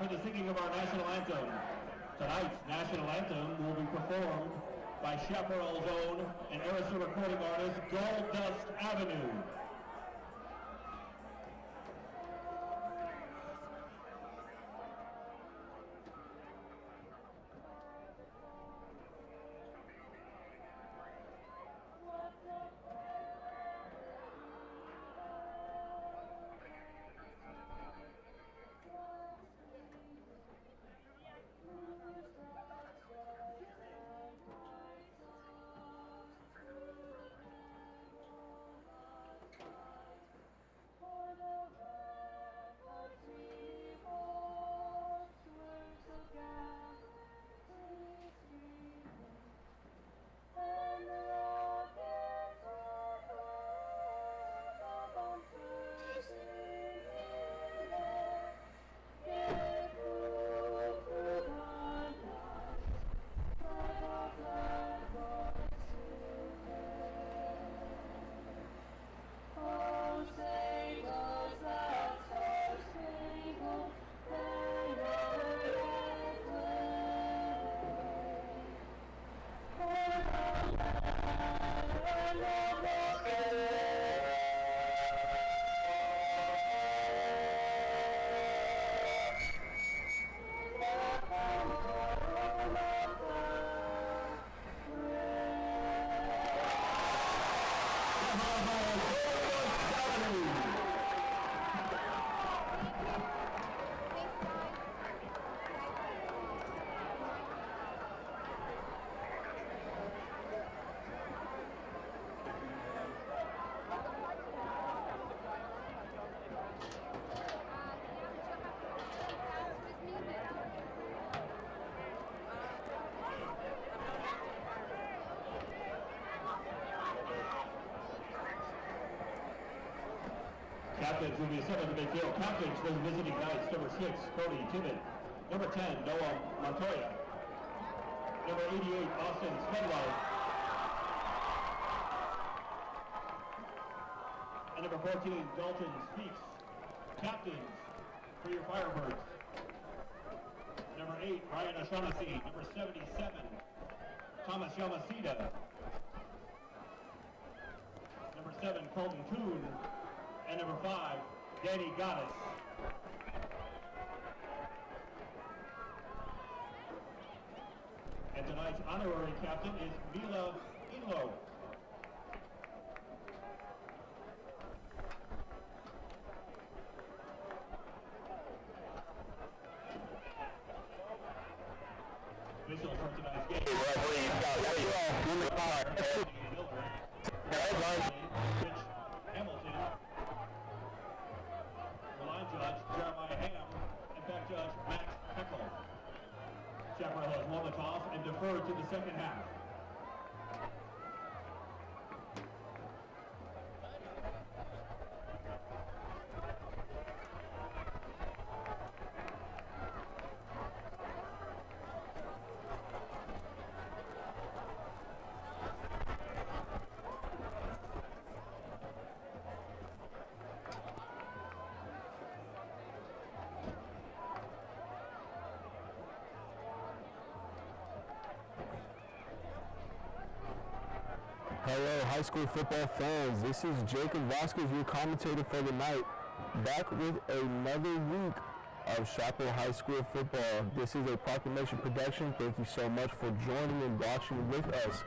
for the singing of our national anthem. Tonight's national anthem will be performed by Chaparral's own and Arista recording artist Gold Dust Avenue. Captains will be assembled to midfield. Captains for the visiting knights, number 6, Cody Timmett. Number 10, Noah Montoya. Number 88, Austin Spedwell. And number 14, Dalton Speaks. Captains for your Firebirds. Number 8, Ryan O'Shaughnessy. Number 77, Thomas Yamashita. Number 7, Colton Kuhn. And number 5, Danny Goddess. And tonight's honorary captain is Mila Inlo. Officials for tonight's game. Hamilton. Judge Jeremiah Ham and back judge Max Heckle. Chaparral has won the toss and deferred to the second half. Hello, high school football fans. This is Jacob Vasquez, your commentator for the night, back with another week of Chaparral High School football. This is a Proclamation Production. Thank you so much for joining and watching with us.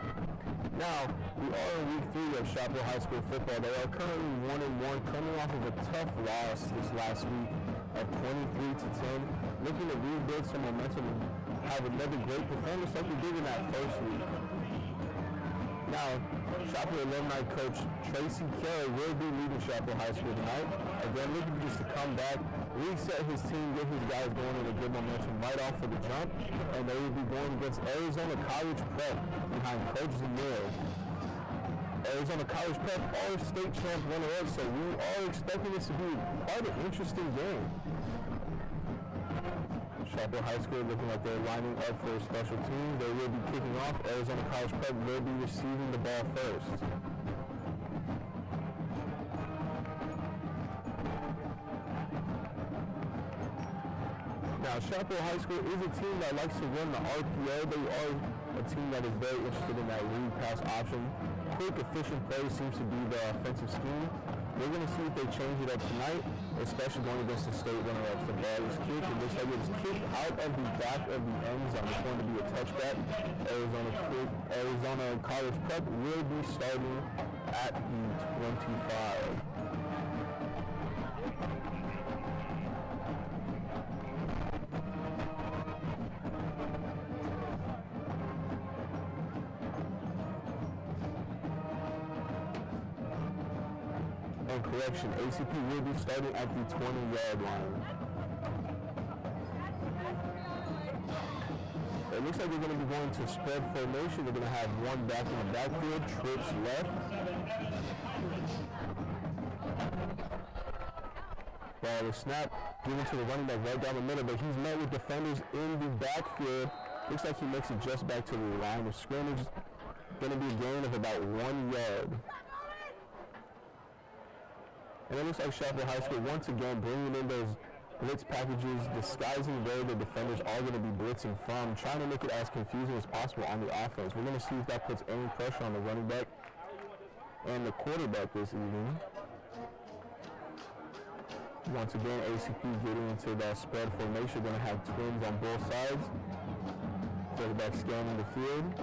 Now, we are in week 3 of Chaparral High School football. They are currently 1-1, coming off of a tough loss this last week of 23-10, looking to rebuild some momentum and have another great performance like we did in that first week. Now, Chaparral alumni coach Tracy Kelly will be leading Chaparral High School tonight. Again, looking just to come back, reset his team, get his guys going in a good momentum right off of the jump, and they will be going against Arizona College Prep behind Coach Zamir. Arizona College Prep are state champ runner-up, so we are expecting this to be quite an interesting game. Chaparral High School looking like they're lining up for special teams. They will be kicking off. Arizona College Prep will be receiving the ball first. Now, Chaparral High School is a team that likes to run the RPO. They are a team that is very interested in that read pass option. Quick, efficient play seems to be the offensive scheme. We're going to see if they change it up tonight, especially going against the state runner-ups. The ball is kicked. It looks like it's kicked out of the back of the end zone. It's going to be a touchback. Arizona College Prep will be starting at the 25. Correction, ACP will be starting at the 20-yard line. It looks like they're going to be going to spread formation. They're going to have one back in the backfield, trips left. Ball is snapped, given to the running back right down the middle, but he's met with defenders in the backfield. Looks like he makes it just back to the line of scrimmage. Going to be a gain of about 1 yard. And it looks like Chaparral High School once again bringing in those blitz packages, disguising where the defenders are going to be blitzing from, trying to make it as confusing as possible on the offense. We're going to see if that puts any pressure on the running back and the quarterback this evening. Once again, ACP getting into that spread formation. Going to have twins on both sides. Quarterback scanning the field.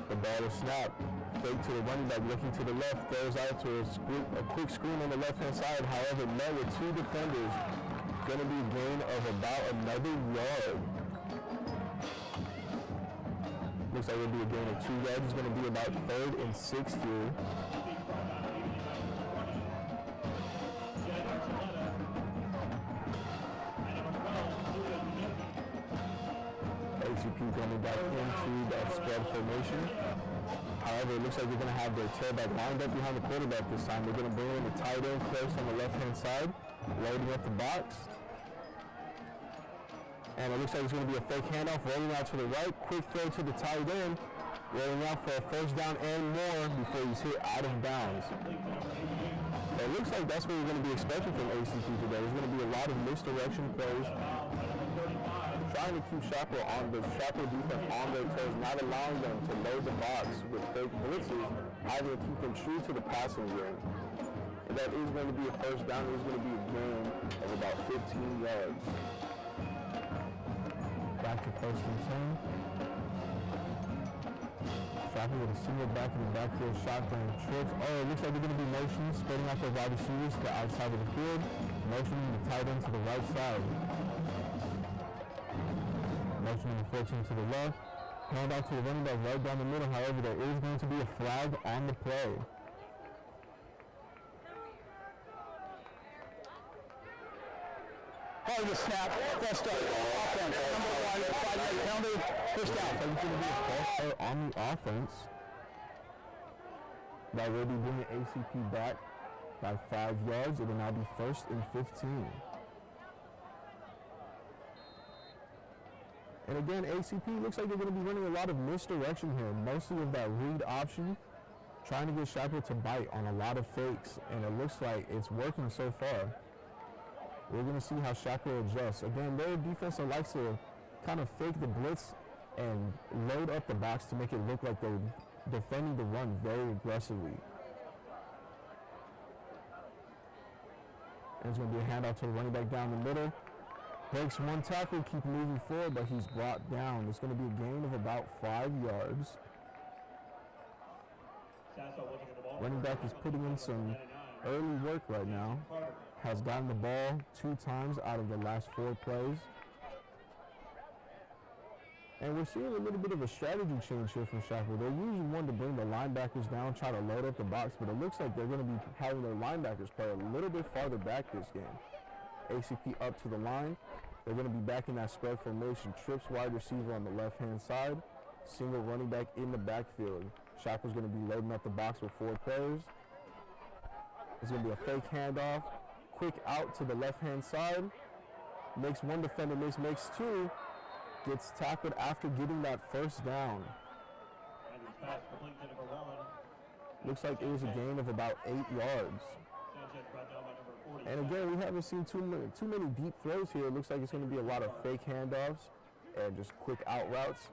The ball is snapped. Fake to the running back, looking to the left, throws out to a quick screen on the left-hand side. However, met with two defenders, going to be a gain of about another yard. Looks like it'll be a gain of 2 yards. It's going to be about 3rd and 6 here. ACP coming back into that spread formation. However, it looks like they're going to have their tailback lined up behind the quarterback this time. They're going to bring in the tight end close on the left-hand side, loading up the box. And it looks like it's going to be a fake handoff, rolling out to the right. Quick throw to the tight end, rolling out for a first down and more before he's hit out of bounds. It looks like that's what we're going to be expecting from ACP today. There's going to be a lot of misdirection plays, trying to keep Chaparral defense on their toes, not allowing them to load the box with fake blitzes, either to keep them true to the passing game. And that is going to be a first down. It is going to be a gain of about 15 yards. Back to 1st and 10. Chaparral with a single back in the backfield, shotgun trips. Oh, it looks like they're going to be motioning, spreading out their wide receivers to the outside of the field, motioning the tight end to the right side. Motioning the 14 to the left. Hand out to the running back right down the middle. However, there is going to be a flag on the play. Part of the snap, first start, offense, number 1, 5-yard penalty, first down. So it's going to be a false start on the offense. That will be bringing ACP back by 5 yards. It will now be 1st and 15. And again, ACP looks like they're going to be running a lot of misdirection here. Mostly of that read option, trying to get Chaparral to bite on a lot of fakes. And it looks like it's working so far. We're going to see how Chaparral adjusts. Again, they're a defense that likes to kind of fake the blitz and load up the box to make it look like they're defending the run very aggressively. And it's going to be a handoff to the running back down the middle. Breaks one tackle, keep moving forward, but he's brought down. It's going to be a gain of about 5 yards. Running back is putting in some early work right now. Has gotten the ball 2 times out of the last 4 plays. And we're seeing a little bit of a strategy change here from Chaparral. They're usually one to bring the linebackers down, try to load up the box, but it looks like they're going to be having their linebackers play a little bit farther back this game. ACP up to the line. They're going to be back in that spread formation. Trips wide receiver on the left-hand side. Single running back in the backfield. Chaparral's going to be loading up the box with 4 players. It's going to be a fake handoff. Quick out to the left-hand side. Makes one defender miss, makes 2. Gets tackled after getting that first down. Looks like it was a gain of about 8 yards. And again, we haven't seen too many deep throws here. It looks like it's going to be a lot of fake handoffs and just quick out routes.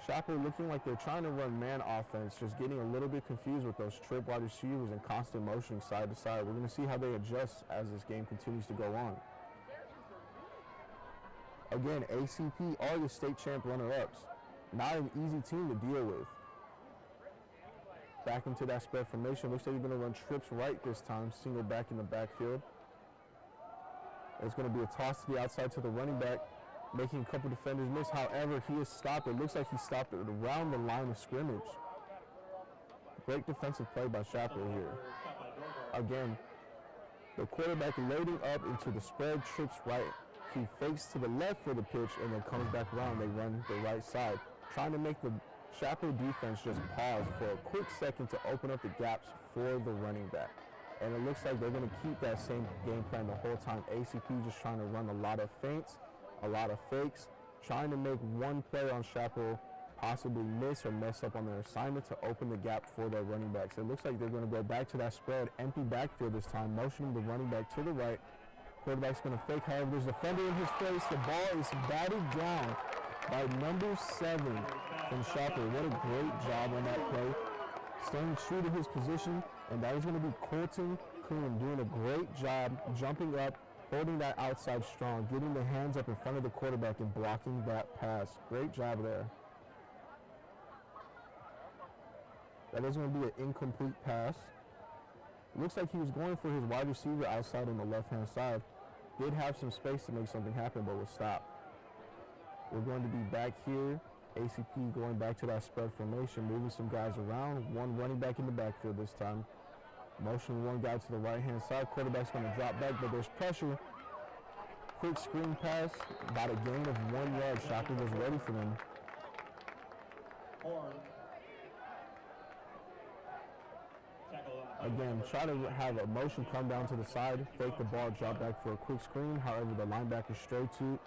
Chaparral looking like they're trying to run man offense, just getting a little bit confused with those trip wide receivers and constant motioning side to side. We're going to see how they adjust as this game continues to go on. Again, ACP are the state champ runner-ups. Not an easy team to deal with. Back into that spread formation. Looks like they're going to run trips right this time. Single back in the backfield. It's going to be a toss to the outside to the running back, making a couple defenders miss. However, he is stopped. It looks like he stopped it around the line of scrimmage. Great defensive play by Chaparral here. Again, the quarterback loading up into the spread, trips right. He fakes to the left for the pitch and then comes back around. They run the right side, trying to make the Chaparral defense just pause for a quick second to open up the gaps for the running back. And it looks like they're going to keep that same game plan the whole time. ACP just trying to run a lot of feints, a lot of fakes, trying to make one play on Chaparral possibly miss or mess up on their assignment to open the gap for their running backs. It looks like they're going to go back to that spread, empty backfield this time, motioning the running back to the right. Quarterback's going to fake, however, there's a defender in his face. The ball is batted down by number 7 from Chaparral. What a great job on that play. Staying true to his position, and that is going to be Colton Kuhn doing a great job jumping up, holding that outside strong, getting the hands up in front of the quarterback and blocking that pass. Great job there. That is going to be an incomplete pass. Looks like he was going for his wide receiver outside on the left-hand side. Did have some space to make something happen, but was stopped. We're going to be back here. ACP going back to that spread formation, moving some guys around. One running back in the backfield this time. Motioning one guy to the right-hand side. Quarterback's going to drop back, but there's pressure. Quick screen pass, about a gain of 1 yard. Chaparral was ready for them. Again, try to have a motion come down to the side, fake the ball, drop back for a quick screen. However, the linebackers stayed true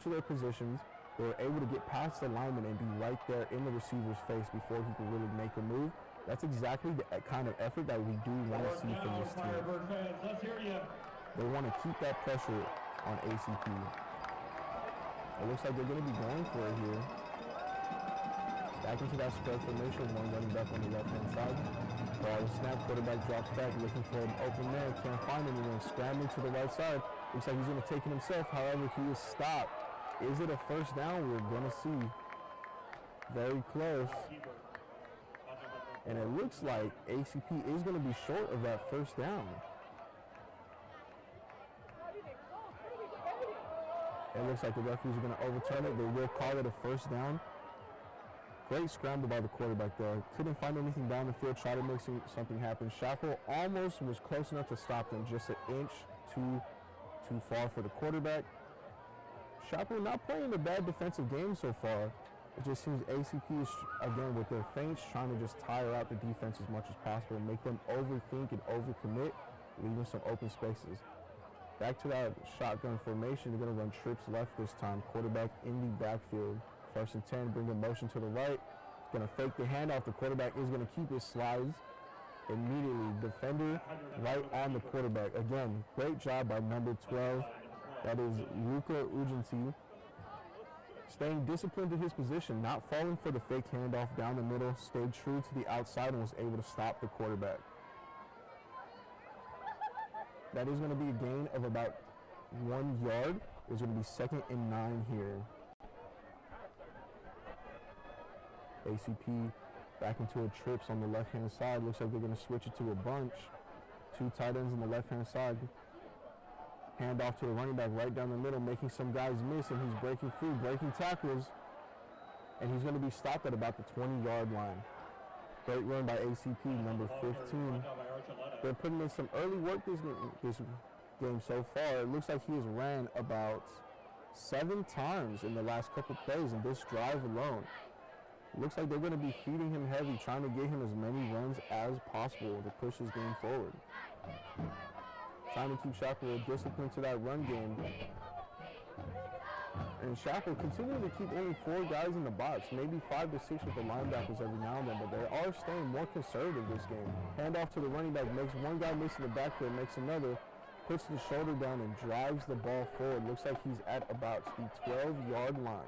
to their positions. They were able to get past the lineman and be right there in the receiver's face before he could really make a move. That's exactly the kind of effort that we do want to see from this team. They want to keep that pressure on ACP. It looks like they're going to be going for it here. Back into that spread formation, one running back on the left-hand side. Ball is snapped, quarterback drops back, looking for an open man, can't find anyone, scrambling to the right side. Looks like he's going to take it himself, however, he is stopped. Is it a first down? We're going to see. Very close. And it looks like ACP is going to be short of that first down. It looks like the referees are going to overturn it. They will call it a first down. Great scramble by the quarterback there. Couldn't find anything down the field, try to make something happen. Chaparral almost was close enough to stop them, just an inch too far for the quarterback. Chaparral not playing a bad defensive game so far. It just seems ACP is, again, with their feints, trying to just tire out the defense as much as possible, make them overthink and overcommit, leaving some open spaces. Back to that shotgun formation, they're going to run trips left this time. Quarterback in the backfield. 1st and 10, bring a motion to the right. Going to fake the handoff. The quarterback is going to keep his slides. Immediately, defender right on the quarterback. Again, great job by number 12. That is Luka Ugensi. Staying disciplined to his position, not falling for the fake handoff down the middle, stayed true to the outside and was able to stop the quarterback. That is going to be a gain of about 1 yard. It's going to be 2nd and 9 here. ACP back into a trips on the left-hand side. Looks like they're going to switch it to a bunch. 2 tight ends on the left-hand side. Hand off to the running back right down the middle, making some guys miss, and he's breaking free, breaking tackles. And he's going to be stopped at about the 20-yard line. Great run by ACP, number 15. They're putting in some early work this game so far. It looks like he has ran about 7 times in the last couple plays in this drive alone. Looks like they're going to be feeding him heavy, trying to get him as many runs as possible to push his game forward. Trying to keep Chaparral disciplined to that run game. And Chaparral continuing to keep only 4 guys in the box, maybe 5 to 6 with the linebackers every now and then, but they are staying more conservative this game. Handoff to the running back, makes one guy miss in the backfield, makes another, puts the shoulder down and drives the ball forward. Looks like he's at about the 12-yard line.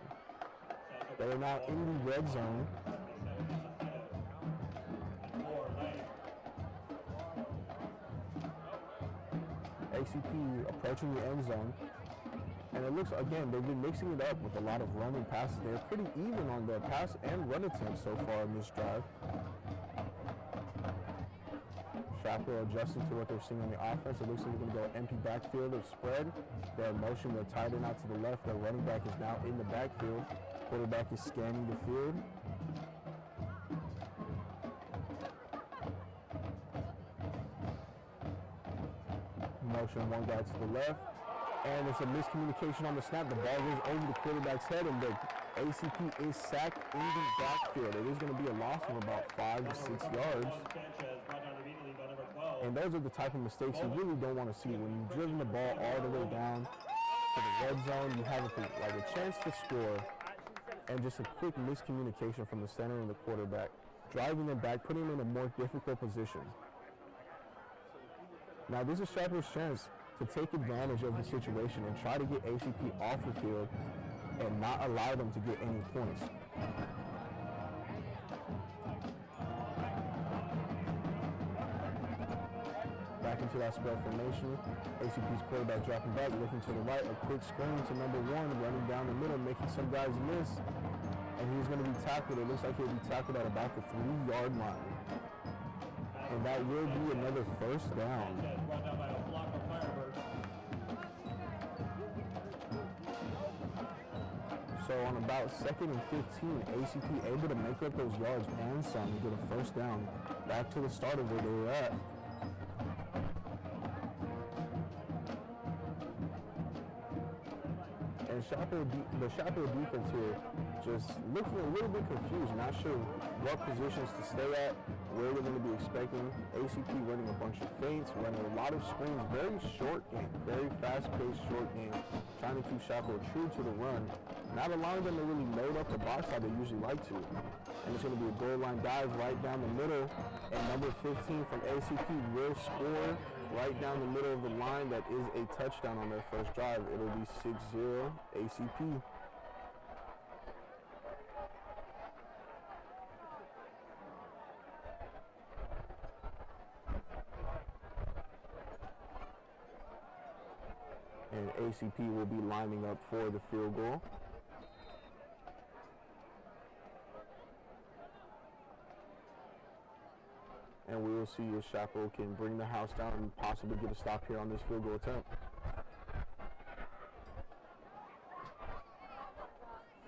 They are now in the red zone. ACP approaching the end zone. And it looks, again, they've been mixing it up with a lot of running passes. They're pretty even on the pass and run attempts so far in this drive. Chaparral adjusting to what they're seeing on the offense. It looks like they're going to go empty backfield or spread. They're motion their tight end out to the left. Their running back is now in the backfield. Quarterback is scanning the field. Motion one guy to the left. And it's a miscommunication on the snap. The ball goes over the quarterback's head, and the ACP is sacked in the backfield. It is going to be a loss of about 5 to 6 yards. And those are the type of mistakes you really don't want to see. When you've driven the ball all the way down to the red zone, you have a chance to score, and just a quick miscommunication from the center and the quarterback, driving them back, putting them in a more difficult position. Now this is Chaparral's chance to take advantage of the situation and try to get ACP off the field and not allow them to get any points. Back into that spread formation. ACP's quarterback dropping back, looking to the right, a quick screen to number 1, running down the middle, making some guys miss, and he's going to be tackled. It looks like he'll be tackled at about the 3-yard line. And that will be another first down. So on about 2nd and 15, ACP able to make up those yards and some to get a first down back to the start of where they were at. And the Chaparral defense here just looking a little bit confused, not sure what positions to stay at, where they're going to be expecting. ACP running a bunch of feints, running a lot of screens, very short game, very fast-paced short game, trying to keep Chaparral true to the run, not allowing them to really load up the box how they usually like to. And it's going to be a goal line dive right down the middle, and number 15 from ACP will score right down the middle of the line. That is a touchdown on their first drive. It'll be 6-0 ACP. And ACP will be lining up for the field goal. And we will see if Chaparral can bring the house down and possibly get a stop here on this field goal attempt.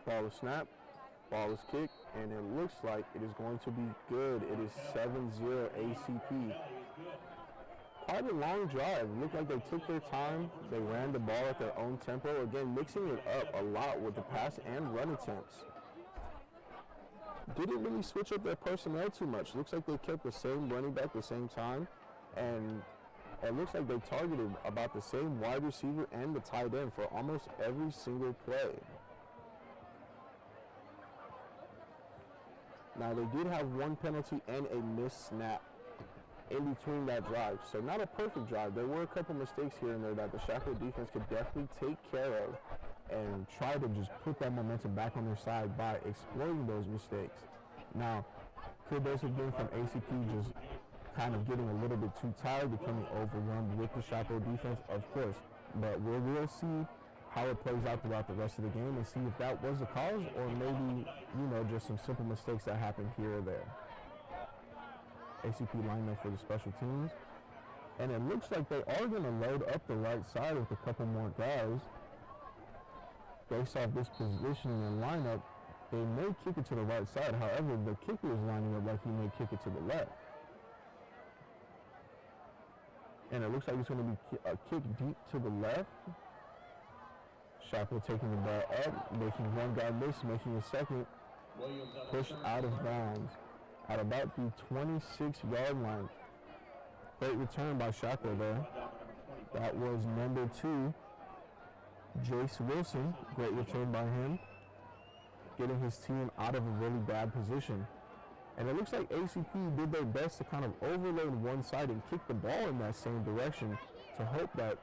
Ball is snapped, ball is kicked, and it looks like it is going to be good. It is 7-0 ACP. Quite a long drive. Looked like they took their time. They ran the ball at their own tempo. Again, mixing it up a lot with the pass and run attempts. Didn't really switch up their personnel too much. Looks like they kept the same running back the same time, and it looks like they targeted about the same wide receiver and the tight end for almost every single play. Now they did have one penalty and a missed snap in between that drive, so not a perfect drive. There were a couple mistakes here and there that the Chaparral defense could definitely take care of and try to just put that momentum back on their side by exploiting those mistakes. Now, could those have been from ACP just kind of getting a little bit too tired, becoming overwhelmed with the Chaparral defense? Of course, but we'll see how it plays out throughout the rest of the game and see if that was the cause or maybe, just some simple mistakes that happened here or there. ACP lined up for the special teams, and it looks like they are going to load up the right side with a couple more guys. Based off this positioning and lineup, they may kick it to the right side. However, the kicker is lining up like he may kick it to the left. And it looks like it's going to be a kick deep to the left. Chaparral taking the ball up, making one guy miss, making a second, pushed out of bounds at about the 26-yard line. Great return by Chaparral there. That was number 2, Jace Wilson, great return by him, getting his team out of a really bad position. And it looks like ACP did their best to kind of overload one side and kick the ball in that same direction to hope that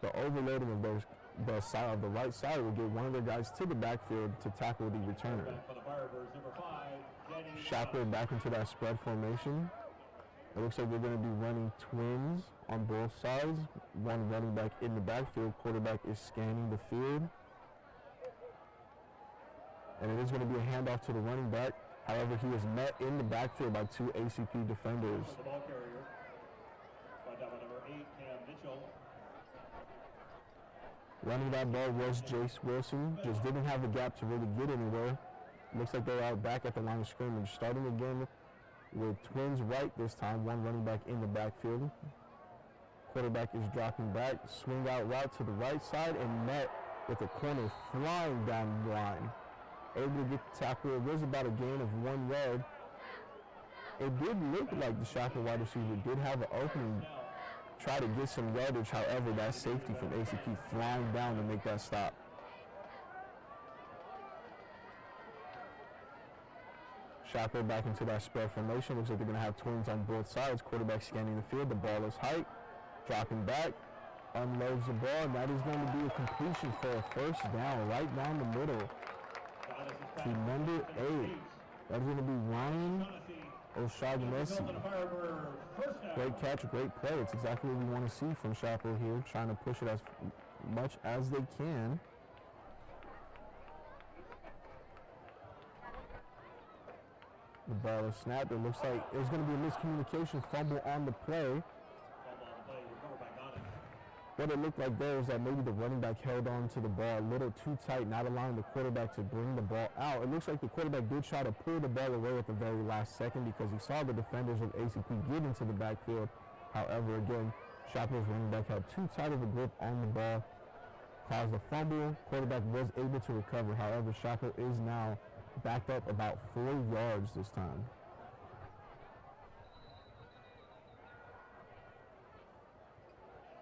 the overloading of the right side would get one of their guys to the backfield to tackle the returner. Chaparral back into that spread formation. It looks like they're going to be running twins on both sides. One running back in the backfield. Quarterback is scanning the field. And it is going to be a handoff to the running back. However, he is met in the backfield by two ACP defenders. The ball carrier, by number 8, Cam Mitchell. Running that ball was Jace Wilson. Just didn't have a gap to really get anywhere. Looks like they're out back at the line of scrimmage. Starting again with twins right this time. One running back in the backfield. Quarterback is dropping back. Swing out route to the right side and met with a corner flying down the line. Able to get the tackle. It was about a gain of 1 yard. It did look like the Chaparral wide receiver did have an opening. Try to get some yardage. However, that safety from ACP flying down to make that stop. Chaparral back into that spread formation. Looks like they're going to have twins on both sides. Quarterback scanning the field. The ball is height. Dropping back. Unloads the ball. And that is going to be a completion for a first down right down the middle to number 8. That is going to be Ryan O'Shaughnessy. Great catch, great play. It's exactly what we want to see from Chaparral here, trying to push it as much as they can. The ball is snapped. It looks like there's going to be a miscommunication, fumble on the play. What it looked like there is that maybe the running back held on to the ball a little too tight, not allowing the quarterback to bring the ball out. It looks like the quarterback did try to pull the ball away at the very last second because he saw the defenders of ACP get into the backfield. However, again, Chaparral's running back had too tight of a grip on the ball, caused a fumble. Quarterback was able to recover. However, Chaparral is now backed up about 4 yards this time.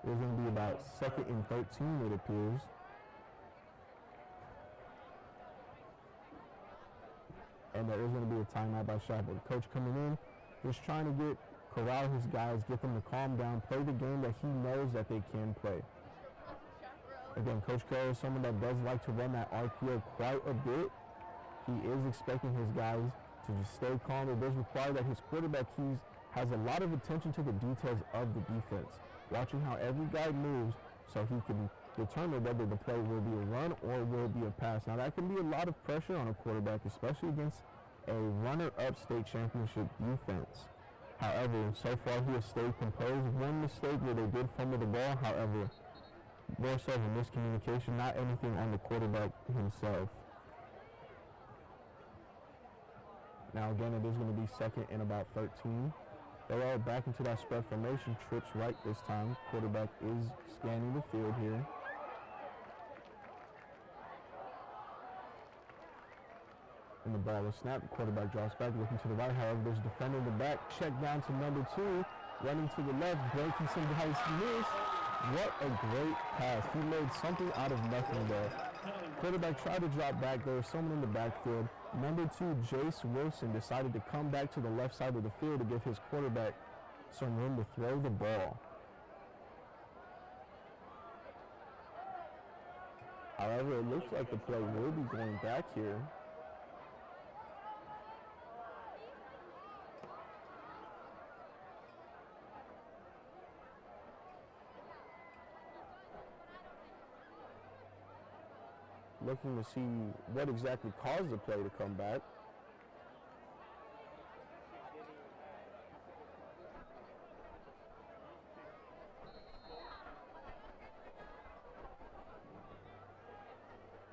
It's going to be about 2nd and 13, it appears. And there is going to be a timeout by Chaparral. The coach coming in, just trying to corral his guys, get them to calm down, play the game that he knows that they can play. Again, Coach Carroll is someone that does like to run that RPO quite a bit. He is expecting his guys to just stay calm. It does require that his quarterback has a lot of attention to the details of the defense, watching how every guy moves so he can determine whether the play will be a run or will be a pass. Now, that can be a lot of pressure on a quarterback, especially against a runner-up state championship defense. However, so far he has stayed composed. One mistake where they did fumble the ball, however, more so of a miscommunication, not anything on the quarterback himself. Now again, it is going to be 2nd and about 13. They're all back into that spread formation. Trips right this time. Quarterback is scanning the field here. And the ball is snapped. The quarterback drops back, looking to the right. However, there's a defender in the back. Check down to number 2. Running to the left, breaking some guys miss. What a great pass. He made something out of nothing there. Quarterback tried to drop back. There was someone in the backfield. Number 2, Jace Wilson, decided to come back to the left side of the field to give his quarterback some room to throw the ball. However, it looks like the play will be going back here. Looking to see what exactly caused the play to come back.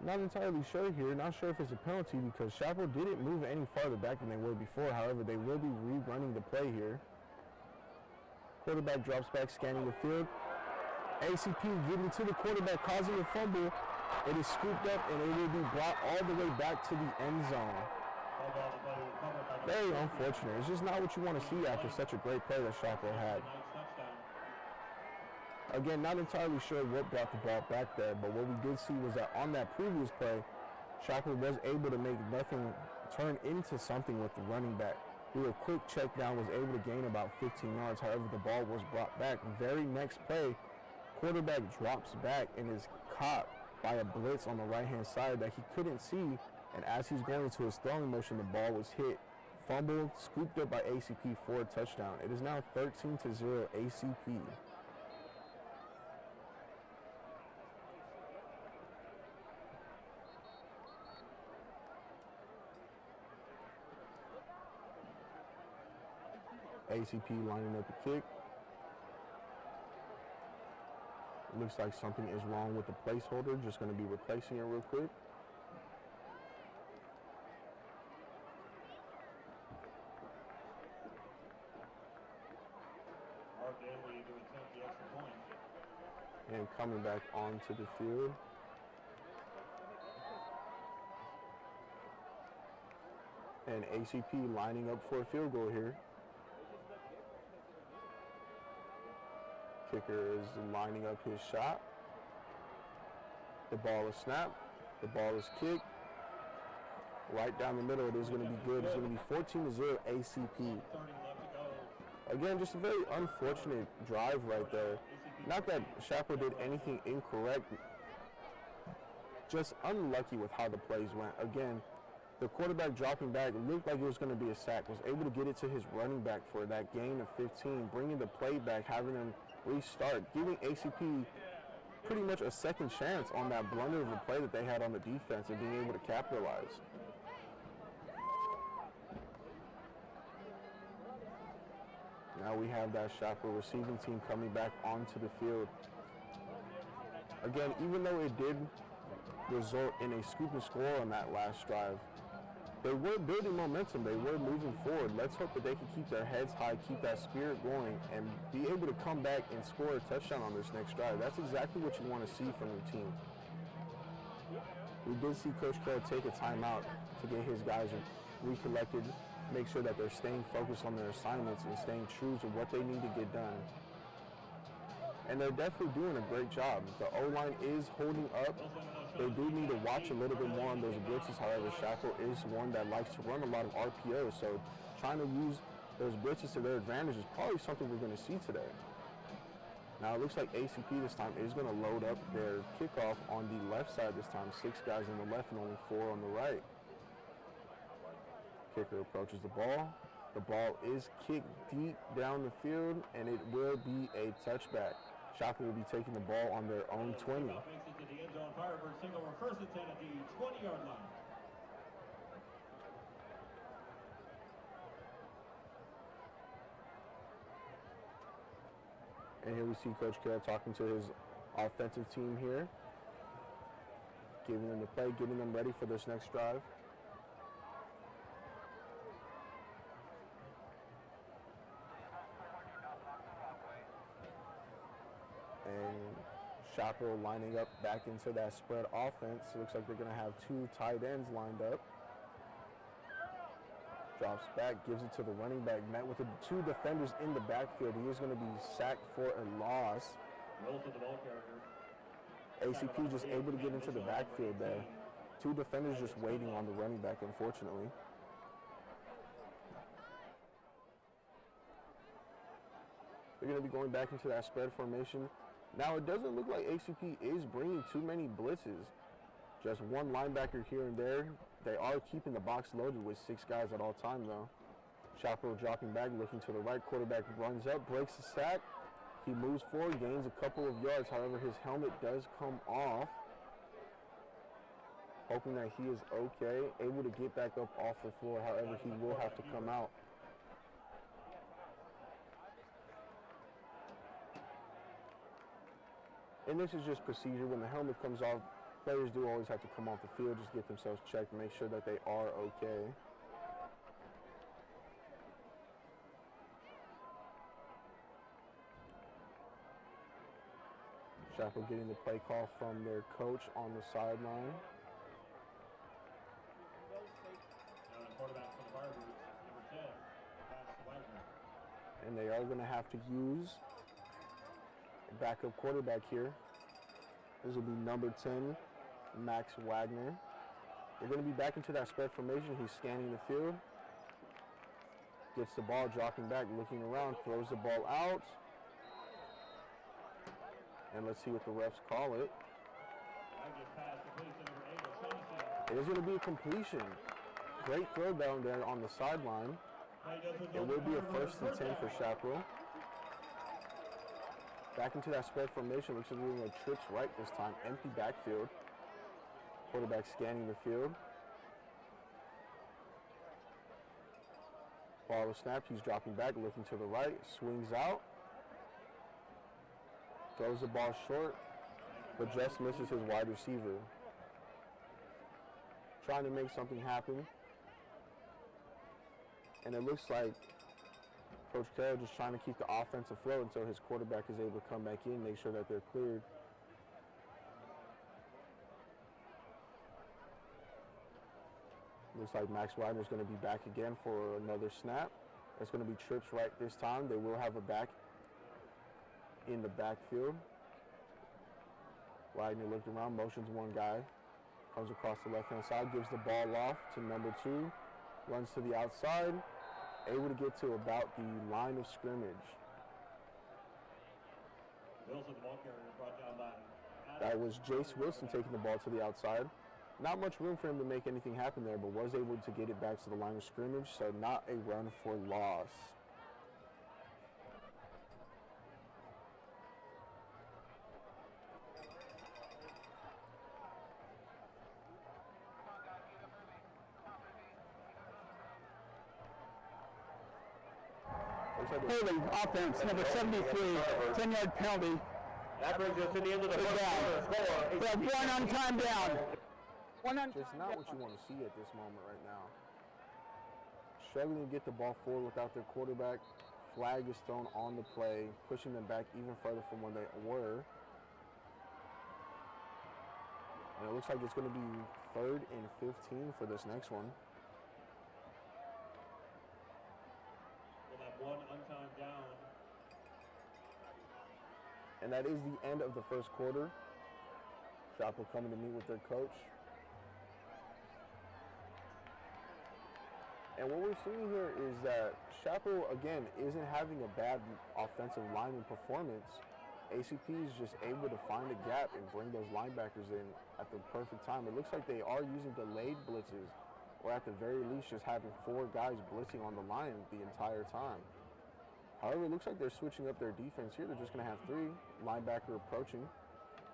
Not entirely sure here. Not sure if it's a penalty because Chaparral didn't move any farther back than they were before. However, they will be rerunning the play here. Quarterback drops back, scanning the field. ACP getting to the quarterback, causing a fumble. It is scooped up and it will be brought all the way back to the end zone. Very unfortunate. It's just not what you want to see after such a great play that Chaparral had. Again, not entirely sure what brought the ball back there, but what we did see was that on that previous play, Chaparral was able to make nothing turn into something with the running back. Do a quick check down, was able to gain about 15 yards. However, the ball was brought back. Very next play, quarterback drops back and is caught by a blitz on the right-hand side that he couldn't see. And as he's going into his throwing motion, the ball was hit, fumbled, scooped up by ACP for a touchdown. It is now 13-0 ACP. ACP lining up a kick. Looks like something is wrong with the placeholder. Just going to be replacing it real quick. And coming back onto the field. And ACP lining up for a field goal here. Kicker is lining up his shot. The ball is snapped. The ball is kicked. Right down the middle. It is going to be good. It's going to be 14-0 ACP. Again, just a very unfortunate drive right there. Not that Chaparral did anything incorrect. Just unlucky with how the plays went. Again, the quarterback dropping back looked like it was going to be a sack. Was able to get it to his running back for that gain of 15. Bringing the play back, having him restart, giving ACP pretty much a second chance on that blunder of a play that they had on the defense and being able to capitalize. Now we have that Chaparral receiving team coming back onto the field. Again, even though it did result in a scoop and score on that last drive, they were building momentum. They were moving forward. Let's hope that they can keep their heads high, keep that spirit going, and be able to come back and score a touchdown on this next drive. That's exactly what you want to see from the team. We did see Coach Carroll take a timeout to get his guys recollected, make sure that they're staying focused on their assignments and staying true to what they need to get done. And they're definitely doing a great job. The O-line is holding up. They do need to watch a little bit more on those blitzes. However, Chaparral is one that likes to run a lot of RPOs, so trying to use those blitzes to their advantage is probably something we're going to see today. Now it looks like ACP this time is going to load up their kickoff on the left side this time. 6 guys on the left and only 4 on the right. Kicker approaches the ball. The ball is kicked deep down the field, and it will be a touchback. Chaparral will be taking the ball on their own 20. Makes it to the end zone. Firebirds take over first and 10 at the 20-yard line. And here we see Coach Carroll talking to his offensive team here, giving them the play, getting them ready for this next drive. And Chaparral lining up back into that spread offense. It looks like they're going to have 2 tight ends lined up. Drops back, gives it to the running back, met with the 2 defenders in the backfield. He is going to be sacked for a loss. Rolls to the ball carrier. ACP just able to get into the backfield there. 2 defenders just waiting on the running back, unfortunately. They're going to be going back into that spread formation. Now, it doesn't look like ACP is bringing too many blitzes. Just 1 linebacker here and there. They are keeping the box loaded with 6 guys at all time, though. Chaparral dropping back, looking to the right. Quarterback runs up, breaks the sack. He moves forward, gains a couple of yards. However, his helmet does come off. Hoping that he is okay, able to get back up off the floor. However, he will have to come out. And this is just procedure. When the helmet comes off, players do always have to come off the field, just get themselves checked, make sure that they are okay. Chaparral getting the play call from their coach on the sideline. Quarterback for the Firebirds, number 10, Pass Wagner. And they are going to have to use backup quarterback here. This will be number 10, Max Wagner. They're going to be back into that spread formation. He's scanning the field. Gets the ball, dropping back, looking around, throws the ball out. And let's see what the refs call it. It is going to be a completion. Great throw down there on the sideline. It will be a 1st and 10 for Chaparral. Back into that spread formation. Looks like we're doing a trips right this time. Empty backfield. Quarterback scanning the field. Ball was snapped. He's dropping back, looking to the right. Swings out. Throws the ball short, but just misses his wide receiver. Trying to make something happen. And it looks like Coach Carroll just trying to keep the offense afloat until his quarterback is able to come back in, make sure that they're cleared. Looks like Max Wagner is going to be back again for another snap. It's going to be trips right this time. They will have a back in the backfield. Wagner looked around, motions one guy, comes across the left-hand side, gives the ball off to number 2, runs to the outside, able to get to about the line of scrimmage. Wilson, the ball carrier, brought down by That was Jace Wilson taking the ball to the outside. Not much room for him to make anything happen there, but was able to get it back to the line of scrimmage, so not a run for loss. Holding offense, number 73, 10-yard penalty. That brings us to the end of the first quarter. Score. We have one on time down. Just not what you want to see at this moment right now. Struggling to get the ball forward without their quarterback. Flag is thrown on the play, pushing them back even further from where they were. And it looks like it's going to be 3rd and 15 for this next one. We'll have one on-time down. And that is the end of the first quarter. Chaparral coming to meet with their coach. And what we're seeing here is that Chaparral, again, isn't having a bad offensive lineman performance. ACP is just able to find a gap and bring those linebackers in at the perfect time. It looks like they are using delayed blitzes, or at the very least just having 4 guys blitzing on the line the entire time. However, it looks like they're switching up their defense here. They're just going to have 3. Linebacker approaching.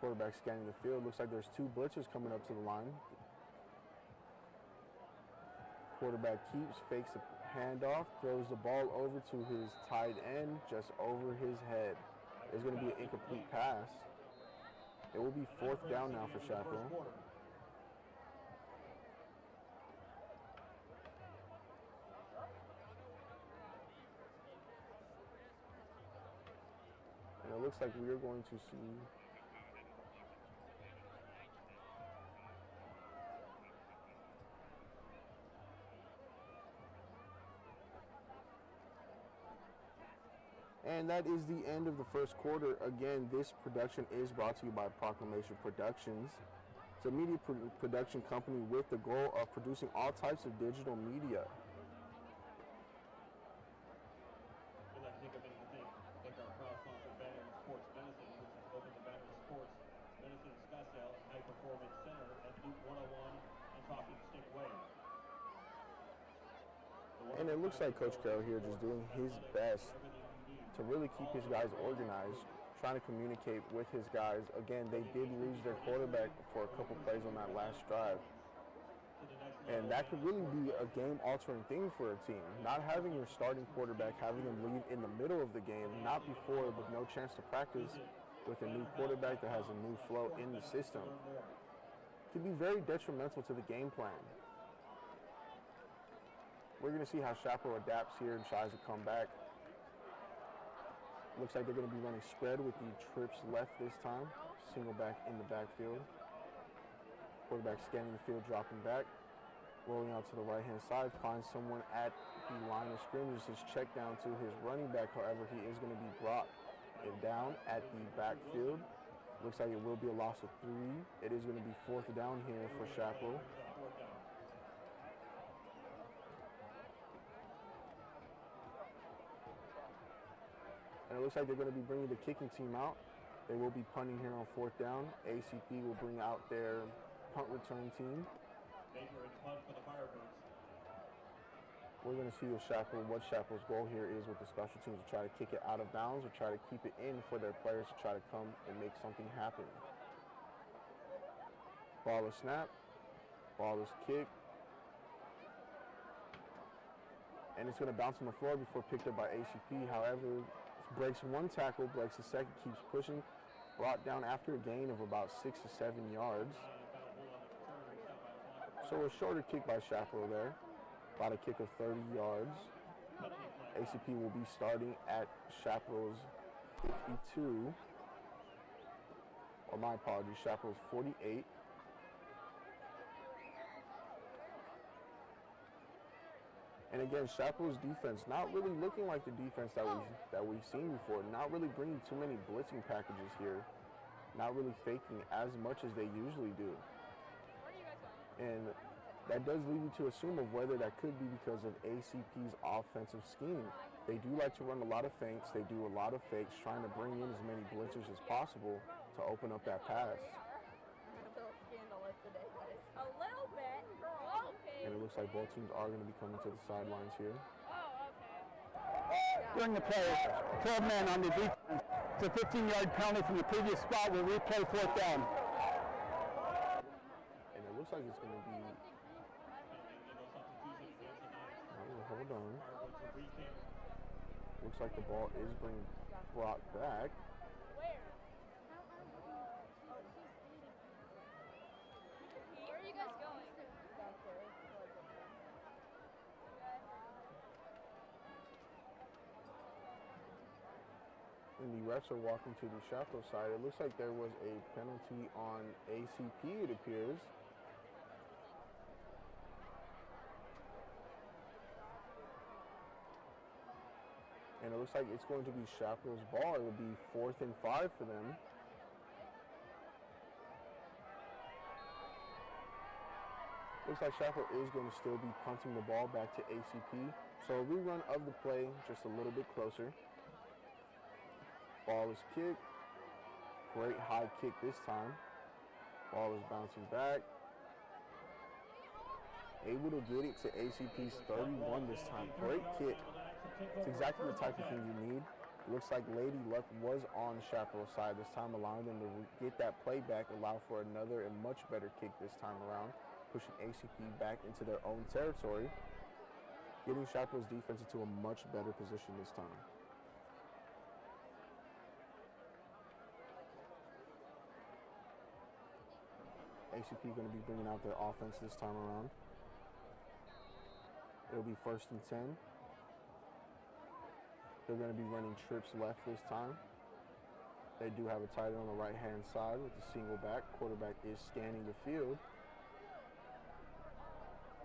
Quarterback scanning the field. Looks like there's 2 blitzers coming up to the line. Quarterback keeps, fakes a handoff, throws the ball over to his tight end, just over his head. It's going to be an incomplete pass. It will be 4th down now for Chaparral. And it looks like we are going to see And that is the end of the first quarter. Again, this production is brought to you by Proclamation Productions. It's a media production company with the goal of producing all types of digital media. We'd like to take a minute to thank our proud sponsor, Banner Sports Medicine, which has opened the Banner Sports Medicine Scottsdale and High Performance Center at Loop 101 and Talking Stick Way. And it looks like Coach Carroll here just doing his best to really keep his guys organized, trying to communicate with his guys. Again, they did lose their quarterback for a couple plays on that last drive. And that could really be a game-altering thing for a team. Not having your starting quarterback, having them leave in the middle of the game, not before, with no chance to practice with a new quarterback that has a new flow in the system, could be very detrimental to the game plan. We're going to see how Chaparral adapts here and tries to come back. Looks like they're going to be running spread with the trips left this time. Single back in the backfield. Quarterback scanning the field, dropping back. Rolling out to the right-hand side. Finds someone at the line of scrimmage. His check down to his running back. However, he is going to be brought down at the backfield. Looks like it will be a loss of 3. It is going to be 4th down here for Chaparral. And it looks like they're going to be bringing the kicking team out. They will be punting here on 4th down. ACP will bring out their punt return team. Dangerous punt for the Firebirds. We're going to see what Chaparral's goal here is with the special teams, to try to kick it out of bounds or try to keep it in for their players to try to come and make something happen. Ball is snap. Ball is kick. And it's going to bounce on the floor before picked up by ACP. However, breaks 1 tackle, breaks the second, keeps pushing, brought down after a gain of about 6 to 7 yards. So a shorter kick by Chaparral there, about a kick of 30 yards. ACP will be starting at Chaparral's 52, or my apologies, Chaparral's 48. And again, Chaparral's defense not really looking like the defense that we've seen before. Not really bringing too many blitzing packages here. Not really faking as much as they usually do. And that does lead you to assume of whether that could be because of ACP's offensive scheme. They do like to run a lot of feints. They do a lot of fakes, trying to bring in as many blitzers as possible to open up that pass. And it looks like both teams are going to be coming to the sidelines here. During the play, 12 men on the defense. It's a 15-yard penalty from the previous spot. We'll replay 4th down. And it looks like it's going to be... hold on. Looks like the ball is being brought back. Where are you guys going? And the refs are walking to the Chaparral side. It looks like there was a penalty on ACP, it appears. And it looks like it's going to be Chaparral's ball. It will be 4th and 5 for them. Looks like Chaparral is going to still be punting the ball back to ACP. So a rerun of the play, just a little bit closer. Ball is kicked. Great high kick this time. Ball is bouncing back. Able to get it to ACP's 31 this time. Great kick. It's exactly the type of thing you need. Looks like Lady Luck was on Chaparral's side this time, allowing them to get that play back, allow for another and much better kick this time around, pushing ACP back into their own territory, getting Chaparral's defense into a much better position this time. ACP going to be bringing out their offense this time around. It'll be 1st and 10. They're going to be running trips left this time. They do have a tight end on the right-hand side with the single back. Quarterback is scanning the field.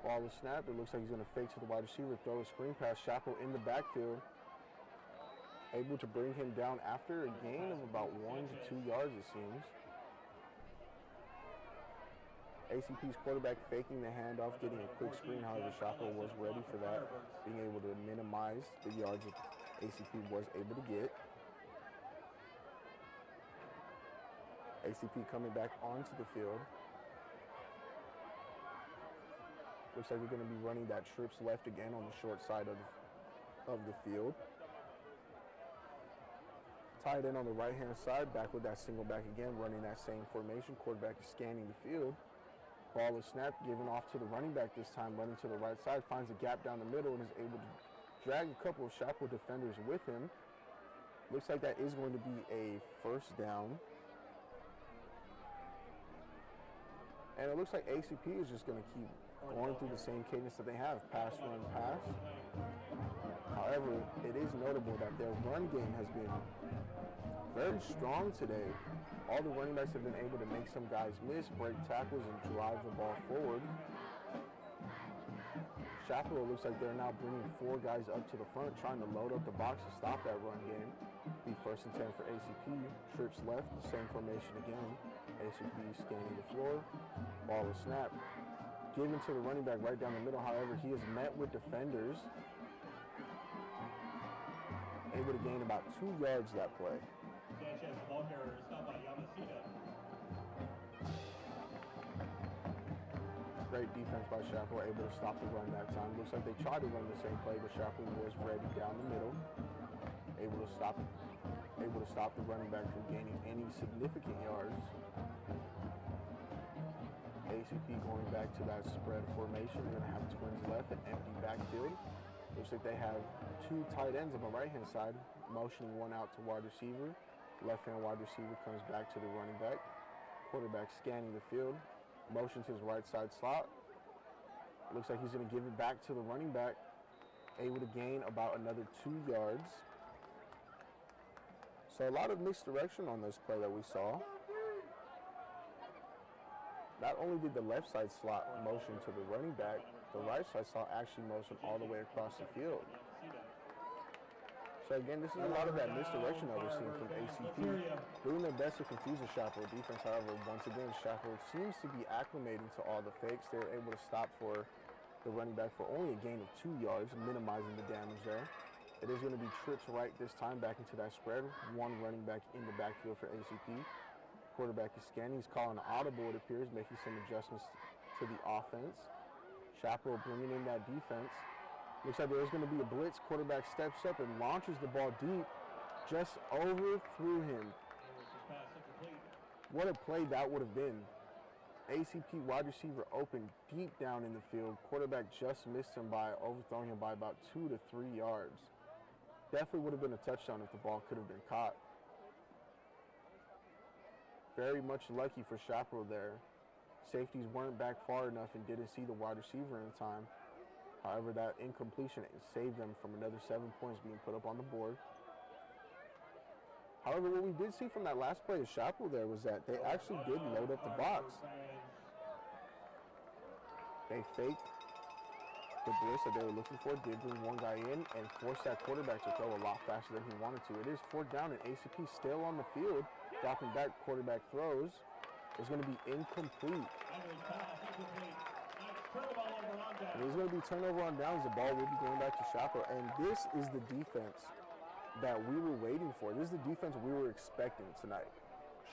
Ball is snapped. It looks like he's going to fake to the wide receiver, throw a screen pass. Chaparral in the backfield. Able to bring him down after a gain of about 1 to 2 yards, it seems. ACP's quarterback faking the handoff, getting a quick screen. However, Chaparral was ready for that, being able to minimize the yards that ACP was able to get. ACP coming back onto the field. Looks like we're going to be running that trips left again on the short side of the field. Tight end on the right-hand side, back with that single back again, running that same formation. Quarterback is scanning the field. Ball is snapped, given off to the running back this time, running to the right side, finds a gap down the middle and is able to drag a couple of Chaparral defenders with him. Looks like that is going to be a 1st down. And it looks like ACP is just going to keep going through the same cadence that they have, pass, run, pass. However, it is notable that their run game has been very strong today. All the running backs have been able to make some guys miss, break tackles, and drive the ball forward. Chaparral looks like they're now bringing 4 guys up to the front, trying to load up the box to stop that run game. Be 1st and 10 for ACP. Trips left, same formation again. ACP scanning the floor. Ball is snapped. Given to the running back right down the middle. However, he is met with defenders. Able to gain about 2 yards that play. Sanchez, the ball carrier, stopped by Yamashita. Great defense by Chaparral, able to stop the run that time. Looks like they tried to run the same play, but Chaparral was ready down the middle. Able to stop the running back from gaining any significant yards. ACP going back to that spread formation. They're going to have twins left, an empty backfield. Looks like they have 2 tight ends on the right-hand side, motioning one out to wide receiver. Left-hand wide receiver comes back to the running back. Quarterback scanning the field. Motion to his right side slot. Looks like he's going to give it back to the running back. Able to gain about another 2 yards. So a lot of mixed direction on this play that we saw. Not only did the left side slot motion to the running back, the right side slot actually motion all the way across the field. So again, this is a lot of that misdirection that we're seeing from ACP. Doing their best to confuse the Chaparral defense. However, once again, Chaparral seems to be acclimating to all the fakes. They're able to stop for the running back for only a gain of 2 yards, minimizing the damage there. It is going to be trips right this time back into that spread. 1 running back in the backfield for ACP. Quarterback is scanning. He's calling an audible, it appears, making some adjustments to the offense. Chaparral bringing in that defense. Looks like there's going to be a blitz. Quarterback steps up and launches the ball deep. Just overthrew him. What a play that would have been. ACP wide receiver open deep down in the field. Quarterback just missed him by overthrowing him by about 2 to 3 yards. Definitely would have been a touchdown if the ball could have been caught. Very much lucky for Chaparral there. Safeties weren't back far enough and didn't see the wide receiver in time. However, that incompletion saved them from another 7 points being put up on the board. However, what we did see from that last play of Chaparral there was that they actually did load up the box. They faked the blitz that they were looking for, did bring 1 guy in, and forced that quarterback to throw a lot faster than he wanted to. It is 4th down, and ACP still on the field. Dropping back, quarterback throws. It's going to be incomplete. And there's going to be turnover on downs. The ball will be going back to Chaparral. And this is the defense that we were waiting for. This is the defense we were expecting tonight.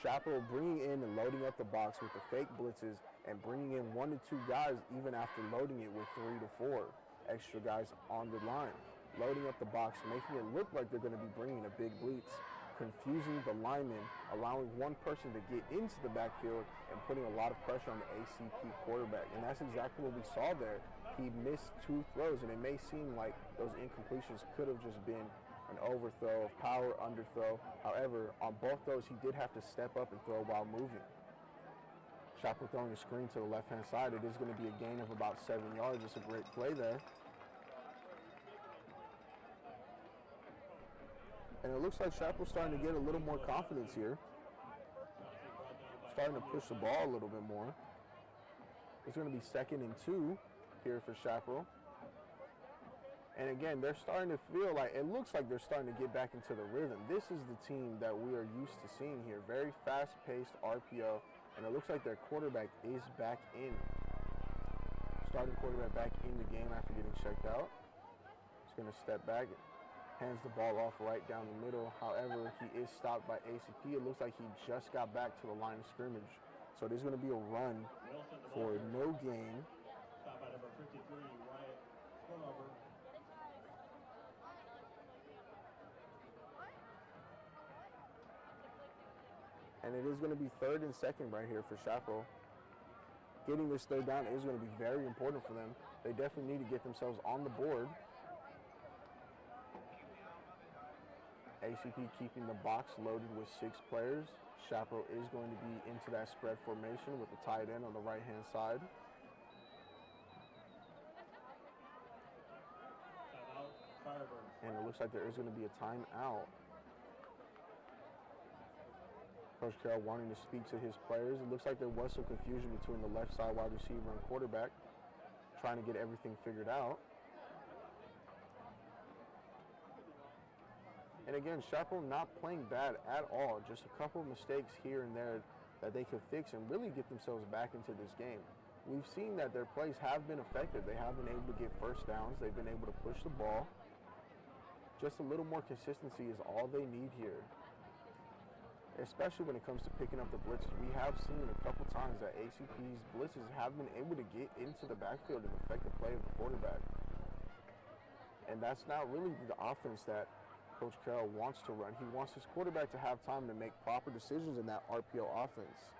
Chaparral bringing in and loading up the box with the fake blitzes and bringing in 1 to 2 guys even after loading it with 3 to 4 extra guys on the line. Loading up the box, making it look like they're going to be bringing a big blitz, confusing the linemen, allowing one person to get into the backfield and putting a lot of pressure on the ACP quarterback. And that's exactly what we saw there. He missed 2 throws, and it may seem like those incompletions could have just been an overthrow, power underthrow. However, on both those, he did have to step up and throw while moving. Chaparral throwing a screen to the left-hand side. It is going to be a gain of about 7 yards. It's a great play there. And it looks like Chaparral's starting to get a little more confidence here. Starting to push the ball a little bit more. It's going to be 2nd and 2 here for Chaparral. And again, they're starting to feel like, it looks like they're starting to get back into the rhythm. This is the team that we are used to seeing here. Very fast-paced RPO. And it looks like their quarterback is back in. Starting quarterback back in the game after getting checked out. He's going to step back. Hands the ball off right down the middle. However, he is stopped by ACP. It looks like he just got back to the line of scrimmage. So there's going to be a run for no gain. Stopped by number 53, Wyatt Scornover. And it is going to be 3rd and 2nd right here for Chaparral. Getting this 3rd down is going to be very important for them. They definitely need to get themselves on the board. ACP keeping the box loaded with 6 players. Chaparral is going to be into that spread formation with the tight end on the right-hand side. Timeout, Firebirds. And it looks like there is going to be a timeout. Coach Carroll wanting to speak to his players. It looks like there was some confusion between the left side wide receiver and quarterback. trying to get everything figured out. And again, Chaparral not playing bad at all, just a couple of mistakes here and there that they could fix and really get themselves back into this game. We've seen that their plays have been effective. They have been able to get first downs. They've been able to push the ball. Just a little more consistency is all they need here, especially when it comes to picking up the blitzes. We have seen a couple times that ACP's blitzes have been able to get into the backfield and affect the play of the quarterback. And that's not really the offense that Coach Carroll wants to run. He wants his quarterback to have time to make proper decisions in that RPO offense.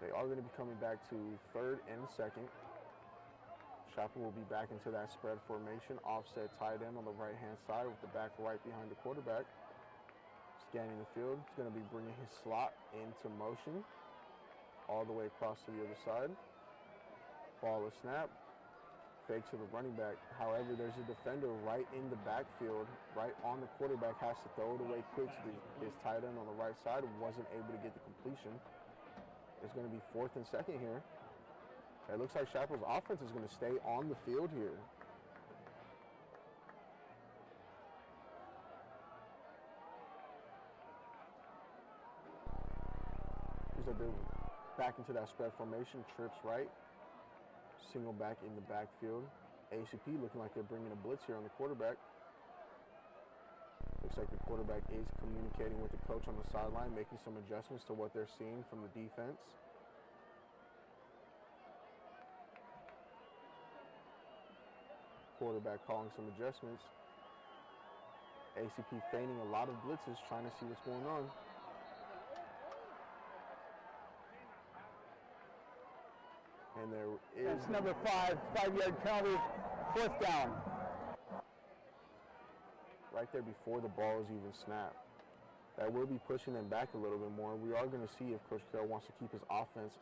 They are going to be coming back to 3rd and 2nd. Chaparral will be back into that spread formation, offset tight end on the right-hand side with the back right behind the quarterback. Scanning the field, he's going to be bringing his slot into motion all the way across to the other side. Ball is snap. Fake to the running back. However, there's a defender right in the backfield, right on the quarterback, has to throw it away quick. So his tight end on the right side wasn't able to get the completion. It's going to be 4th and 2nd here. It looks like Chaparral's offense is going to stay on the field here. Looks like they're back into that spread formation, trips right. Single back in the backfield. ACP looking like they're bringing a blitz here on the quarterback. Looks like the quarterback is communicating with the coach on the sideline, making some adjustments to what they're seeing from the defense. Quarterback calling some adjustments. ACP feigning a lot of blitzes, trying to see what's going on. And there is... That's number 5, 5-yard penalty, 4th down. Right there before the ball is even snapped. That will be pushing them back a little bit more. We are going to see if Coach Carroll wants to keep his offense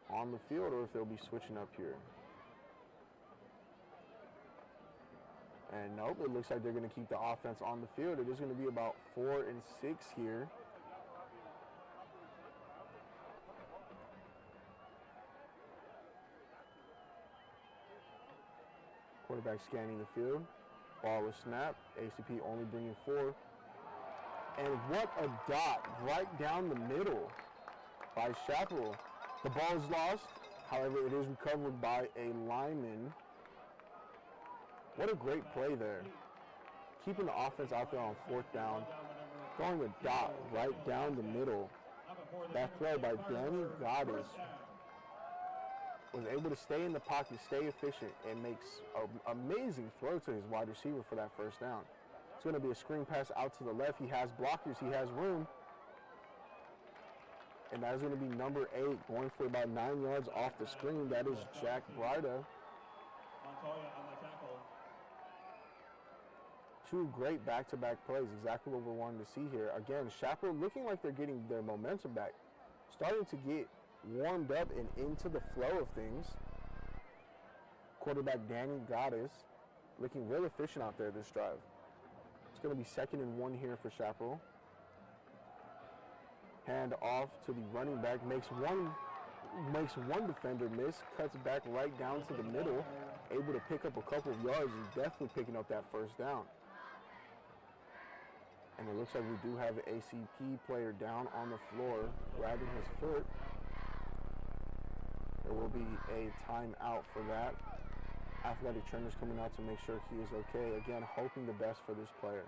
on the field or if they'll be switching up here. And nope, it looks like they're going to keep the offense on the field. It is going to be about 4th and 6 here. Quarterback scanning the field. Ball is snapped. ACP only bringing 4. And what a dot right down the middle by Chaparral. The ball is lost. However, it is recovered by a lineman. What a great play there. Keeping the offense out there on 4th down. Throwing a dot right down the middle. That throw by Danny Goddess was able to stay in the pocket, stay efficient, and makes an amazing throw to his wide receiver for that 1st down. It's going to be a screen pass out to the left. He has blockers. He has room. And that is going to be number 8, going for about 9 yards off the screen. That is Jack Brida. Montoya on the tackle. 2 great back-to-back plays, exactly what we're wanting to see here. Again, Chaparral looking like they're getting their momentum back, starting to get warmed up and into the flow of things. Quarterback Danny Goddess looking real efficient out there this drive. It's going to be 2nd and 1 here for Chaparral. Hand off to the running back, makes one defender miss, cuts back right down to the middle, able to pick up a couple of yards and definitely picking up that 1st down. And it looks like we do have an ACP player down on the floor, grabbing his foot. There will be a timeout for that. Athletic trainers coming out to make sure he is okay. Again, hoping the best for this player.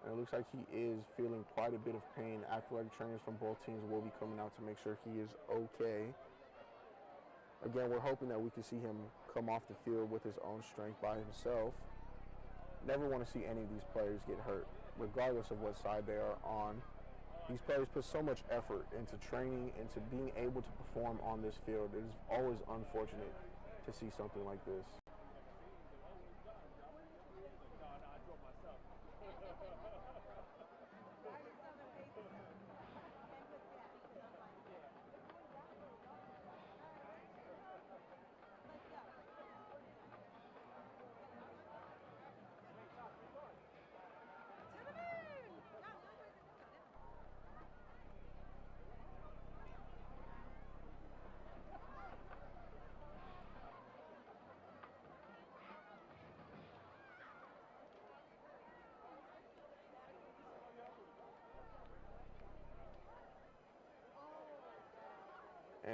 And it looks like he is feeling quite a bit of pain. Athletic trainers from both teams will be coming out to make sure he is okay. Again, we're hoping that we can see him come off the field with his own strength by himself. Never want to see any of these players get hurt, regardless of what side they are on. These players put so much effort into training, into being able to perform on this field. It is always unfortunate to see something like this.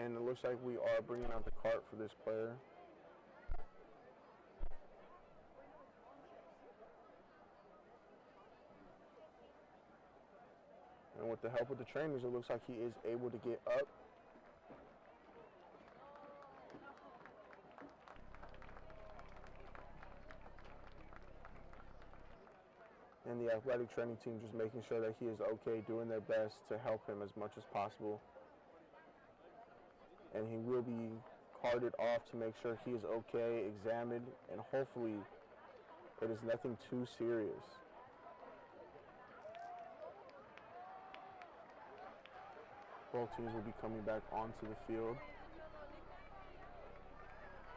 And it looks like we are bringing out the cart for this player. And with the help of the trainers, it looks like he is able to get up. And the athletic training team just making sure that he is okay, doing their best to help him as much as possible. And he will be carted off to make sure he is okay, examined, and hopefully it is nothing too serious. Both teams will be coming back onto the field.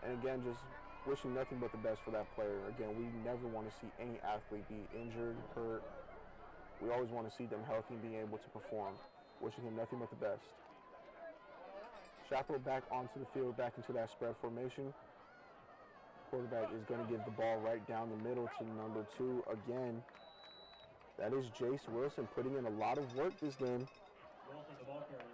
And again, just wishing nothing but the best for that player. Again, we never want to see any athlete be injured, hurt. We always want to see them healthy and being able to perform. Wishing him nothing but the best. Chaparral back onto the field, back into that spread formation. Quarterback is going to give the ball right down the middle to number 2 again. That is Jace Wilson putting in a lot of work this game. Wilson, the ball carrier.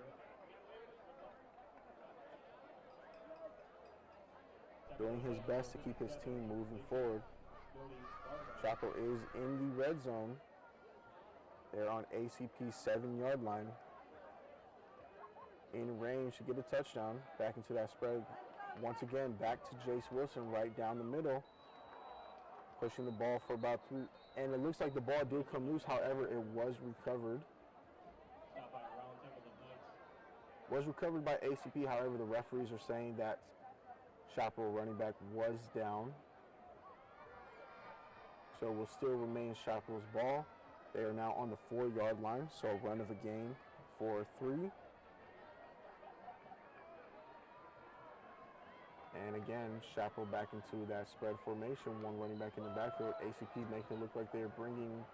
Doing his best to keep his team moving forward. Chaparral is in the red zone. They're on ACP's 7-yard line. In range to get a touchdown. Back into that spread. Once again, back to Jace Wilson right down the middle. Pushing the ball for about 3. And it looks like the ball did come loose. However, it was recovered. Was recovered by ACP. However, the referees are saying that Chaparral running back was down. So it will still remain Chaparral's ball. They are now on the 4-yard line. So a run of a gain for 3. And again, Chaparral back into that spread formation. One running back in the backfield. ACP making it look like they're bringing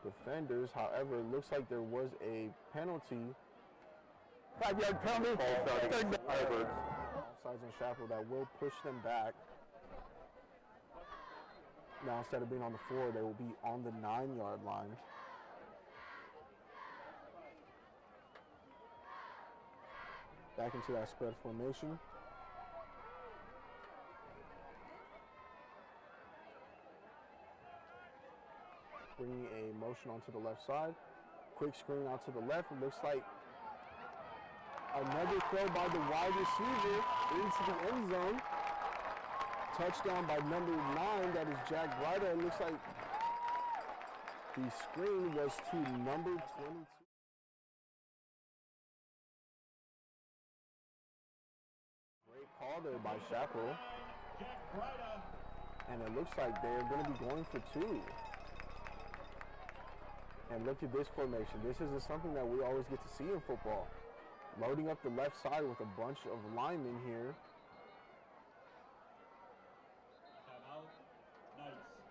defenders. However, it looks like there was a penalty. 5-yard penalty. Firebirds. Offsides on Chaparral that will push them back. Now instead of being on the 4, they will be on the 9-yard line. Back into that spread formation. Bringing a motion onto the left side. Quick screen out to the left. It looks like another throw by the wide receiver into the end zone. Touchdown by number 9, that is Jack Ryder. It looks like the screen was to number 22. Great call there by Chaparral. And it looks like they're going to be going for 2. And look at this formation. This is something that we always get to see in football. Loading up the left side with a bunch of linemen here.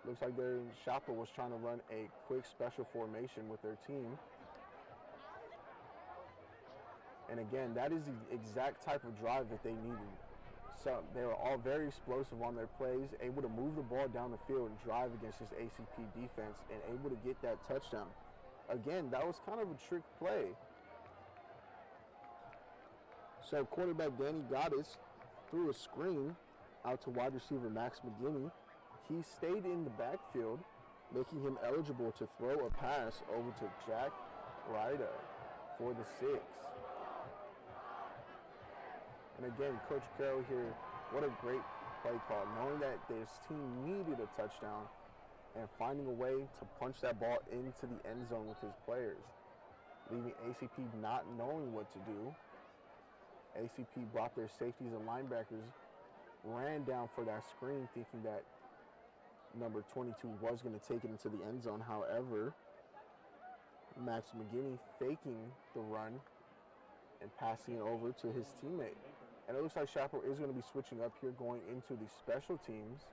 Looks like Chaparral was trying to run a quick special formation with their team. And again, that is the exact type of drive that they needed. So they were all very explosive on their plays, able to move the ball down the field and drive against this ACP defense and able to get that touchdown. Again, that was kind of a trick play. So quarterback Danny Goddess threw a screen out to wide receiver Max McGinney. He stayed in the backfield, making him eligible to throw a pass over to Jack Ryder for the 6. And again, Coach Carroll here, what a great play call, knowing that this team needed a touchdown and finding a way to punch that ball into the end zone with his players, leaving ACP not knowing what to do. ACP brought their safeties and linebackers, ran down for that screen thinking that number 22 was going to take it into the end zone. However, Max McGinney faking the run and passing it over to his teammate. And it looks like Chaparral is going to be switching up here, going into the special teams.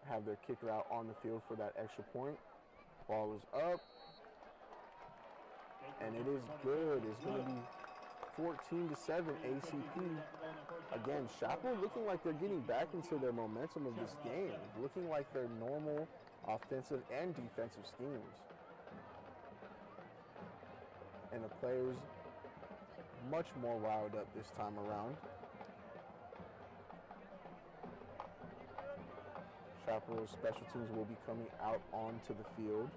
Have their kicker out on the field for that extra point. Ball is up. And it is good. It's going to be 14-7 ACP. Again, Chaparral looking like they're getting back into their momentum of this game. Looking like their normal offensive and defensive schemes. And the players much more riled up this time around. Chaparral special teams will be coming out onto the field.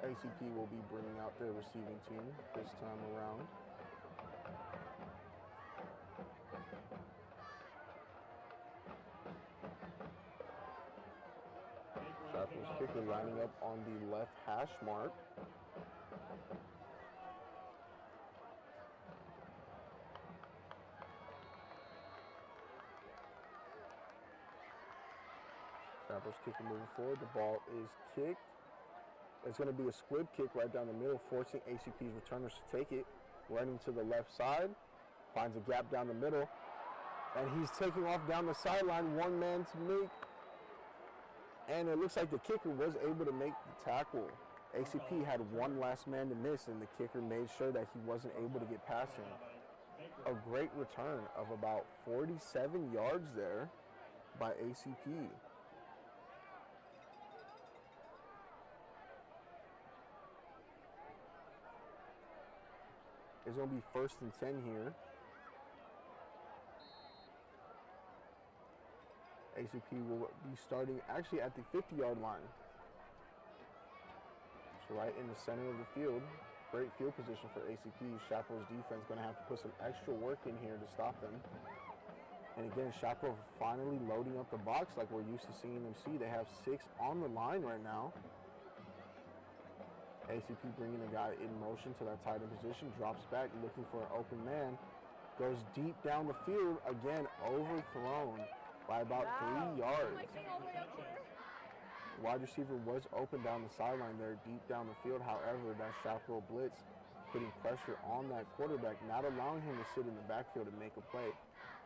ACP will be bringing out their receiving team this time around. Chaparral's kicker lining up on the left hash mark. Chaparral's kicker moving forward. The ball is kicked. It's going to be a squib kick right down the middle, forcing ACP's returners to take it. Running to the left side, finds a gap down the middle, and he's taking off down the sideline, one man to make. And it looks like the kicker was able to make the tackle. ACP had one last man to miss, and the kicker made sure that he wasn't able to get past him. A great return of about 47 yards there by ACP. It's going to be 1st and 10 here. ACP will be starting actually at the 50-yard line. It's right in the center of the field. Great field position for ACP. Chaparral's defense going to have to put some extra work in here to stop them. And again, Chaparral finally loading up the box like we're used to seeing them see. They have 6 on the line right now. ACP bringing a guy in motion to that tight end position, drops back looking for an open man, goes deep down the field, again overthrown by about 3 yards. Wide receiver was open down the sideline there, deep down the field. However, that Chaparral blitz putting pressure on that quarterback, not allowing him to sit in the backfield and make a play,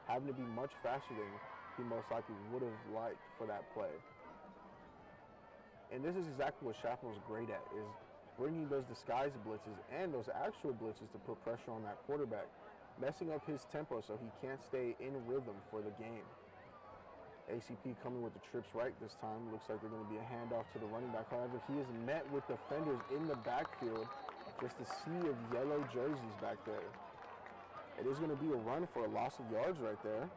having to be much faster than he most likely would have liked for that play. And this is exactly what Chaparral's great at, is bringing those disguised blitzes and those actual blitzes to put pressure on that quarterback, messing up his tempo so he can't stay in rhythm for the game. ACP coming with the trips right this time. Looks like they're going to be a handoff to the running back. However, he is met with defenders in the backfield. Just a sea of yellow jerseys back there. It is going to be a run for a loss of yards right there.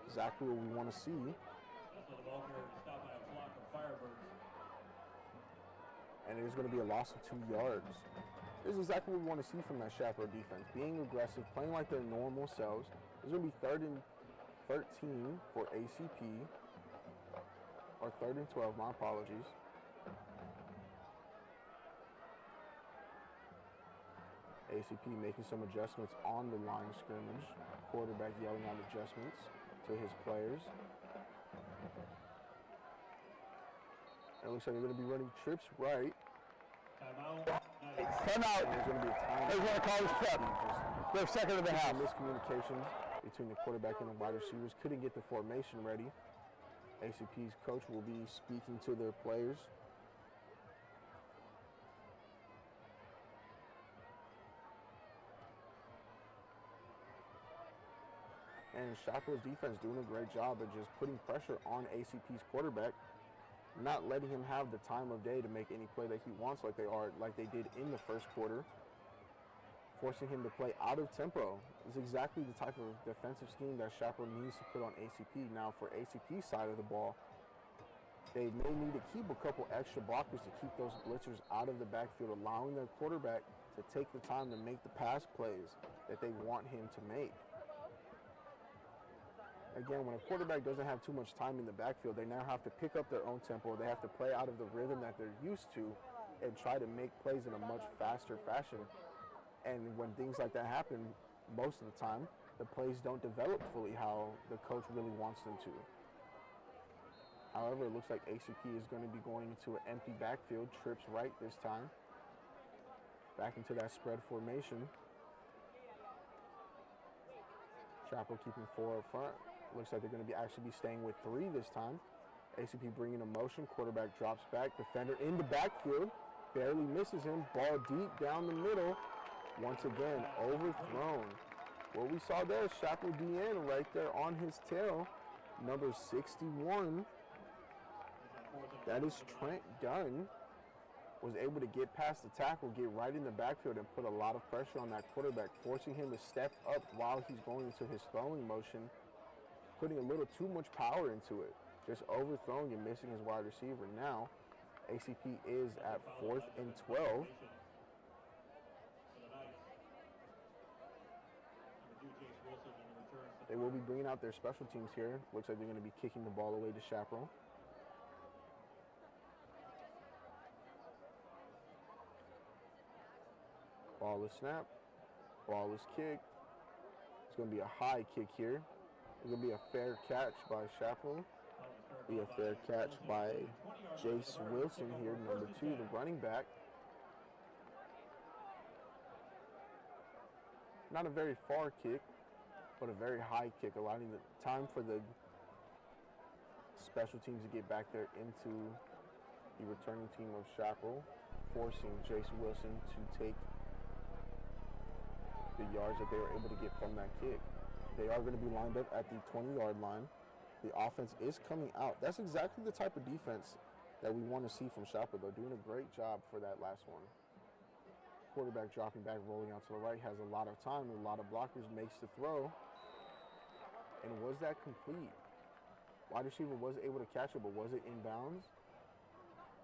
Exactly what we want to see. That's the ball carrier stopped by a block of Firebirds. And it is going to be a loss of 2 yards. This is exactly what we want to see from that Chaparral defense. Being aggressive, playing like their normal selves. It's going to be 3rd and 13 for ACP. Or 3rd and 12, my apologies. ACP making some adjustments on the line of scrimmage. Quarterback yelling out adjustments to his players. It looks like they're going to be running trips right. Timeout. There's going to be a timeout. They're going to call this prep. They're second of the half. Miscommunications between the quarterback and the wide receivers. Couldn't get the formation ready. ACP's coach will be speaking to their players. And Chaparral's defense doing a great job of just putting pressure on ACP's quarterback, not letting him have the time of day to make any play that he wants like they did in the first quarter, forcing him to play out of tempo. Is exactly the type of defensive scheme that Chaparral needs to put on ACP. Now for ACP's side of the ball, they may need to keep a couple extra blockers to keep those blitzers out of the backfield, allowing their quarterback to take the time to make the pass plays that they want him to make. Again, when a quarterback doesn't have too much time in the backfield, they now have to pick up their own tempo. They have to play out of the rhythm that they're used to and try to make plays in a much faster fashion. And when things like that happen, most of the time, the plays don't develop fully how the coach really wants them to. However, it looks like ACP is going to be going into an empty backfield, trips right this time. Back into that spread formation. Chaparral keeping 4 up front. Looks like they're going to actually be staying with 3 this time. ACP bringing a motion. Quarterback drops back. Defender in the backfield. Barely misses him. Ball deep down the middle. Once again, overthrown. What we saw there, Chaparral DN right there on his tail, number 61. That is Trent Dunn. Was able to get past the tackle, get right in the backfield, and put a lot of pressure on that quarterback, forcing him to step up while he's going into his throwing motion, putting a little too much power into it, just overthrowing and missing his wide receiver. Now, ACP is at 4th and 12. They will be bringing out their special teams here. Looks like they're going to be kicking the ball away to Chaparral. Ball is snapped. Ball is kicked. It's going to be a high kick here. It's going to be a fair catch by Chaparral. Be a fair catch by Jace Wilson here, number 2, the running back. Not a very far kick, but a very high kick, allowing the time for the special teams to get back there into the returning team of Chaparral, forcing Jace Wilson to take the yards that they were able to get from that kick. They are going to be lined up at the 20-yard line. The offense is coming out. That's exactly the type of defense that we want to see from Chaparral. They're doing a great job for that last one. Quarterback dropping back, rolling out to the right, has a lot of time, a lot of blockers, makes the throw. And was that complete? Wide receiver was able to catch it, but was it in bounds?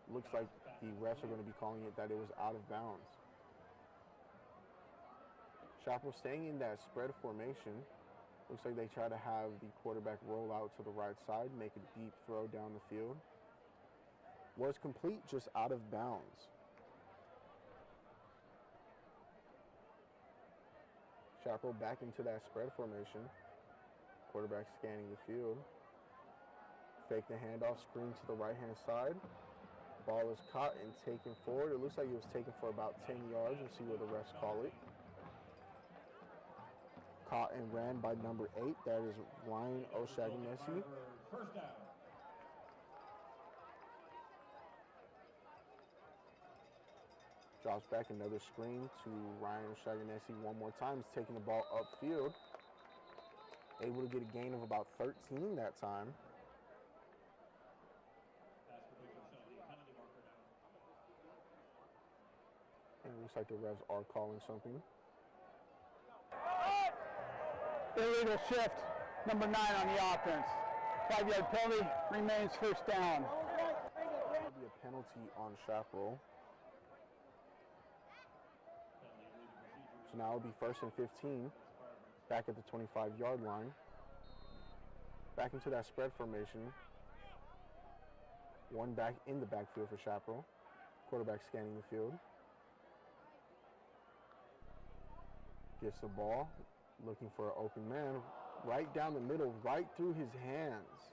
Looks like the refs are going to be calling it that it was out of bounds. Chaparral staying in that spread formation. Looks like they try to have the quarterback roll out to the right side, make a deep throw down the field. Was complete, just out of bounds. Chaparral back into that spread formation. Quarterback scanning the field. Fake the handoff, screen to the right-hand side. Ball is caught and taken forward. It looks like it was taken for about 10 yards. We'll see what the refs call it. Caught and ran by number 8. That is Ryan O'Shaughnessy. First down. Drops back, another screen to Ryan O'Shaughnessy one more time. He's taking the ball upfield. Able to get a gain of about 13 that time. And it looks like the refs are calling something. Illegal shift, number 9 on the offense. 5-yard penalty, remains first down. There'll be a penalty on Chaparral. So now it'll be 1st and 15, back at the 25-yard line. Back into that spread formation. One back in the backfield for Chaparral. Quarterback scanning the field. Gets the ball, looking for an open man. Right down the middle, right through his hands.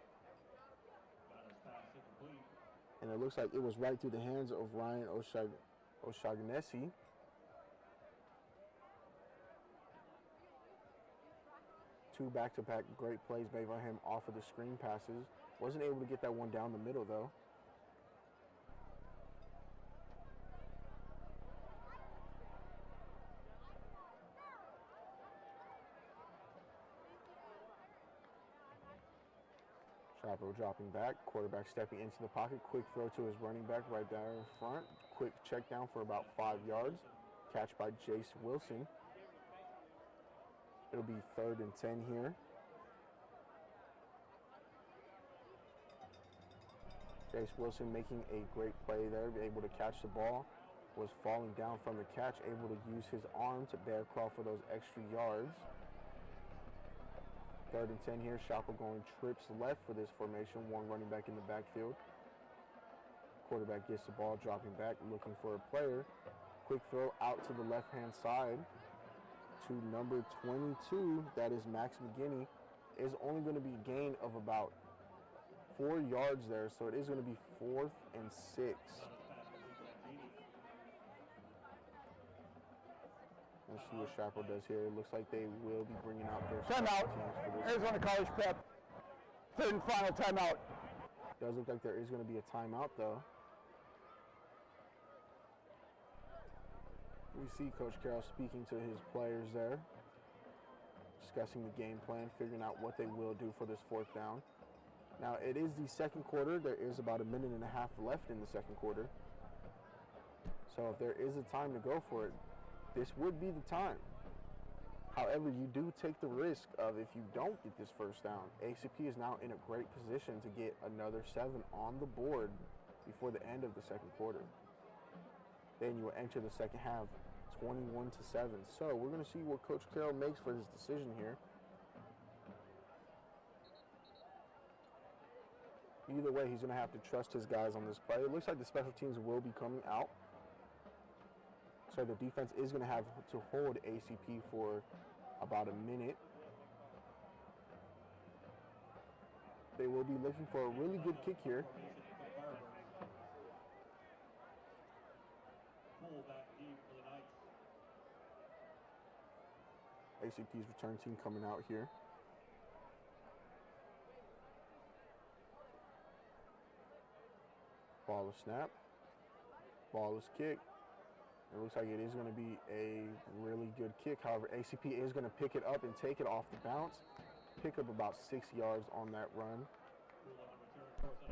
And it looks like it was right through the hands of Ryan O'Shaughnessy. Two back-to-back great plays made by him off of the screen passes. Wasn't able to get that one down the middle, though. Chaparral dropping back, quarterback stepping into the pocket, quick throw to his running back right there in front. Quick check down for about 5 yards. Catch by Jace Wilson. It'll be 3rd and 10 here. Jace Wilson making a great play there, able to catch the ball. Was falling down from the catch, able to use his arm to bear crawl for those extra yards. 3rd and 10 here. Chaparral going trips left for this formation. One running back in the backfield. Quarterback gets the ball, dropping back, looking for a player. Quick throw out to the left-hand side to number 22. That is Max McGinney. Is only going to be a gain of about 4 yards there, so it is going to be 4th and 6. Let's see what Chaparral does here. It looks like they will be bringing out their timeout. teams for this. Arizona College Prep. 3rd and final timeout. Does look like there is going to be a timeout, though. We see Coach Carroll speaking to his players there. discussing the game plan, figuring out what they will do for this 4th down. Now, it is the second quarter. There is about a minute and a half left in the second quarter. So if there is a time to go for it, this would be the time. However, you do take the risk of, if you don't get this first down, ACP is now in a great position to get another 7 on the board before the end of the second quarter. Then you will enter the second half 21-7. So we're going to see what Coach Carroll makes for his decision here. Either way, he's going to have to trust his guys on this play. It looks like the special teams will be coming out. So the defense is going to have to hold ACP for about a minute. They will be looking for a really good kick here. ACP's return team coming out here. Ball is snap. Ball is kick. It looks like it is going to be a really good kick. However, ACP is going to pick it up and take it off the bounce. Pick up about 6 yards on that run.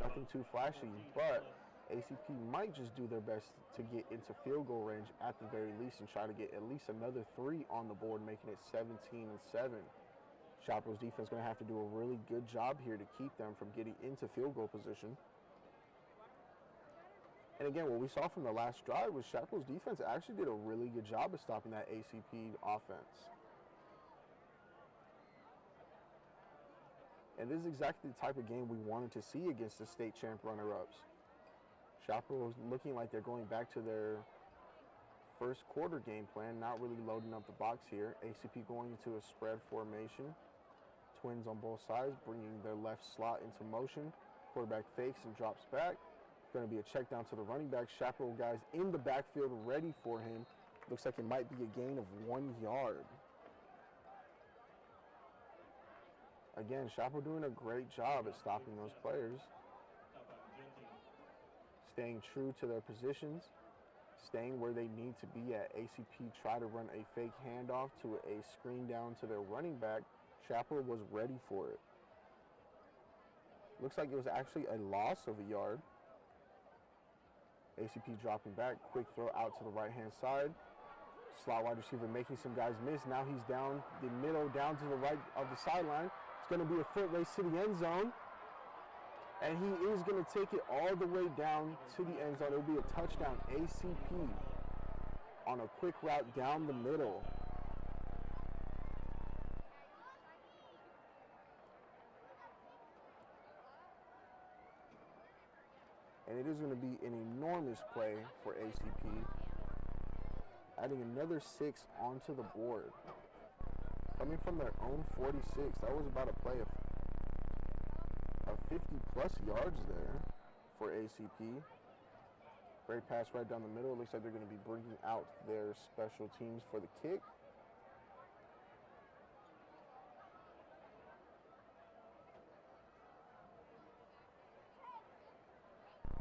Nothing too flashy, but ACP might just do their best to get into field goal range at the very least and try to get at least another 3 on the board, making it 17-7. Chaparral's defense going to have to do a really good job here to keep them from getting into field goal position. And again, what we saw from the last drive was Chaparral's defense actually did a really good job of stopping that ACP offense. And this is exactly the type of game we wanted to see against the state champ runner-ups. Chaparral is looking like they're going back to their first quarter game plan, not really loading up the box here. ACP going into a spread formation. Twins on both sides, bringing their left slot into motion. Quarterback fakes and drops back. Going to be a check down to the running back. Chaparral guys in the backfield ready for him. Looks like it might be a gain of 1 yard. Again, Chaparral doing a great job at stopping those players. Staying true to their positions. Staying where they need to be at. ACP try to run a fake handoff to a screen down to their running back. Chaparral was ready for it. Looks like it was actually a loss of a yard. ACP dropping back, quick throw out to the right-hand side. Slot wide receiver making some guys miss. Now he's down the middle, down to the right of the sideline. It's going to be a foot race to the end zone. And he is going to take it all the way down to the end zone. It'll be a touchdown. ACP on a quick route down the middle. And it is going to be an enormous play for ACP, adding another 6 onto the board. Coming from their own 46, that was about a play of 50-plus yards there for ACP. Great pass right down the middle. It looks like they're going to be bringing out their special teams for the kick.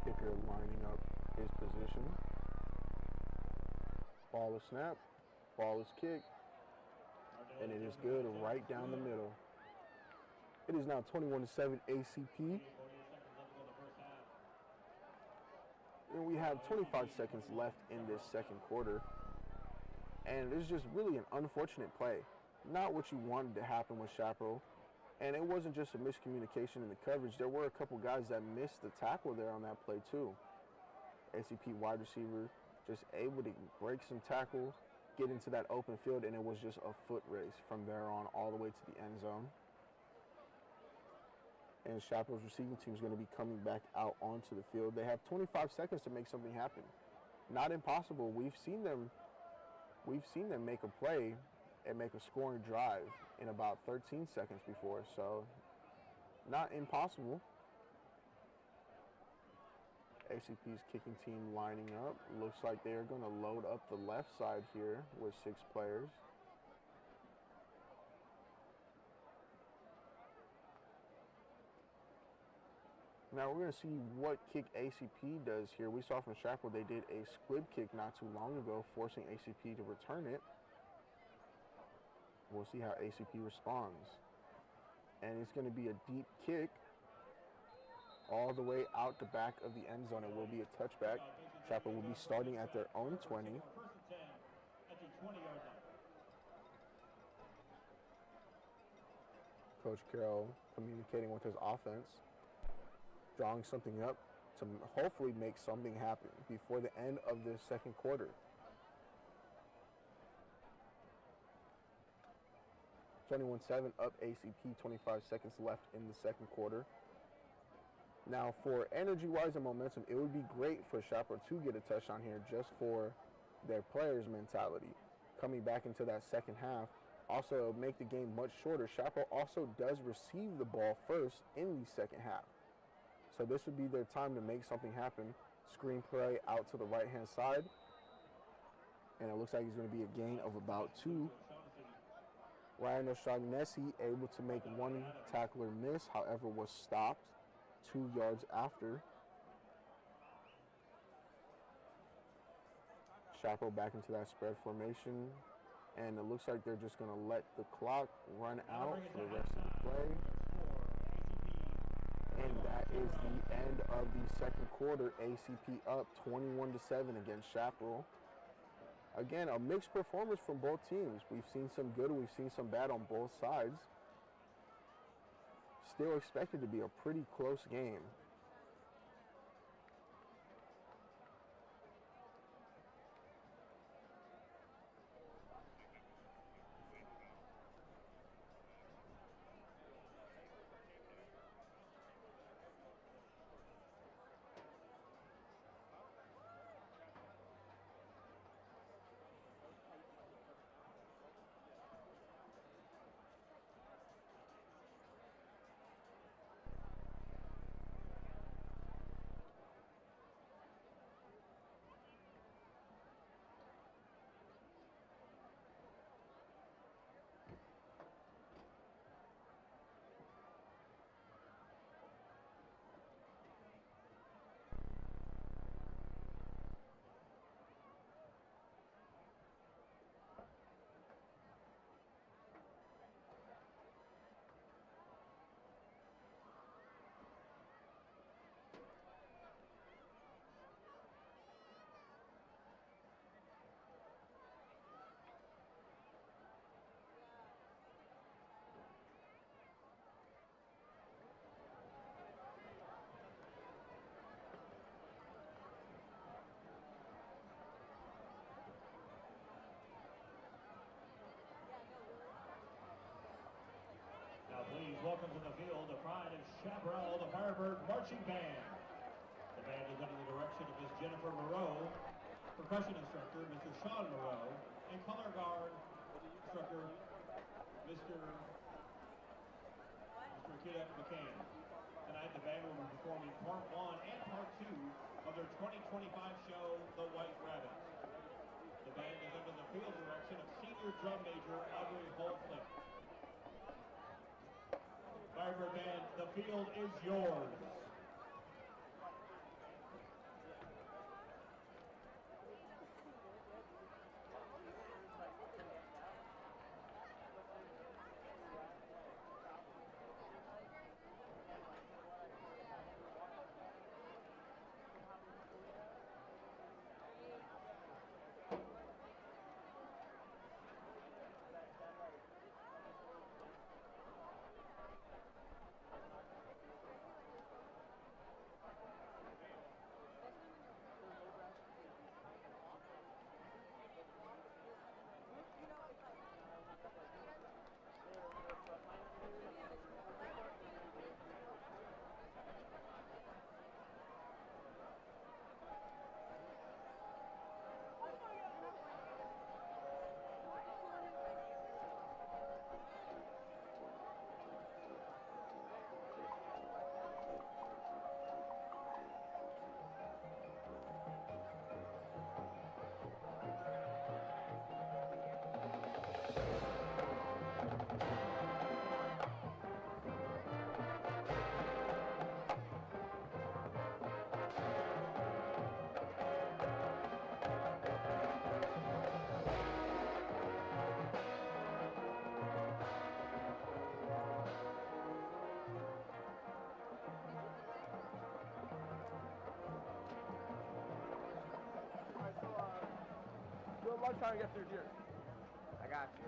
Kicker lining up his position. Ball is snap. Ball is kicked. And it is good right down the middle. It is now 21-7 ACP. And we have 25 seconds left in this second quarter. And it's just really an unfortunate play. Not what you wanted to happen with Chaparral. And it wasn't just a miscommunication in the coverage. There were a couple guys that missed the tackle there on that play too. ACP wide receiver just able to break some tackle, get into that open field, and it was just a foot race from there on all the way to the end zone. And Chaparral's receiving team is going to be coming back out onto the field. They have 25 seconds to make something happen. Not impossible. We've seen them make a play and make a scoring drive in about 13 seconds before, so not impossible. ACP's kicking team lining up. Looks like they are going to load up the left side here with 6 players. Now we're going to see what kick ACP does here. We saw from Chaparral they did a squib kick not too long ago, forcing ACP to return it. We'll see how ACP responds. And it's going to be a deep kick all the way out the back of the end zone. It will be a touchback. Chaparral will be starting at their own 20. First and 10 at the 20-yard line. Coach Carroll communicating with his offense, drawing something up to hopefully make something happen before the end of this second quarter. 21-7 up ACP, 25 seconds left in the second quarter. Now for energy-wise and momentum, it would be great for Chaparral to get a touchdown here just for their players' mentality. Coming back into that second half, also make the game much shorter. Chaparral also does receive the ball first in the second half. So this would be their time to make something happen. Screen play out to the right-hand side. And it looks like it's going to be a gain of about 2. Ryan O'Shaughnessy able to make one tackler miss, however was stopped 2 yards after. Chaparral back into that spread formation. And it looks like they're just going to let the clock run out for the rest of the play. And that is the end of the second quarter. ACP up 21-7 against Chaparral. Again, a mixed performance from both teams. We've seen some good, we've seen some bad on both sides. Still expected to be a pretty close game. Please welcome to the field the pride of Chaparral, the Firebird Marching Band. The band is under the direction of Ms. Jennifer Moreau, percussion instructor Mr. Sean Moreau, and color guard instructor Mr. Kidda McCann. Tonight the band will be performing part 1 and part 2 of their 2025 show, The White Rabbit. The band is under the field direction of senior drum major Audrey Holflick. Firebird Band, the field is yours. I'll try to get through here. I got you.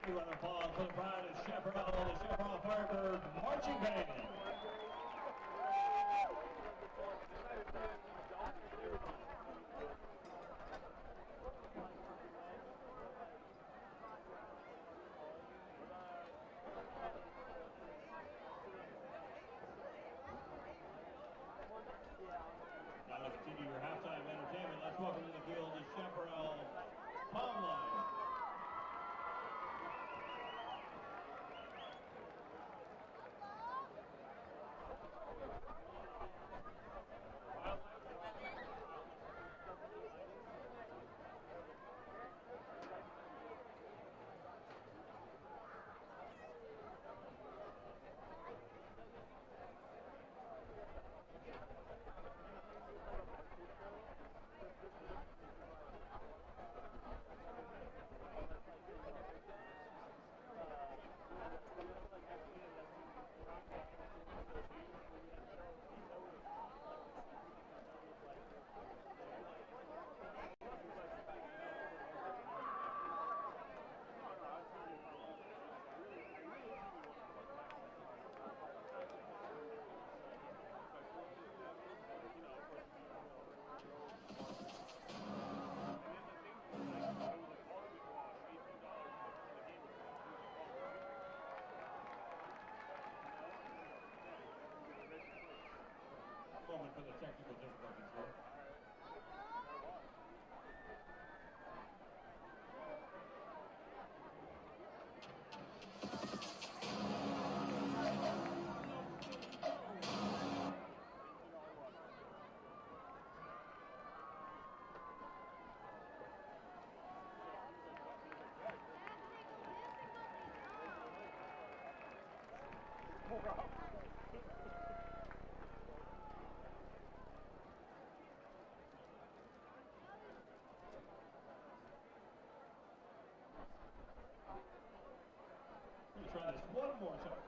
Round of applause for the pride of Chaparral, the Chaparral Firebirds marching band. Now to continue your halftime entertainment, let's welcome to the field the Chaparral Palm Line. We're going to try this one more time.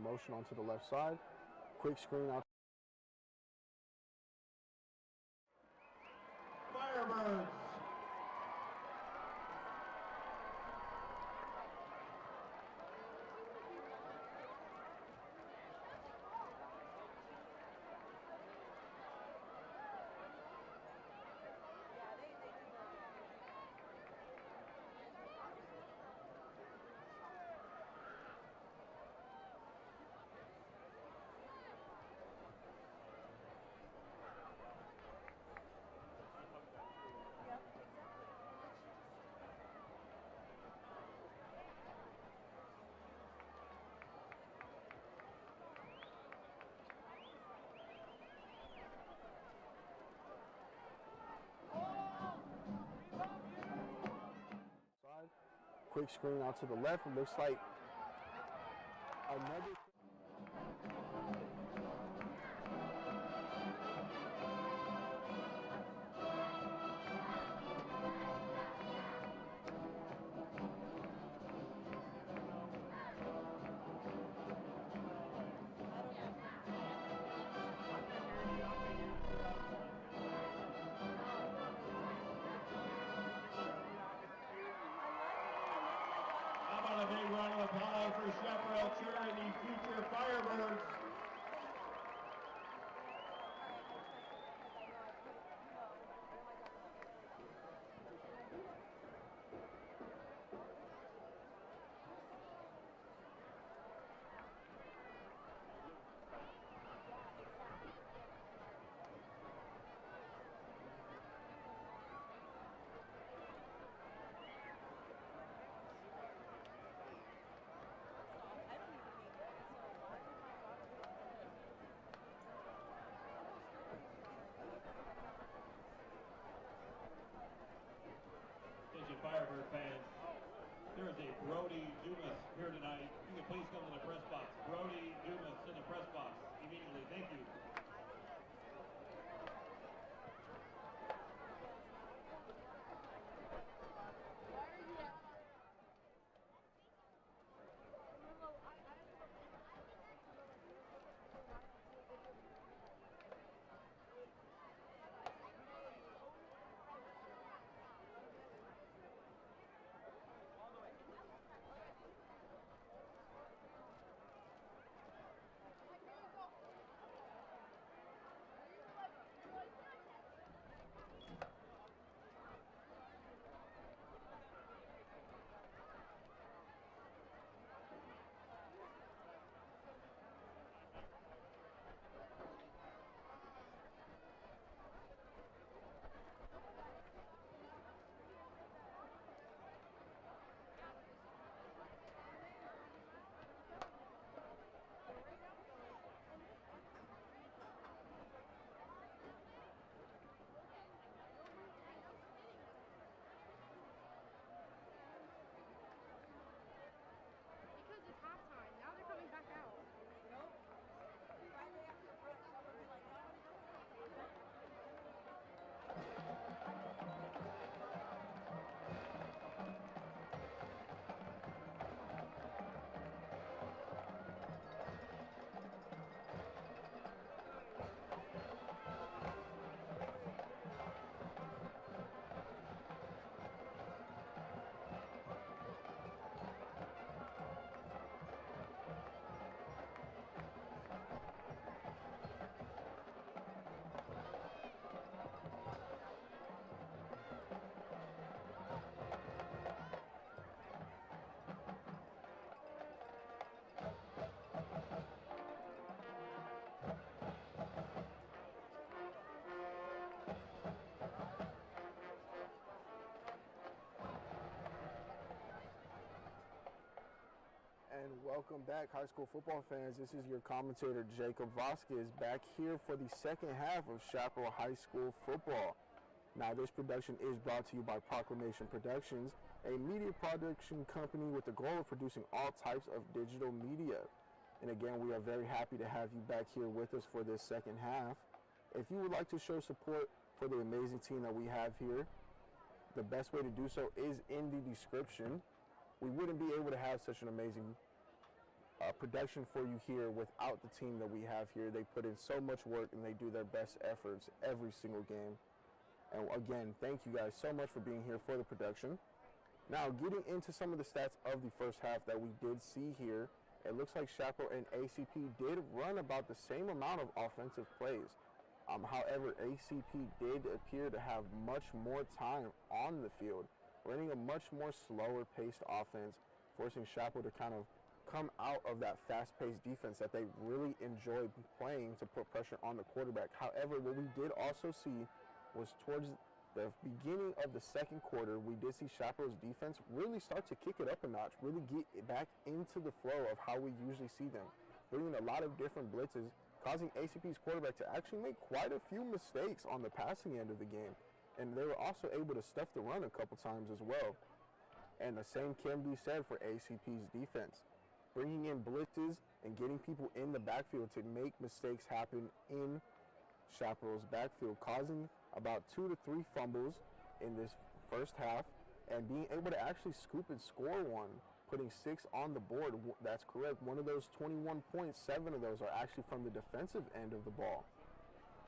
Motion onto the left side. Quick screen out. Firebirds. Quick screen out to the left. It looks like another. A big round of applause for Chaparral cheering the future Firebirds. Firebird fans, there is a Brody Dumas here tonight. You can please come to the press box. Brody Dumas in the press box immediately. Thank you. And welcome back, high school football fans. This is your commentator, Jacob Vasquez, back here for the second half of Chaparral High School football. Now, this production is brought to you by Proclamation Productions, a media production company with the goal of producing all types of digital media. And again, we are very happy to have you back here with us for this second half. If you would like to show support for the amazing team that we have here, the best way to do so is in the description. We wouldn't be able to have such an amazing production for you here without the team that we have here. They put in so much work and they do their best efforts every single game. And again, thank you guys so much for being here for the production. Now, getting into some of the stats of the first half that we did see here, it looks like Chaparral and ACP did run about the same amount of offensive plays. However, ACP did appear to have much more time on the field, running a much more slower paced offense, forcing Chaparral to kind of come out of that fast-paced defense that they really enjoyed playing to put pressure on the quarterback. However, what we did also see was towards the beginning of the second quarter, we did see Chaparral's defense really start to kick it up a notch, really get back into the flow of how we usually see them, bringing a lot of different blitzes, causing ACP's quarterback to actually make quite a few mistakes on the passing end of the game. And they were also able to stuff the run a couple times as well. And the same can be said for ACP's defense, bringing in blitzes and getting people in the backfield to make mistakes happen in Chaparral's backfield, causing about 2 to 3 fumbles in this first half and being able to actually scoop and score one, putting 6 on the board. That's correct. One of those 21 points, 7 of those are actually from the defensive end of the ball.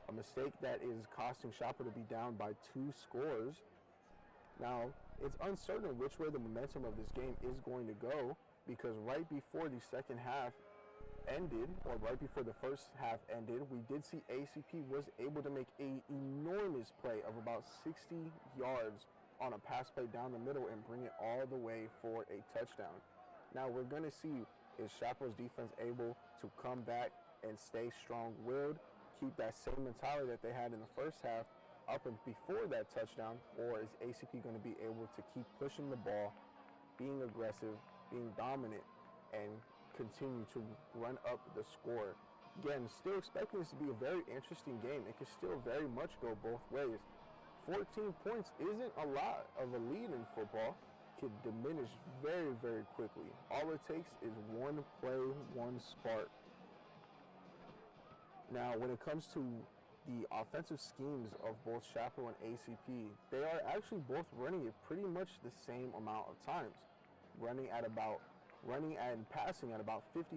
A mistake that is costing Chaparral to be down by 2 scores. Now, it's uncertain which way the momentum of this game is going to go, because right before the second half ended, or right before the first half ended, we did see ACP was able to make an enormous play of about 60 yards on a pass play down the middle and bring it all the way for a touchdown. Now, we're going to see, is Chaparral's defense able to come back and stay strong-willed, keep that same mentality that they had in the first half up and before that touchdown, or is ACP going to be able to keep pushing the ball, being aggressive, being dominant, and continue to run up the score? Again, still expecting this to be a very interesting game. It could still very much go both ways. 14 points isn't a lot of a lead in football. Could diminish very, very quickly. All it takes is one play, one spark. Now, when it comes to the offensive schemes of both Chaparral and ACP, they are actually both running it pretty much the same amount of times, running and passing at about 50-50%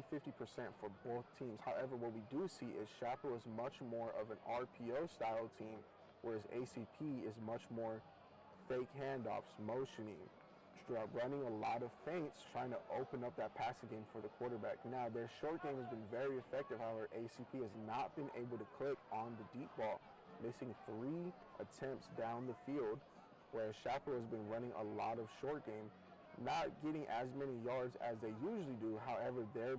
for both teams. However, what we do see is Chaparral is much more of an RPO style team, whereas ACP is much more fake handoffs, motioning, running a lot of feints, trying to open up that passing game for the quarterback. Now, their short game has been very effective. However, ACP has not been able to click on the deep ball, missing 3 attempts down the field, whereas Chaparral has been running a lot of short game, not getting as many yards as they usually do. However, their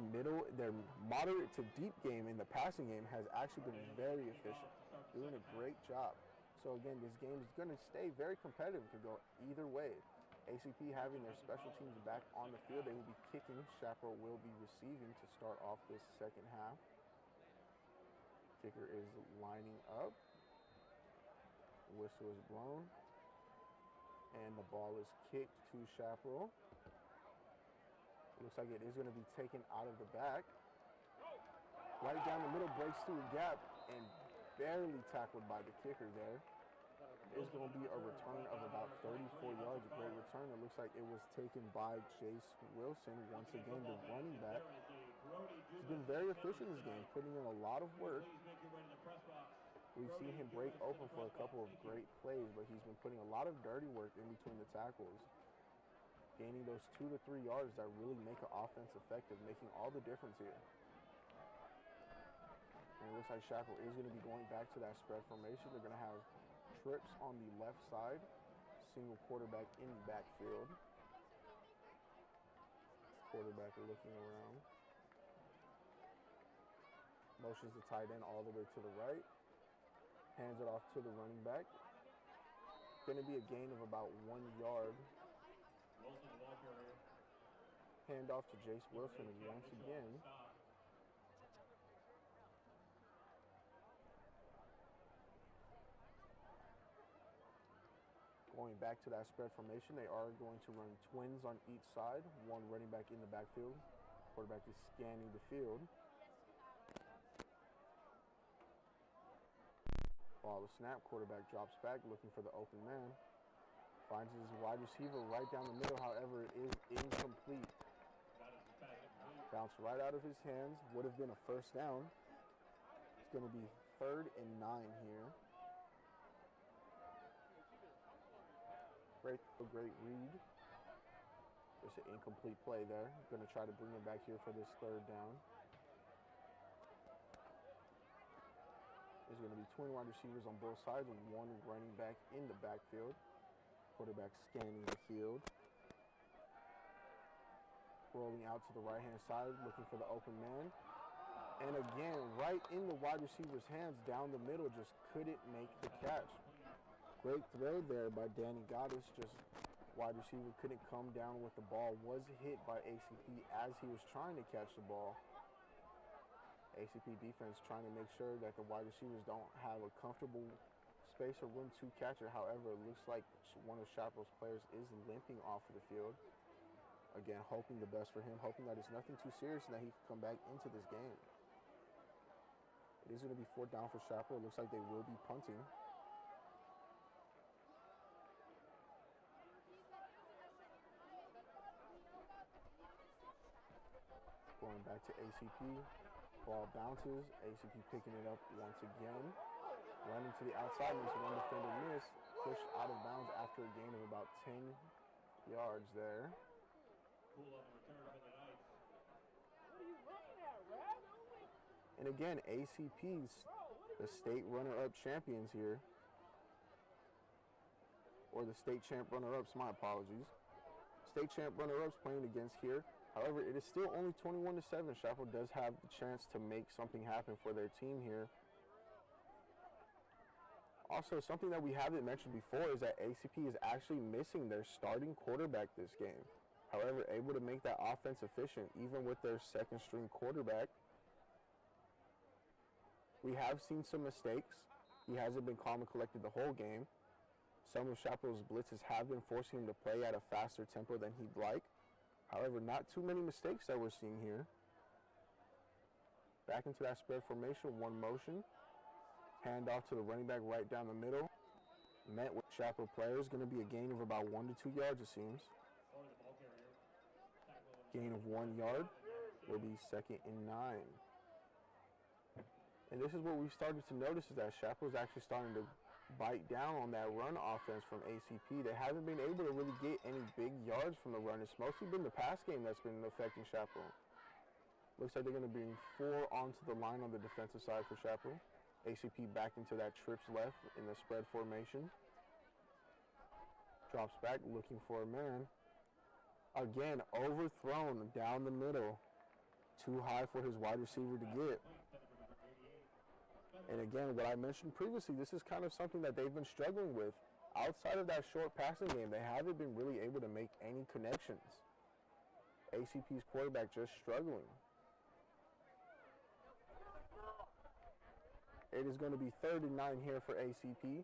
moderate to deep game in the passing game has actually been very efficient, doing a great job. So again, this game is going to stay very competitive. It could go either way. ACP having their special teams back on the field, they will be kicking. Chaparral will be receiving to start off this second half. Kicker is lining up. Whistle is blown. And the ball is kicked to Chaparral. Looks like it is going to be taken out of the back. Right down the middle, breaks through a gap and barely tackled by the kicker there. It's going to be a return of about 34 yards, a great return. It looks like it was taken by Jace Wilson, once again the running back. He's been very efficient in this game, putting in a lot of work. We've seen him break open for a couple of great plays, but he's been putting a lot of dirty work in between the tackles, gaining those 2 to 3 yards that really make an offense effective, making all the difference here. And it looks like Chaparral is going to be going back to that spread formation. They're going to have trips on the left side, single quarterback in the backfield. Quarterback looking around. Motions the tight end all the way to the right. Hands it off to the running back. Going to be a gain of about 1 yard. Handoff to Jace Wilson once again. Going back to that spread formation, they are going to run twins on each side, one running back in the backfield. Quarterback is scanning the field. Ball is snap, quarterback drops back looking for the open man. Finds his wide receiver right down the middle, however, it is incomplete. Bounced right out of his hands, would have been a first down. It's going to be 3rd and 9 here. Great read. There's an incomplete play there. Going to try to bring him back here for this 3rd down. There's going to be twin wide receivers on both sides and one running back in the backfield. Quarterback scanning the field. Rolling out to the right-hand side, looking for the open man. And again, right in the wide receiver's hands, down the middle, just couldn't make the catch. Great throw there by Danny Goddess, just wide receiver couldn't come down with the ball. Was hit by ACP as he was trying to catch the ball. ACP defense trying to make sure that the wide receivers don't have a comfortable space or room to catch it. However, it looks like one of Chaparral's players is limping off of the field. Again, hoping the best for him, hoping that it's nothing too serious and that he can come back into this game. It is going to be 4th down for Chaparral. It looks like they will be punting. Going back to ACP. Ball bounces. ACP picking it up once again. Running to the outside, makes one defender miss. Pushed out of bounds after a gain of about 10 yards there. And again, ACP's the state runner-up champions here. Or the state champ runner-ups, my apologies. State champ runner-ups playing against here. However, it is still only 21-7. Chaparral does have the chance to make something happen for their team here. Also, something that we haven't mentioned before is that ACP is actually missing their starting quarterback this game. However, able to make that offense efficient, even with their 2nd-string quarterback. We have seen some mistakes. He hasn't been calm and collected the whole game. Some of Chaparral's blitzes have been forcing him to play at a faster tempo than he'd like. However, not too many mistakes that we're seeing here. Back into that spread formation, one motion. Hand off to the running back right down the middle. Met with Chaparral players, going to be a gain of about 1 to 2 yards, it seems. Gain of 1 yard will be 2nd and 9. And this is what we've started to notice is that Chaparral's actually starting to bite down on that run offense from ACP. They haven't been able to really get any big yards from the run. It's mostly been the pass game that's been affecting Chaparral. Looks like they're going to bring 4 onto the line on the defensive side for Chaparral. ACP back into that trips left in the spread formation. Drops back looking for a man. Again, overthrown down the middle. Too high for his wide receiver to get. And again, what I mentioned previously, this is kind of something that they've been struggling with. Outside of that short passing game, they haven't been really able to make any connections. ACP's quarterback just struggling. It is going to be 3rd and 9 here for ACP.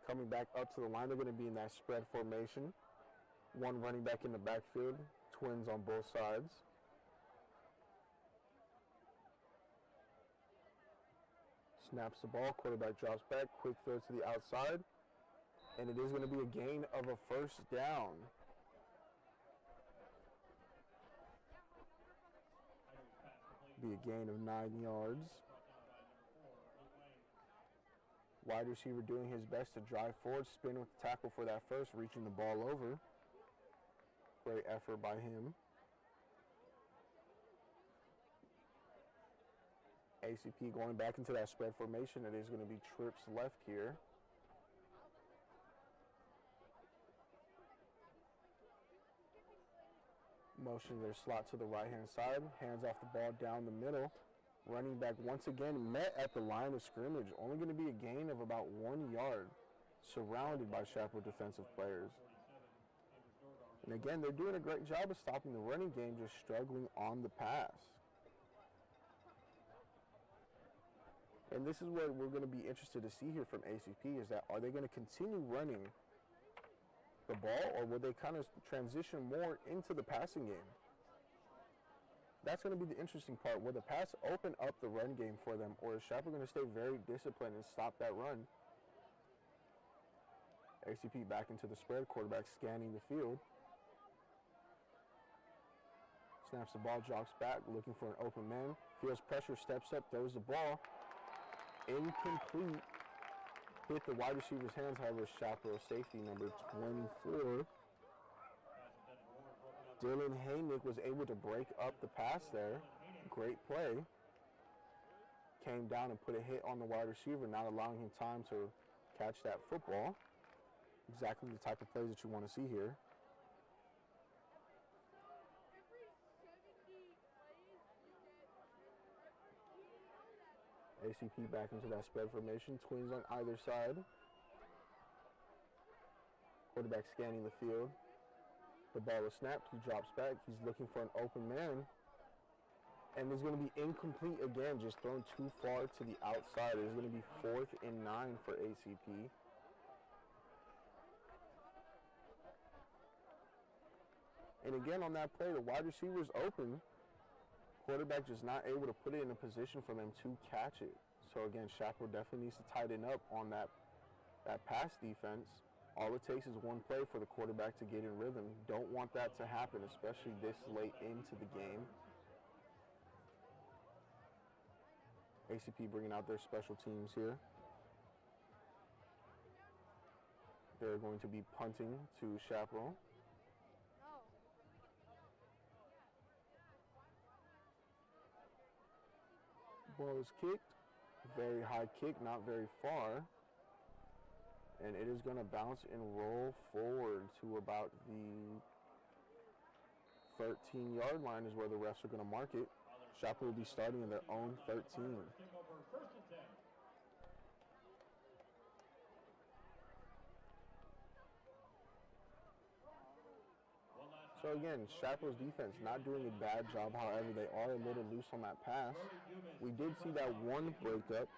Coming back up to the line, they're going to be in that spread formation. One running back in the backfield, twins on both sides. Snaps the ball, quarterback drops back, quick throw to the outside, and it is going to be a gain of a 1st down. Be a gain of 9 yards. Wide receiver doing his best to drive forward, spin with the tackle for that first, reaching the ball over. Great effort by him. ACP going back into that spread formation. It is going to be trips left here. Motion their slot to the right-hand side. Hands off the ball down the middle. Running back once again met at the line of scrimmage. Only going to be a gain of about 1 yard. Surrounded by Chaparral defensive players. And again, they're doing a great job of stopping the running game, just struggling on the pass. And this is what we're going to be interested to see here from ACP, is that are they going to continue running the ball, or will they kind of transition more into the passing game? That's going to be the interesting part. Will the pass open up the run game for them, or is Chaparral going to stay very disciplined and stop that run? ACP back into the spread, quarterback scanning the field. Snaps the ball, drops back, looking for an open man. Feels pressure, steps up, throws the ball. Incomplete. Hit the wide receiver's hands, however, Chaparral safety number 24. Dylan Haynick was able to break up the pass there. Great play. Came down and put a hit on the wide receiver, not allowing him time to catch that football. Exactly the type of plays that you want to see here. ACP back into that spread formation. Twins on either side. Quarterback scanning the field. The ball is snapped. He drops back. He's looking for an open man. And it's going to be incomplete again, just thrown too far to the outside. It's going to be 4th and 9 for ACP. And again, on that play, the wide receiver's open. Quarterback just not able to put it in a position for them to catch it. So again, Chaparral definitely needs to tighten up on that pass defense. All it takes is one play for the quarterback to get in rhythm. Don't want that to happen, especially this late into the game. ACP bringing out their special teams here. They're going to be punting to Chaparral. Ball is kicked. Very high kick, not very far. And it is going to bounce and roll forward to about the 13-yard line is where the refs are going to mark it. Chaparral will be starting in their own 13. So again, Chaparral's defense not doing a bad job. However, they are a little loose on that pass. We did see that one breakup.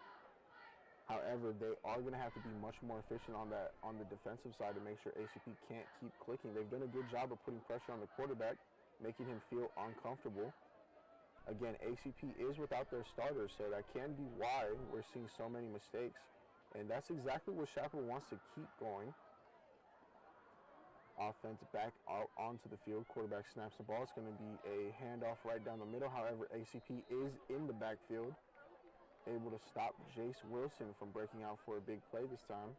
However, they are going to have to be much more efficient on the defensive side to make sure ACP can't keep clicking. They've done a good job of putting pressure on the quarterback, making him feel uncomfortable. Again, ACP is without their starters, so that can be why we're seeing so many mistakes. And that's exactly what Chaparral wants to keep going. Offense back out onto the field. Quarterback snaps the ball. It's going to be a handoff right down the middle. However, ACP is in the backfield, able to stop Jace Wilson from breaking out for a big play this time.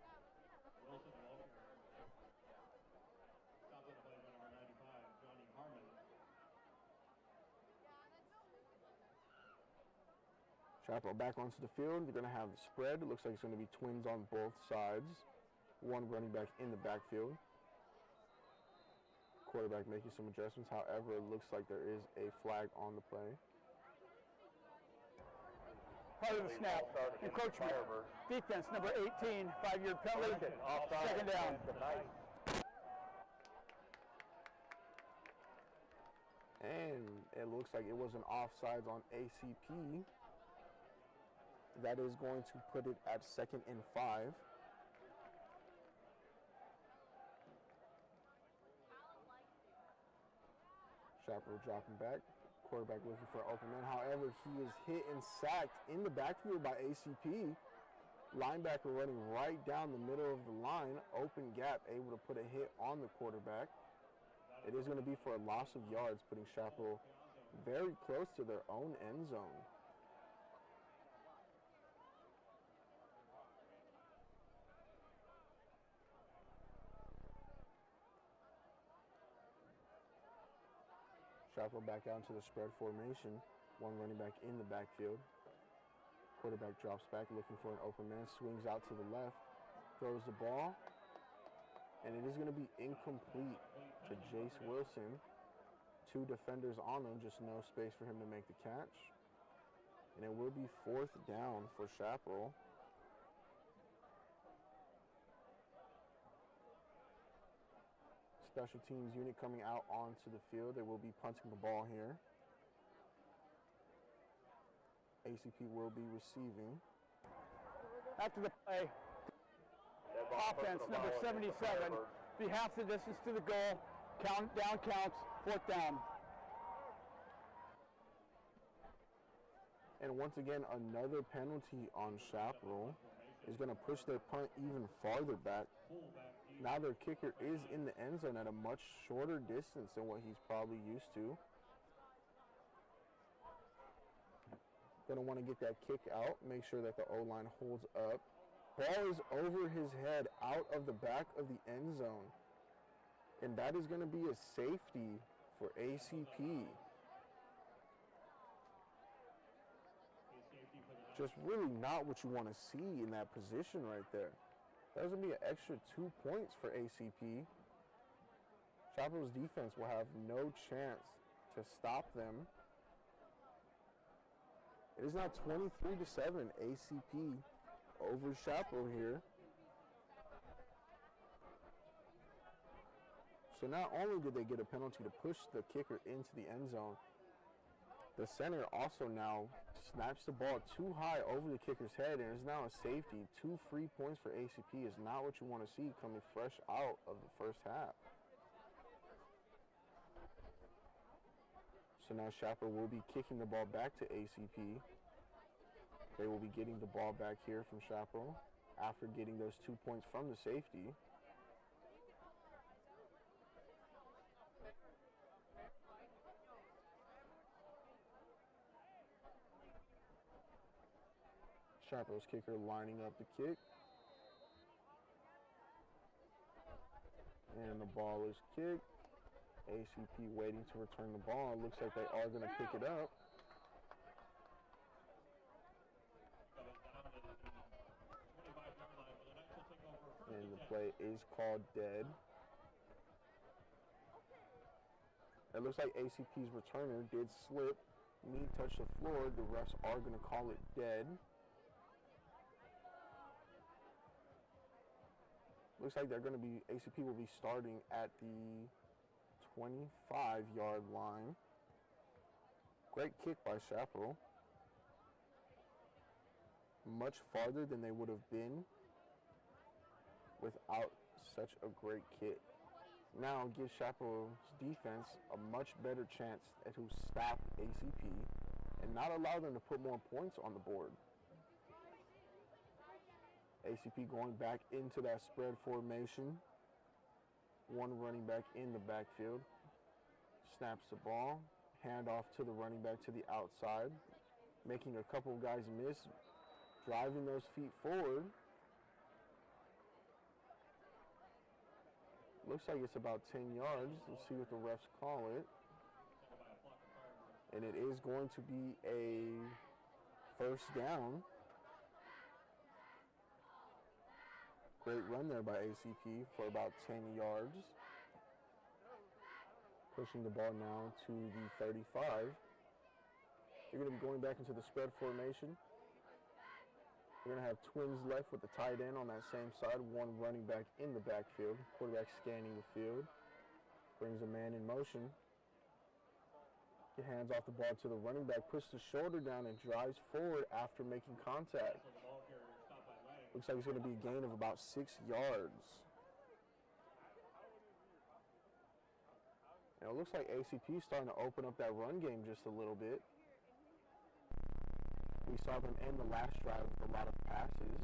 Chaparral back onto the field. They're going to have the spread. It looks like it's going to be twins on both sides. One running back in the backfield. Quarterback making some adjustments. However, it looks like there is a flag on the play. Part of the snap. Encroachment. Defense number 18. 5-yard penalty. Second down. And it looks like it was an offsides on ACP. That is going to put it at 2nd and 5. Chaparral dropping back. Quarterback looking for an open man. However, he is hit and sacked in the backfield by ACP. Linebacker running right down the middle of the line. Open gap, able to put a hit on the quarterback. It is going to be for a loss of yards, putting Chaparral very close to their own end zone. Chaparral back out into the spread formation. One running back in the backfield. Quarterback drops back looking for an open man. Swings out to the left. Throws the ball. And it is going to be incomplete to Jace Wilson. 2 defenders on him. Just no space for him to make the catch. And it will be 4th down for Chaparral. special teams unit coming out onto the field. They will be punting the ball here. ACP will be receiving. After the play, offense, number 77, be half the distance to the goal, down counts, 4th down. And once again, another penalty on Chaparral is going to push their punt even farther back. Now their kicker is in the end zone at a much shorter distance than what he's probably used to. Going to want to get that kick out, make sure that the O-line holds up. Ball is over his head, out of the back of the end zone. And that is going to be a safety for ACP. Just really not what you want to see in that position right there. That's going to be an extra 2 points for ACP. Chaparral's defense will have no chance to stop them. It is now 23-7, ACP over Chaparral here. So not only did they get a penalty to push the kicker into the end zone, the center also now snaps the ball too high over the kicker's head and is now a safety. 2 free points for ACP is not what you want to see coming fresh out of the first half. So now Chaparral will be kicking the ball back to ACP. They will be getting the ball back here from Chaparral after getting those 2 points from the safety. Chaparral's kicker lining up the kick. And the ball is kicked. ACP waiting to return the ball. It looks like they are going to pick it up. And the play is called dead. It looks like ACP's returner did slip. Knee touched the floor. The refs are going to call it dead. Looks like they're going to be, ACP will be starting at the 25-yard line. Great kick by Chaparral. Much farther than they would have been without such a great kick. Now gives Chaparral's defense a much better chance to stop ACP and not allow them to put more points on the board. ACP going back into that spread formation. One running back in the backfield. Snaps the ball. Handoff to the running back to the outside. Making a couple of guys miss. Driving those feet forward. Looks like it's about 10 yards. Let's see what the refs call it. And it is going to be a first down. Great run there by ACP for about 10 yards. Pushing the ball now to the 35. They're going to be going back into the spread formation. We're going to have twins left with the tight end on that same side. One running back in the backfield. Quarterback scanning the field. Brings a man in motion. Get hands off the ball to the running back. Puts the shoulder down and drives forward after making contact. Looks like it's going to be a gain of about 6 yards. And it looks like ACP is starting to open up that run game just a little bit. We saw them end the last drive with a lot of passes.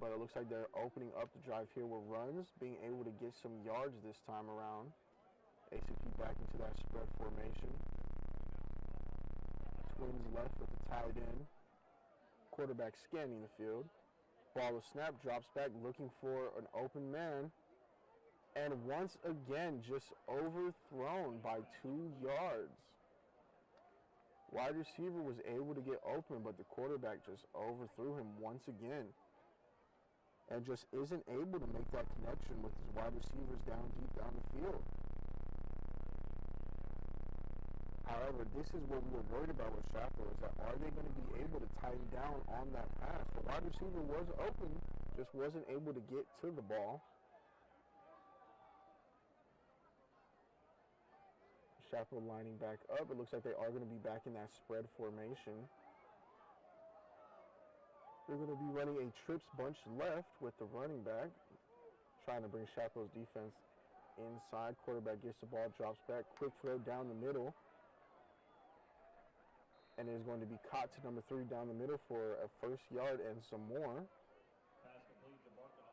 But it looks like they're opening up the drive here with runs, being able to get some yards this time around. ACP back into that spread formation. Twins left with the tight end. Quarterback scanning the field. Ball is snapped, drops back, looking for an open man. And once again, just overthrown by 2 yards. Wide receiver was able to get open, but the quarterback just overthrew him once again. And just isn't able to make that connection with his wide receivers down deep down the field. However, this is what we were worried about with Chaparral, is that are they going to be able to tighten down on that pass? The wide receiver was open, just wasn't able to get to the ball. Chaparral lining back up. It looks like they are going to be back in that spread formation. They're going to be running a trips bunch left with the running back, trying to bring Chaparral's defense inside. Quarterback gets the ball, drops back, quick throw down the middle, and it is going to be caught to number 3 down the middle for a first yard and some more. Pass complete to Barkov.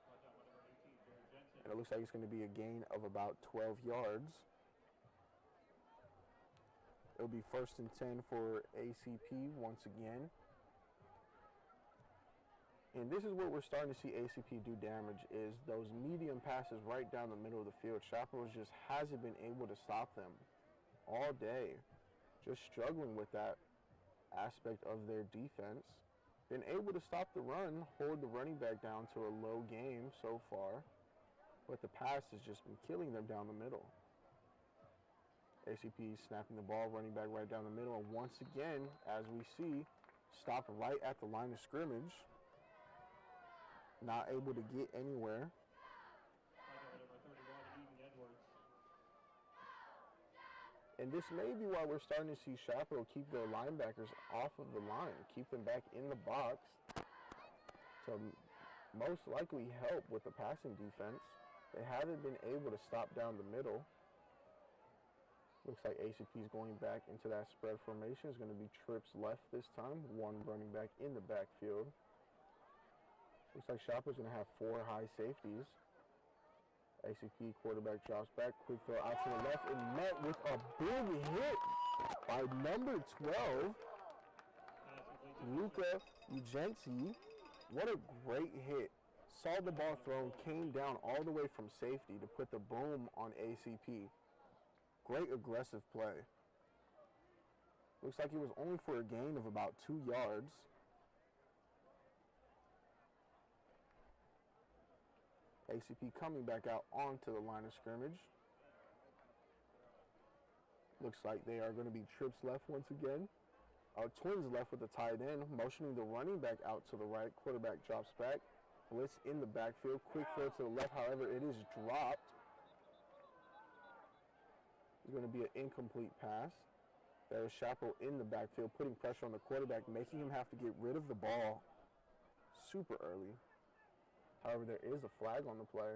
Watch out, number 18, Jared Jensen. And it looks like it's going to be a gain of about 12 yards. It'll be 1st and 10 for ACP once again. And this is where we're starting to see ACP do damage, is those medium passes right down the middle of the field. Chaparral just hasn't been able to stop them all day. Just struggling with that aspect of their defense. Been able to stop the run, hold the running back down to a low game so far, but the pass has just been killing them down the middle. ACP snapping the ball, running back right down the middle, and once again, as we see, stopped right at the line of scrimmage. Not able to get anywhere. And this may be why we're starting to see Chaparral keep their linebackers off of the line, keep them back in the box to most likely help with the passing defense. They haven't been able to stop down the middle. Looks like ACP is going back into that spread formation. It's going to be trips left this time, 1 running back in the backfield. Looks like Chaparral's going to have 4 high safeties. ACP quarterback drops back, quick throw out to the left, and met with a big hit by number 12, Luca Ugenti. What a great hit. Saw the ball thrown, came down all the way from safety to put the boom on ACP. Great aggressive play. Looks like it was only for a gain of about 2 yards. ACP coming back out onto the line of scrimmage. Looks like they are going to be trips left once again. Twins left with the tight end, motioning the running back out to the right. Quarterback drops back. Blitz in the backfield. Quick throw to the left. However, it is dropped. It's going to be an incomplete pass. There is Chaparral in the backfield, putting pressure on the quarterback, making him have to get rid of the ball super early. However, there is a flag on the play.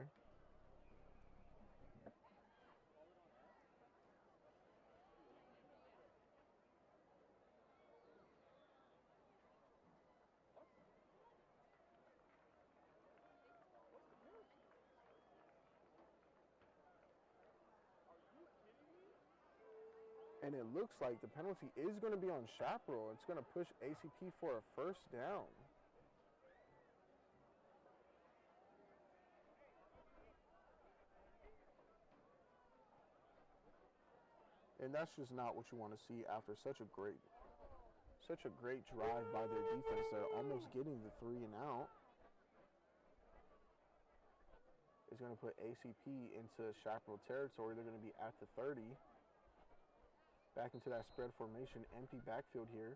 And it looks like the penalty is going to be on Chaparral. It's going to push ACP for a first down. And that's just not what you want to see after such a great drive by their defense. They're almost getting the 3 and out. It's going to put ACP into Chaparral territory. They're going to be at the 30. Back into that spread formation, empty backfield here.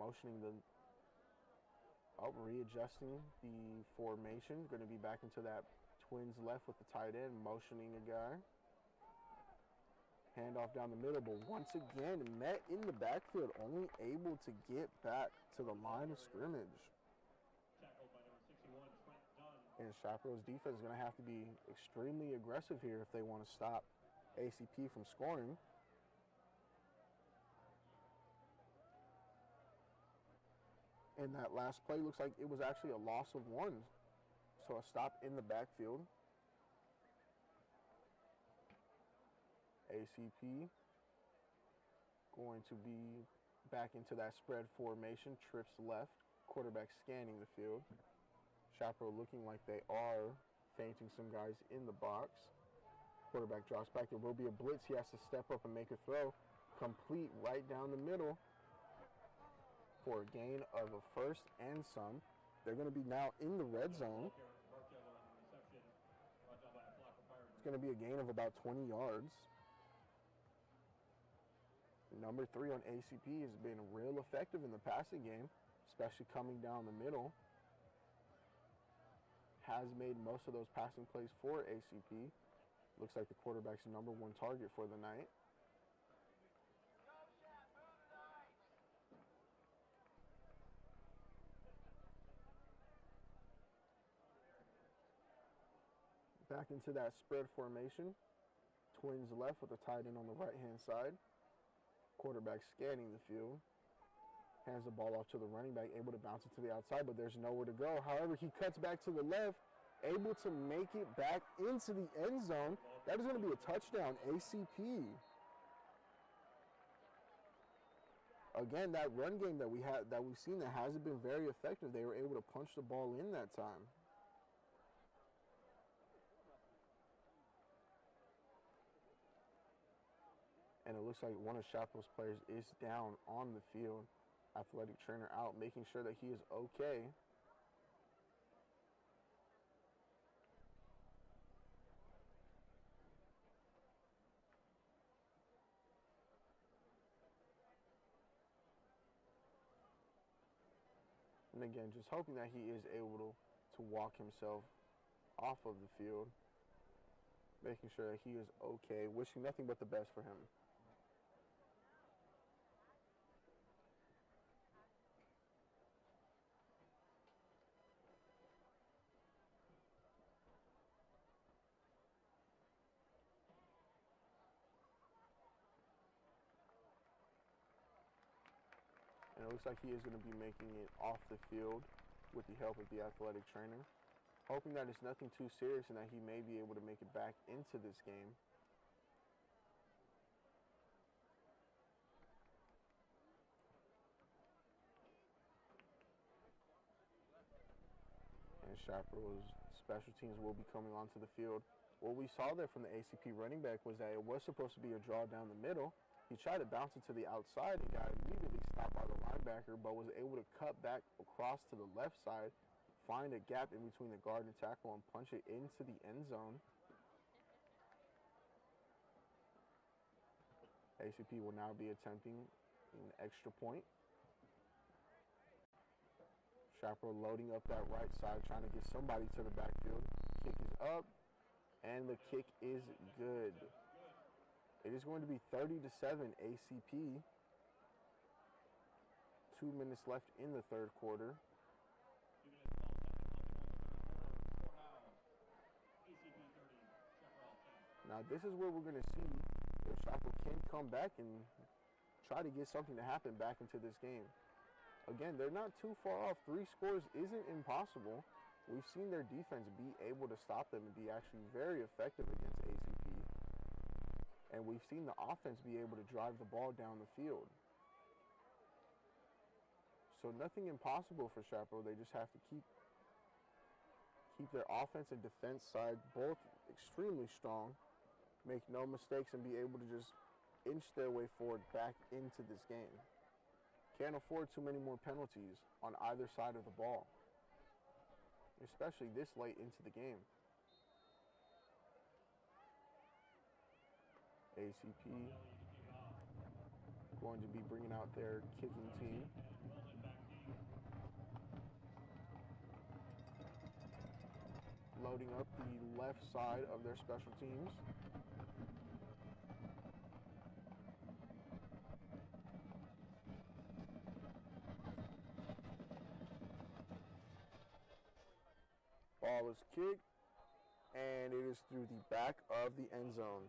Motioning the, readjusting the formation. Going to be back into that Twins left with the tight end, motioning a guy. Handoff down the middle, but once again, met in the backfield, only able to get back to the line of scrimmage. Tackled by number 61, Trent Dunn. And Chaparral's defense is going to have to be extremely aggressive here if they want to stop ACP from scoring. And that last play looks like it was actually a loss of 1. So a stop in the backfield. ACP going to be back into that spread formation, trips left, quarterback scanning the field. Chaparral looking like they are feinting some guys in the box. Quarterback drops back. There will be a blitz. He has to step up and make a throw. Complete right down the middle for a gain of a first and some. They're going to be now in the red zone. It's going to be a gain of about 20 yards. Number 3 on ACP has been real effective in the passing game, especially coming down the middle. Has made most of those passing plays for ACP. Looks like the quarterback's #1 target for the night. Back into that spread formation. Twins left with the tight end on the right-hand side. Quarterback scanning the field. Hands the ball off to the running back, able to bounce it to the outside, but there's nowhere to go. However, he cuts back to the left, able to make it back into the end zone. That is going to be a touchdown, ACP. Again, that run game that we've seen that hasn't been very effective. They were able to punch the ball in that time. And it looks like one of Chaparral's players is down on the field. Athletic trainer out, making sure that he is okay. And again, just hoping that he is able to walk himself off of the field. Making sure that he is okay. Wishing nothing but the best for him. And it looks like he is going to be making it off the field with the help of the athletic trainer. Hoping that it's nothing too serious and that he may be able to make it back into this game. And Chaparral's special teams will be coming onto the field. What we saw there from the ACP running back was that it was supposed to be a draw down the middle. He tried to bounce it to the outside and got immediately stopped by the linebacker, but was able to cut back across to the left side, find a gap in between the guard and tackle, and punch it into the end zone. ACP will now be attempting an extra point. Chaparral loading up that right side, trying to get somebody to the backfield. Kick is up, and the kick is good. It is going to be 30-7 ACP. 2 minutes left in the third quarter. Now this is where we're going to see if Chaparral can come back and try to get something to happen back into this game. Again, they're not too far off. 3 scores isn't impossible. We've seen their defense be able to stop them and be actually very effective against ACP. And we've seen the offense be able to drive the ball down the field. So nothing impossible for Chaparral. They just have to keep their offense and defense side both extremely strong, make no mistakes, and be able to just inch their way forward back into this game. Can't afford too many more penalties on either side of the ball, especially this late into the game. ACP going to be bringing out their kicking team. Loading up the left side of their special teams. Ball is kicked, and it is through the back of the end zone.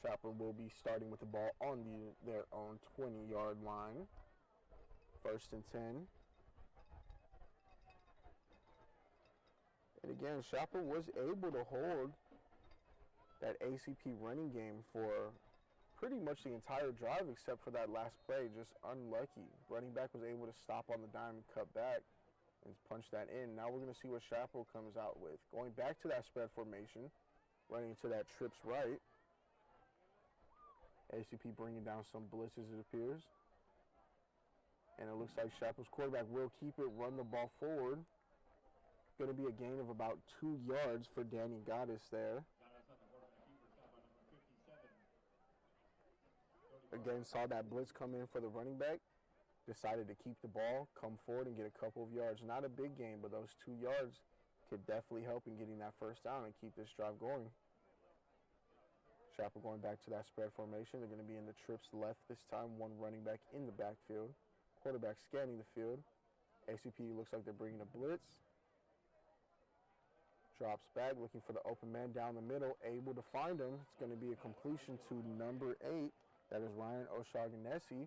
Chaparral will be starting with the ball on their own 20-yard line. 1st and 10. And again, Chaparral was able to hold that ACP running game for pretty much the entire drive except for that last play. Just unlucky. Running back was able to stop on the dime and cut back and punch that in. Now we're going to see what Chaparral comes out with. Going back to that spread formation, running into that trips right. ACP bringing down some blitzes, it appears. And it looks like Chaparral's quarterback will keep it, run the ball forward. Going to be a gain of about 2 yards for Danny Goddess there. Again, saw that blitz come in for the running back. decided to keep the ball, come forward, and get a couple of yards. Not a big gain, but those 2 yards could definitely help in getting that first down and keep this drive going. Chaparral going back to that spread formation. They're going to be in the trips left this time, one running back in the backfield. Quarterback scanning the field. ACP looks like they're bringing a blitz. Drops back, looking for the open man down the middle, able to find him. It's going to be a completion to number 8. That is Ryan O'Shaughnessy.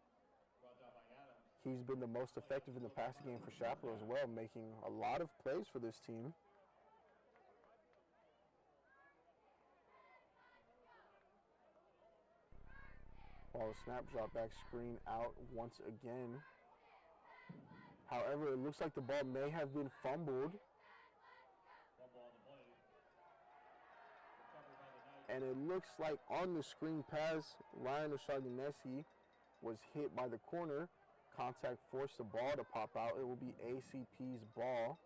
He's been the most effective in the passing game for Chaparral as well, making a lot of plays for this team. Ball snap, drop back, screen out once again. However, it looks like the ball may have been fumbled. And it looks like on the screen pass, Ryan O'Shaughnessy was hit by the corner. Contact forced the ball to pop out. It will be ACP's ball.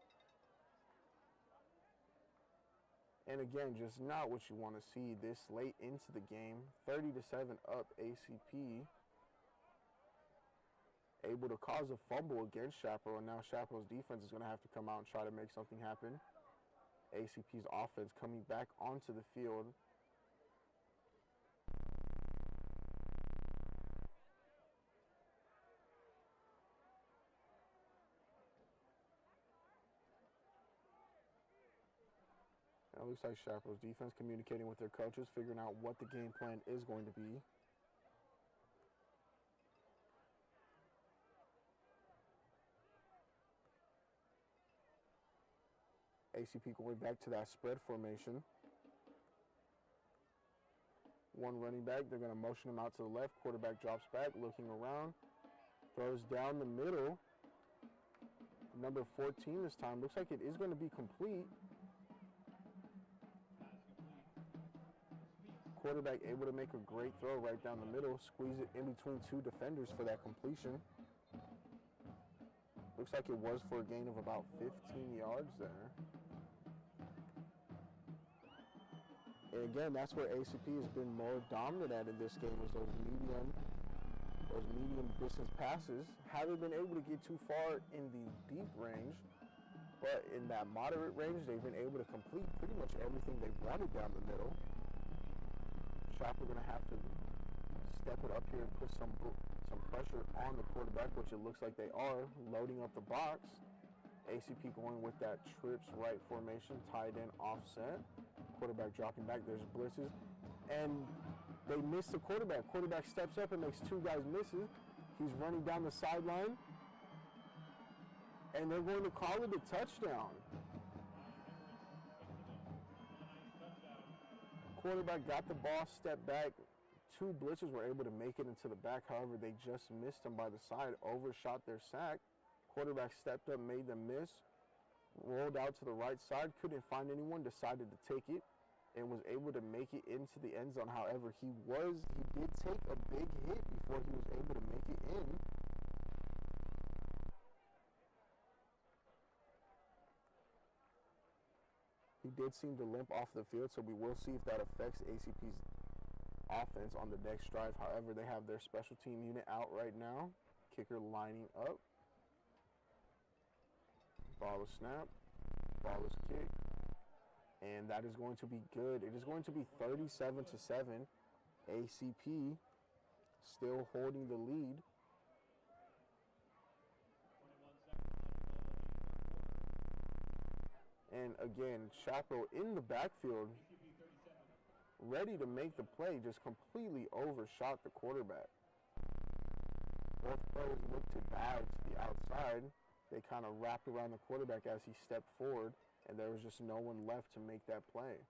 And again, just not what you want to see this late into the game. 30-7 up ACP. Able to cause a fumble against Chaparral. And now Chaparral's defense is going to have to come out and try to make something happen. ACP's offense coming back onto the field. It looks like Chaparral's defense communicating with their coaches, figuring out what the game plan is going to be. ACP going back to that spread formation. One running back, they're going to motion him out to the left. Quarterback drops back, looking around. Throws down the middle. Number 14 this time. Looks like it is going to be complete. Quarterback able to make a great throw right down the middle, squeeze it in between 2 defenders for that completion. Looks like it was for a gain of about 15 yards there. And again, that's where ACP has been more dominant at in this game, was those medium distance passes. Haven't been able to get too far in the deep range, but in that moderate range, they've been able to complete pretty much everything they've wanted down the middle. Chaparral going to have to step it up here and put some pressure on the quarterback, which it looks like they are, loading up the box. ACP going with that trips right formation, tight end offset. Quarterback dropping back, there's blitzes, and they miss the quarterback. Quarterback steps up and makes 2 guys misses. He's running down the sideline, and they're going to call it a touchdown. Quarterback got the ball, stepped back. 2 blitzers were able to make it into the back. However, they just missed them by the side, overshot their sack. Quarterback stepped up, made them miss, rolled out to the right side, couldn't find anyone, decided to take it, and was able to make it into the end zone. However, he did take a big hit before he was able to make it in. He did seem to limp off the field, so we will see if that affects ACP's offense on the next drive. However, they have their special team unit out right now. Kicker lining up. Ball is snap. Ball is kick. And that is going to be good. It is going to be 37-7. ACP still holding the lead. And again, Chaparral in the backfield, ready to make the play, just completely overshot the quarterback. Both players looked to dive to the outside. They kind of wrapped around the quarterback as he stepped forward, and there was just no one left to make that play.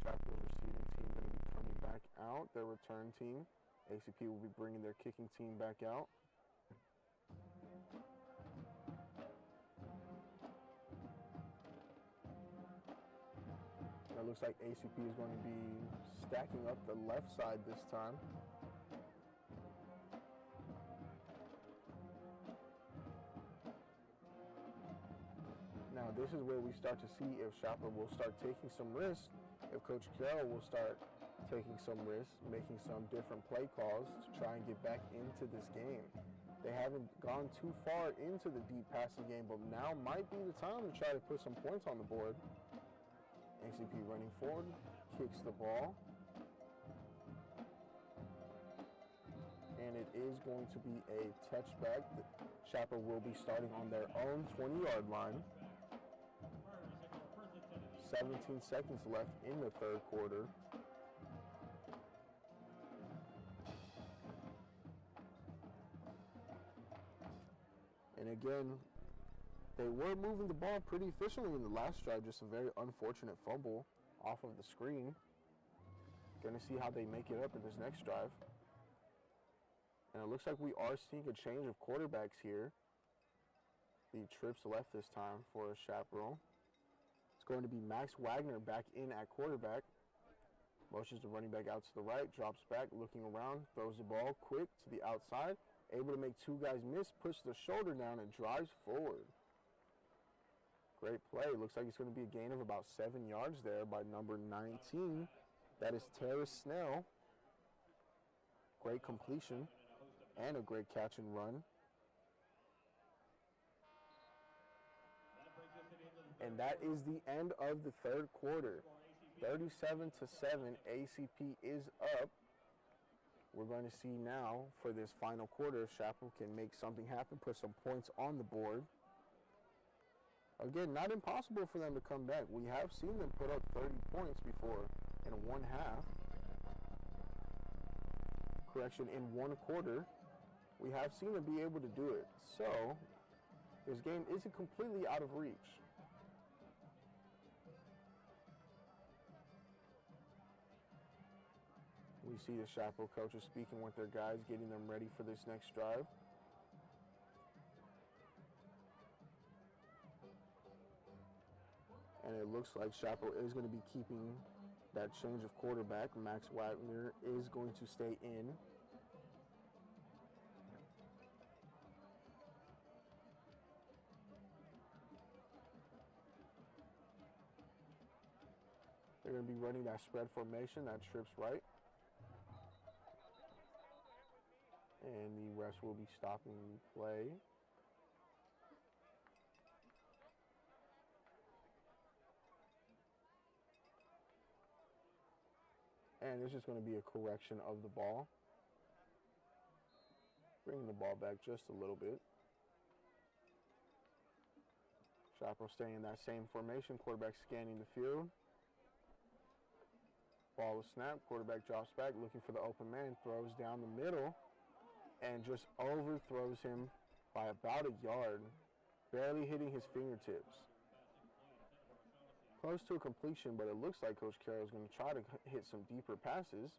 Chaparral's receiving team going to be coming back out, their return team. ACP will be bringing their kicking team back out. It looks like ACP is going to be stacking up the left side this time. Now this is where we start to see if Chaparral will start taking some risks, if Coach Carroll will start taking some risks, making some different play calls to try and get back into this game. They haven't gone too far into the deep passing game, but now might be the time to try to put some points on the board. ACP running forward, kicks the ball. And it is going to be a touchback. Chaparral will be starting on their own 20-yard line. 17 seconds left in the third quarter. And again, they were moving the ball pretty efficiently in the last drive, just a very unfortunate fumble off of the screen. Going to see how they make it up in this next drive. And it looks like we are seeing a change of quarterbacks here. The trips left this time for Chaparral. It's going to be Max Wagner back in at quarterback. Motions the running back out to the right, drops back, looking around, throws the ball quick to the outside. Able to make two guys miss, puts the shoulder down, and drives forward. Great play. Looks like it's going to be a gain of about 7 yards there by number 19. That is Terrace Snell. Great completion and a great catch and run. And that is the end of the third quarter. 37-7, ACP is up. We're going to see now for this final quarter if Chaparral can make something happen, put some points on the board. Again, not impossible for them to come back. We have seen them put up 30 points before in one half. Correction, in one quarter. We have seen them be able to do it. So, this game isn't completely out of reach. We see the Chaparral coaches speaking with their guys, getting them ready for this next drive. And it looks like Chaparral is going to be keeping that change of quarterback. Max Wagner is going to stay in. They're going to be running that spread formation, that trips right. And the refs will be stopping the play. And this is going to be a correction of the ball. Bringing the ball back just a little bit. Chaparral staying in that same formation. Quarterback scanning the field. Ball is snapped. Quarterback drops back looking for the open man. Throws down the middle. And just overthrows him by about a yard, barely hitting his fingertips. Close to a completion, but it looks like Coach Carroll is going to try to hit some deeper passes,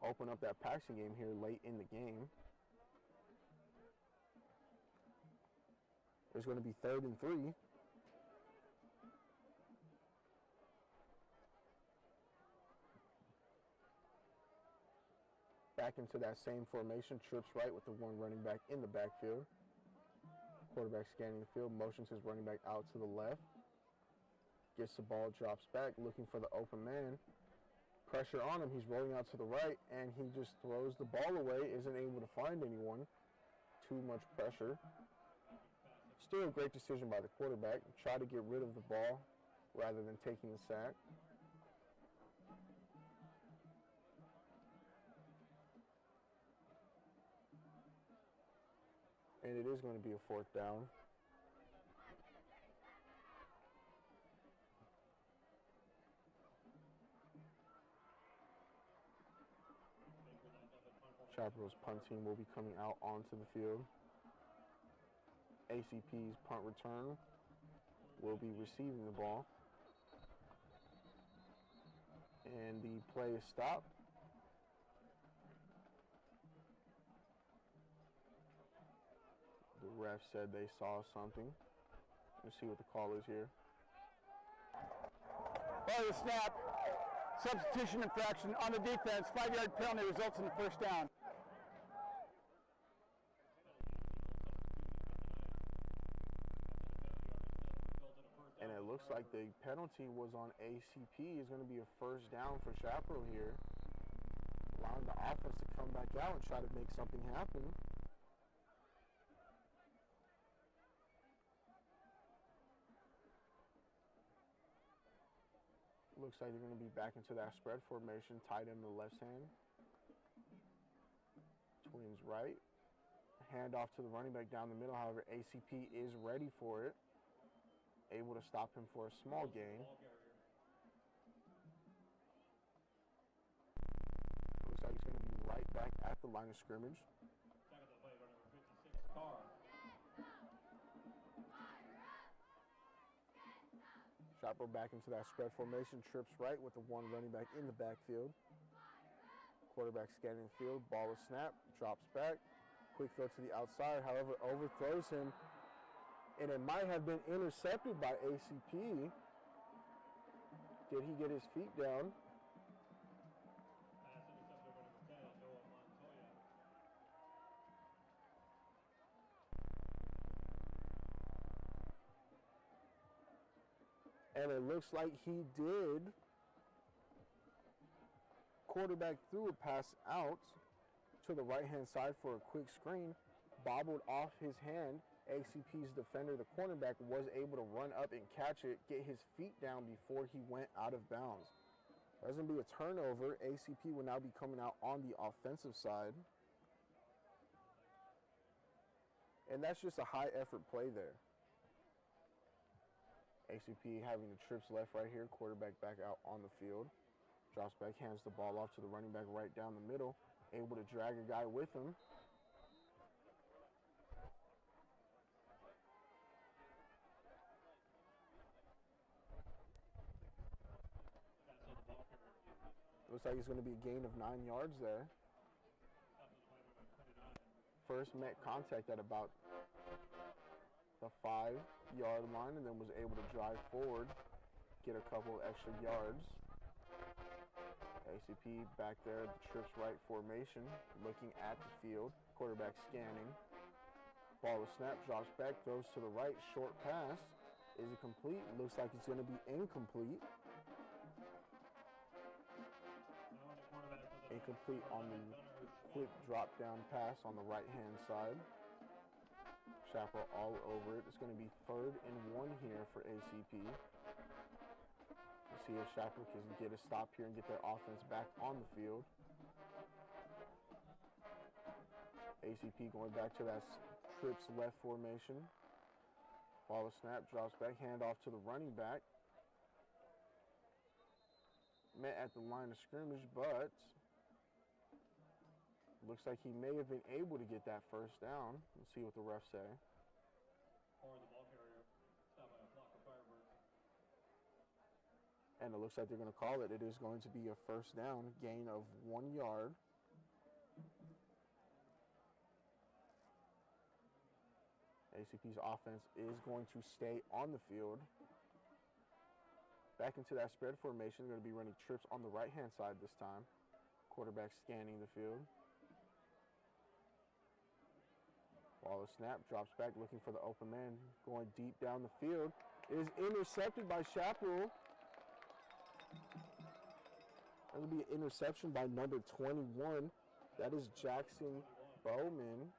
open up that passing game here late in the game. There's going to be 3rd and 3. Back into that same formation, trips right with the one running back in the backfield. Quarterback scanning the field, motions his running back out to the left. Gets the ball, drops back, looking for the open man. Pressure on him, he's rolling out to the right, and he just throws the ball away, isn't able to find anyone. Too much pressure. Still a great decision by the quarterback. Try to get rid of the ball rather than taking the sack. And it is going to be a 4th down. Chaparral's punt team will be coming out onto the field. ACP's punt return will be receiving the ball. And the play is stopped. The ref said they saw something. Let's see what the call is here. By the snap, substitution infraction on the defense, 5-yard penalty results in the 1st down. And it looks looks like the penalty was on ACP. Is going to be a first down for Chaparral here. Allowing the offense to come back out and try to make something happen. Looks like they're going to be back into that spread formation, tight end the left hand. Twins right. Hand off to the running back down the middle. However, ACP is ready for it. Able to stop him for a small gain. Looks like he's going to be right back at the line of scrimmage. Chaparral back into that spread formation, trips right with the one running back in the backfield. Quarterback scanning the field, ball is snapped, drops back. Quick throw to the outside, however, overthrows him. And it might have been intercepted by ACP. Did he get his feet down? And it looks like he did. Quarterback threw a pass out to the right-hand side for a quick screen. Bobbled off his hand. ACP's defender, the cornerback, was able to run up and catch it, get his feet down before he went out of bounds. There's going to be a turnover. ACP will now be coming out on the offensive side. And that's just a high-effort play there. ACP having the trips left right here. Quarterback back out on the field. Drops back, hands the ball off to the running back right down the middle. Able to drag a guy with him. Looks like it's going to be a gain of 9 yards there. First met contact at about the 5-yard line and then was able to drive forward, get a couple of extra yards. ACP back there, the trips right formation, looking at the field. Quarterback scanning. Ball is snapped, drops back, throws to the right, short pass. Is it complete? Looks like it's going to be incomplete. Incomplete on the quick drop down pass on the right hand side. Chaparral all over it. It's going to be 3rd and 1 here for ACP. We'll see if Chaparral can get a stop here and get their offense back on the field. ACP going back to that trips left formation. Ball is snapped, drops back, hand off to the running back. Met at the line of scrimmage, but looks like he may have been able to get that first down. Let's see what the refs say. Or the ball carrier, stopped by a flock of Firebirds. And it looks like they're going to call it. It is going to be a first down, gain of 1 yard. ACP's offense is going to stay on the field. Back into that spread formation. They're going to be running trips on the right-hand side this time. Quarterback scanning the field. Ball is snapped, drops back, looking for the open man, going deep down the field. It is intercepted by Chaparral. That will be an interception by number 21. That is Jackson Bowman.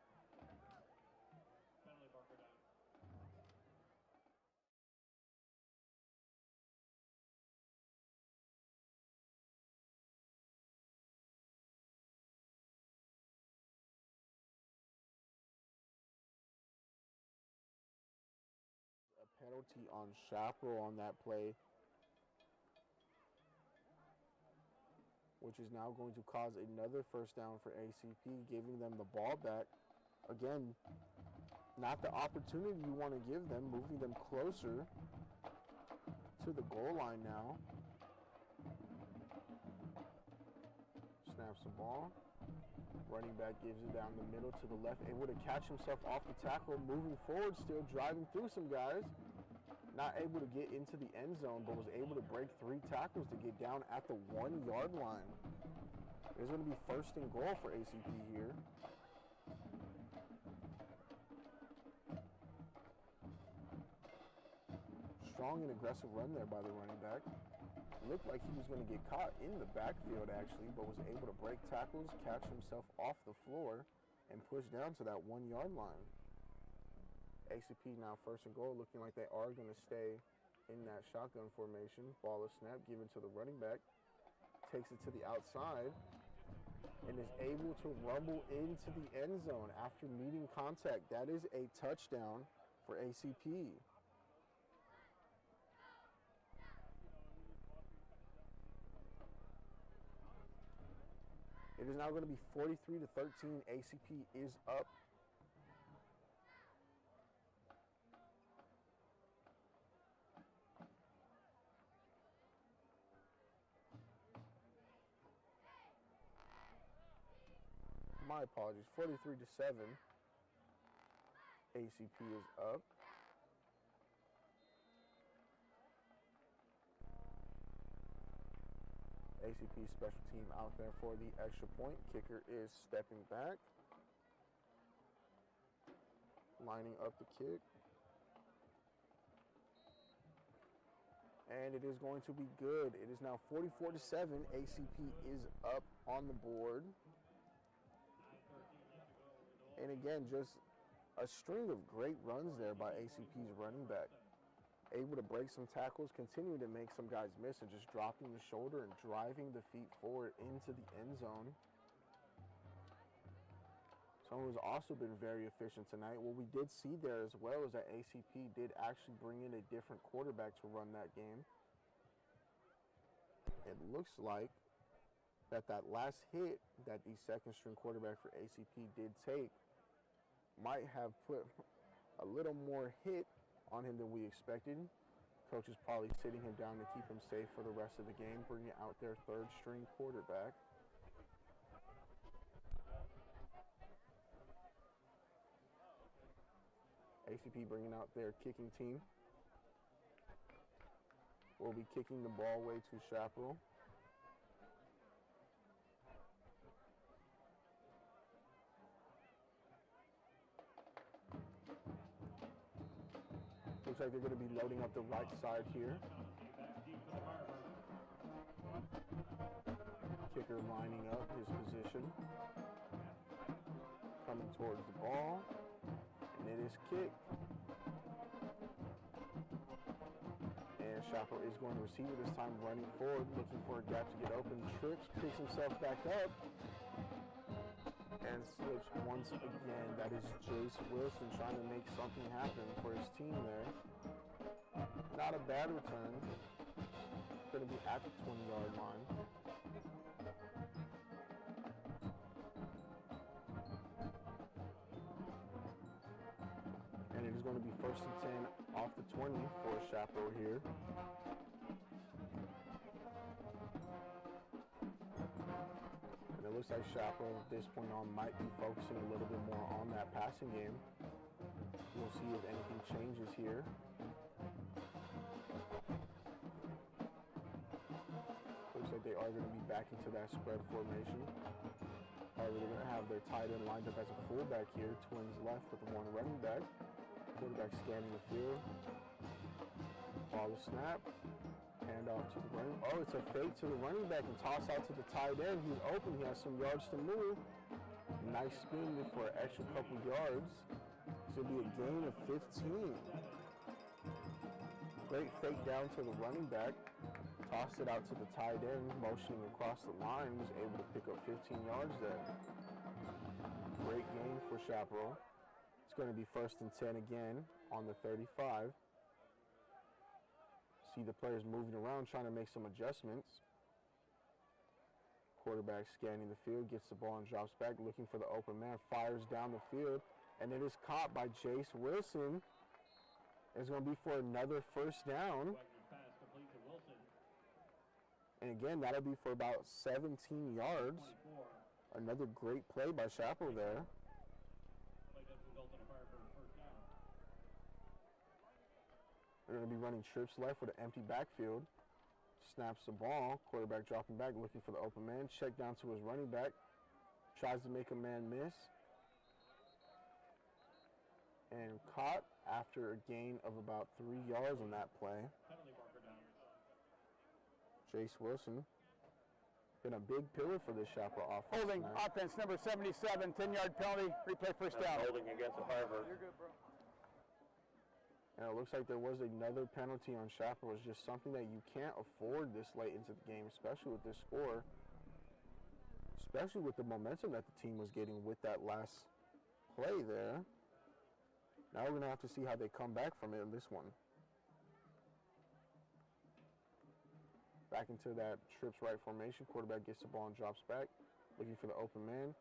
Penalty on Chaparral on that play, which is now going to cause another first down for ACP, giving them the ball back. Again, not the opportunity you want to give them, moving them closer to the goal line now. Snaps the ball. Running back gives it down the middle to the left, able to catch himself off the tackle, moving forward, still driving through some guys. Not able to get into the end zone, but was able to break 3 tackles to get down at the 1 yard line. It's going to be first and goal for ACP here. strong and aggressive run there by the running back. Looked like he was going to get caught in the backfield actually, but was able to break tackles, catch himself off the floor, and push down to that 1 yard line. ACP now first and goal, looking like they are going to stay in that shotgun formation. Ball is snapped, given to the running back. Takes it to the outside and is able to rumble into the end zone after meeting contact. That is a touchdown for ACP. It is now going to be 43-13. ACP is up. My apologies, 43-7. ACP is up. ACP special team out there for the extra point. Kicker is stepping back, lining up the kick. And it is going to be good. It is now 44-7. ACP is up on the board. And again, just a string of great runs there by ACP's running back. Able to break some tackles, continuing to make some guys miss, and just dropping the shoulder and driving the feet forward into the end zone. Someone who's also been very efficient tonight. What we did see there as well is that ACP did actually bring in a different quarterback to run that game. It looks like that last hit that the second string quarterback for ACP did take might have put a little more hit on him than we expected. Coach is probably sitting him down to keep him safe for the rest of the game, bringing out their third string quarterback. ACP bringing out their kicking team. Will be kicking the ball away to Chaparral. Looks like they're going to be loading up the right side here. Kicker lining up his position. Coming towards the ball. And it is kicked. And Chaparral is going to receive it this time, running forward, looking for a gap to get open. Trips, picks himself back up. And slips once again. That is Jace Wilson trying to make something happen for his team there. Not a bad return. Going to be at the 20-yard line. And it is going to be 1st and 10 off the 20 for Chaparral here. It looks like Chaparral at this point on might be focusing a little bit more on that passing game. We'll see if anything changes here. Looks like they are going to be back into that spread formation. However, they're going to have their tight end lined up as a fullback here. Twins left with one running back. Quarterback scanning the field. Ball is snapped. Hand off to the running. Oh, it's a fake to the running back and toss out to the tight end. He's open. He has some yards to move. Nice spin for an extra couple yards. It's going to be a gain of 15. Great fake down to the running back. Tossed it out to the tight end, motioning across the line. Was able to pick up 15 yards there. Great gain for Chaparral. It's going to be 1st and 10 again on the 35. See the players moving around, trying to make some adjustments. Quarterback scanning the field, gets the ball and drops back, looking for the open man, fires down the field, and it is caught by Jace Wilson. It's going to be for another 1st down. And again, that'll be for about 17 yards. Another great play by Chaparral there. They're going to be running trips left with an empty backfield. Snaps the ball. Quarterback dropping back, looking for the open man. Check down to his running back. Tries to make a man miss. And caught. after a gain of about 3 yards on that play. Penalty marker down. Jace Wilson, been a big pillar for this Chaparral offense. Holding tonight. offense number 77, 10-yard penalty, replay first down. Holding against the Firebirds. You're good, bro. And it looks like there was another penalty on Chaparral. It's just something that you can't afford this late into the game, especially with this score, especially with the momentum that the team was getting with that last play there. Now we're going to have to see how they come back from it in this one. Back into that trips right formation. Quarterback gets the ball and drops back, looking for the open man.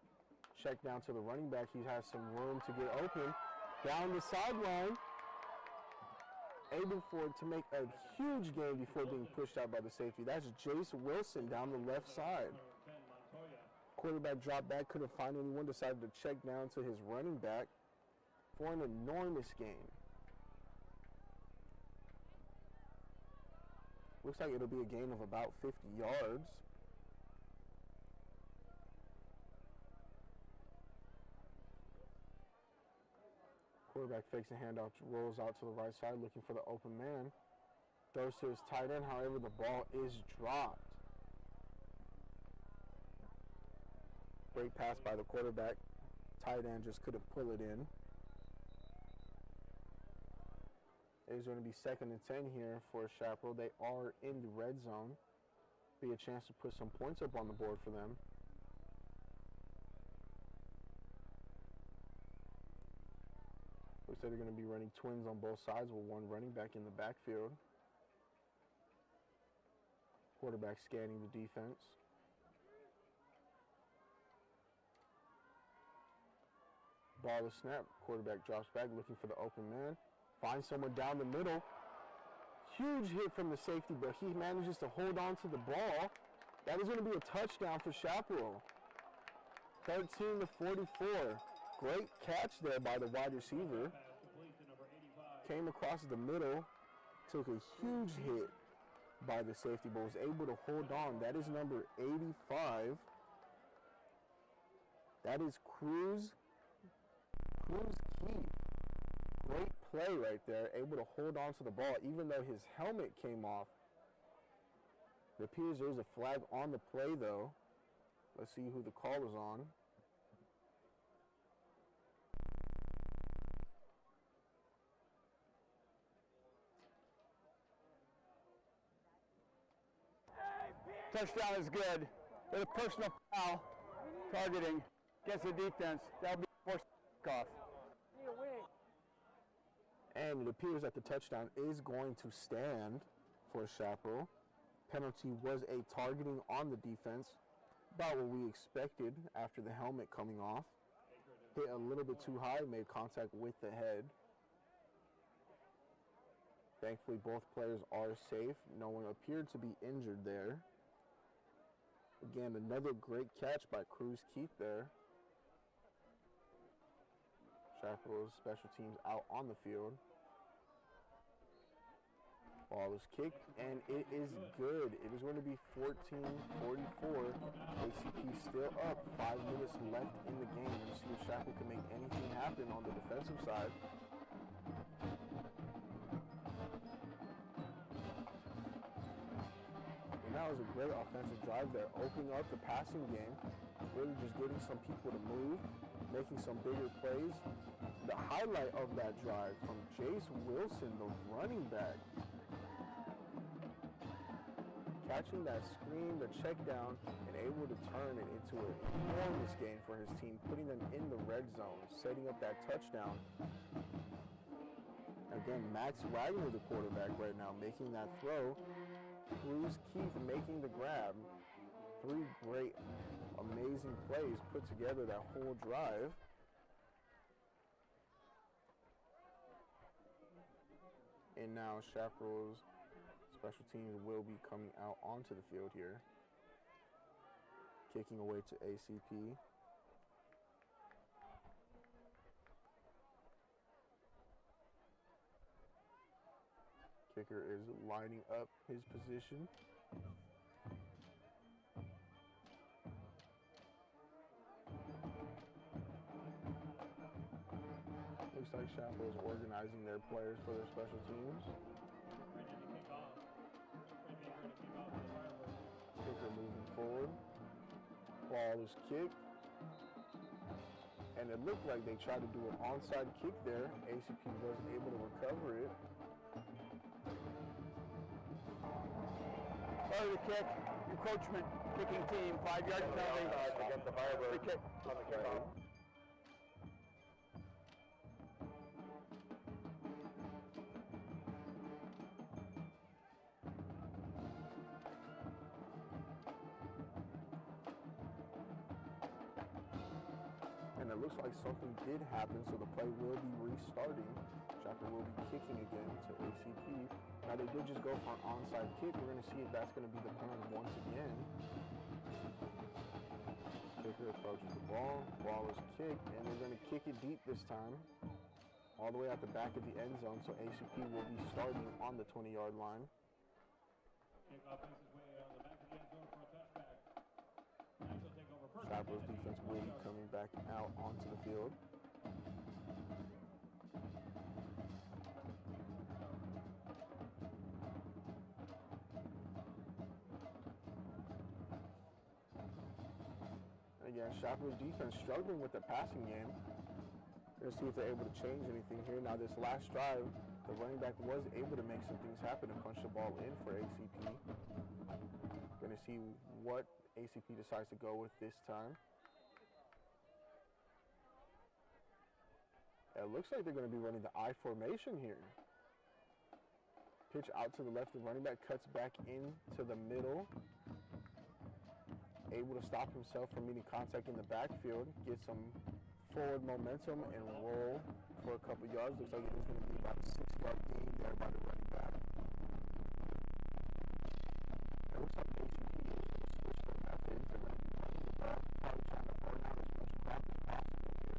Check down to the running back. He has some room to get open. Down the sideline. Able for it to make a huge gain before being pushed out by the safety. That's Jace Wilson down the left side. Quarterback dropped back, couldn't find anyone, decided to check down to his running back for an enormous gain. Looks like it'll be a gain of about 50 yards. Quarterback fakes a handoff, rolls out to the right side, looking for the open man. Throws to his tight end, however, the ball is dropped. Great pass by the quarterback. Tight end just couldn't pull it in. It is going to be 2nd and 10 here for Chaparral. They are in the red zone. Be a chance to put some points up on the board for them. Looks like they're going to be running twins on both sides with one running back in the backfield. Quarterback scanning the defense. Ball is snapped. Quarterback drops back looking for the open man. Finds someone down the middle. Huge hit from the safety, but he manages to hold on to the ball. That is going to be a touchdown for Chaparral. 13-44. Great catch there by the wide receiver. Came across the middle. Took a huge hit by the safety, but was able to hold on. That is number 85. That is Cruz Keith. Great play right there. Able to hold on to the ball, even though his helmet came off. It appears there's a flag on the play, though. Let's see who the call is on. Touchdown is good. With a personal foul targeting against the defense, that'll be forced off. And it appears that the touchdown is going to stand for Chaparral. Penalty was a targeting on the defense. About what we expected after the helmet coming off. Hit a little bit too high, made contact with the head. Thankfully, both players are safe. No one appeared to be injured there. Again, another great catch by Cruz Keith there. Chaparral's special teams out on the field. Ball is kicked, and it is good. It is going to be 14-44. ACP still up. 5 minutes left in the game. Let's see if Chaparral can make anything happen on the defensive side. And that was a great offensive drive there, opening up the passing game, really just getting some people to move, making some bigger plays. The highlight of that drive from Jace Wilson, the running back, catching that screen, the check down, and able to turn it into an enormous gain for his team, putting them in the red zone, setting up that touchdown. Again, Max Wagner, the quarterback right now, making that throw. Cruz Keith making the grab. 3 great, amazing plays put together that whole drive. And now Chaparral's special teams will be coming out onto the field here. Kicking away to ACP. Kicker is lining up his position. Looks Looks like Chaparral is organizing their players for their special teams. Ready to kick off. Ready to kick off for the Firebirds. Kicker moving forward. Ball is kicked. And it looked like they tried to do an onside kick there. ACP wasn't able to recover it. Early kick, encroachment, kicking team, 5-yard penalty. Against the Firebirds Free kick. on the kickoff. And it looks like something did happen, so the play will be restarting. Chaparral will be kicking again to ACP. Now they did just go for an onside kick. We're going to see if that's going to be the plan once again. Kicker approaches the ball. Ball is kicked, and they're going to kick it deep this time, all the way at the back of the end zone. So ACP will be starting on the 20-yard line. Kickoff makes his way on the back of the end zone for a touchback. Knights will take over first. Chaparral's defense will be coming back out onto the field. Again, Chaparral's defense struggling with the passing game. We're going to see if they're able to change anything here. Now, this last drive, the running back was able to make some things happen and punch the ball in for ACP. Going to see what ACP decides to go with this time. It looks like they're going to be running the I formation here. Pitch out to the left, the running back cuts back into the middle. Able to stop himself from meeting contact in the backfield, get some forward momentum and roll for a couple yards. Looks like it is going to be about a 6-yard gain there by the running back. It looks like ACP is going to switch their methods. They're going to be running the ball, probably trying to burn out as much clock as possible here.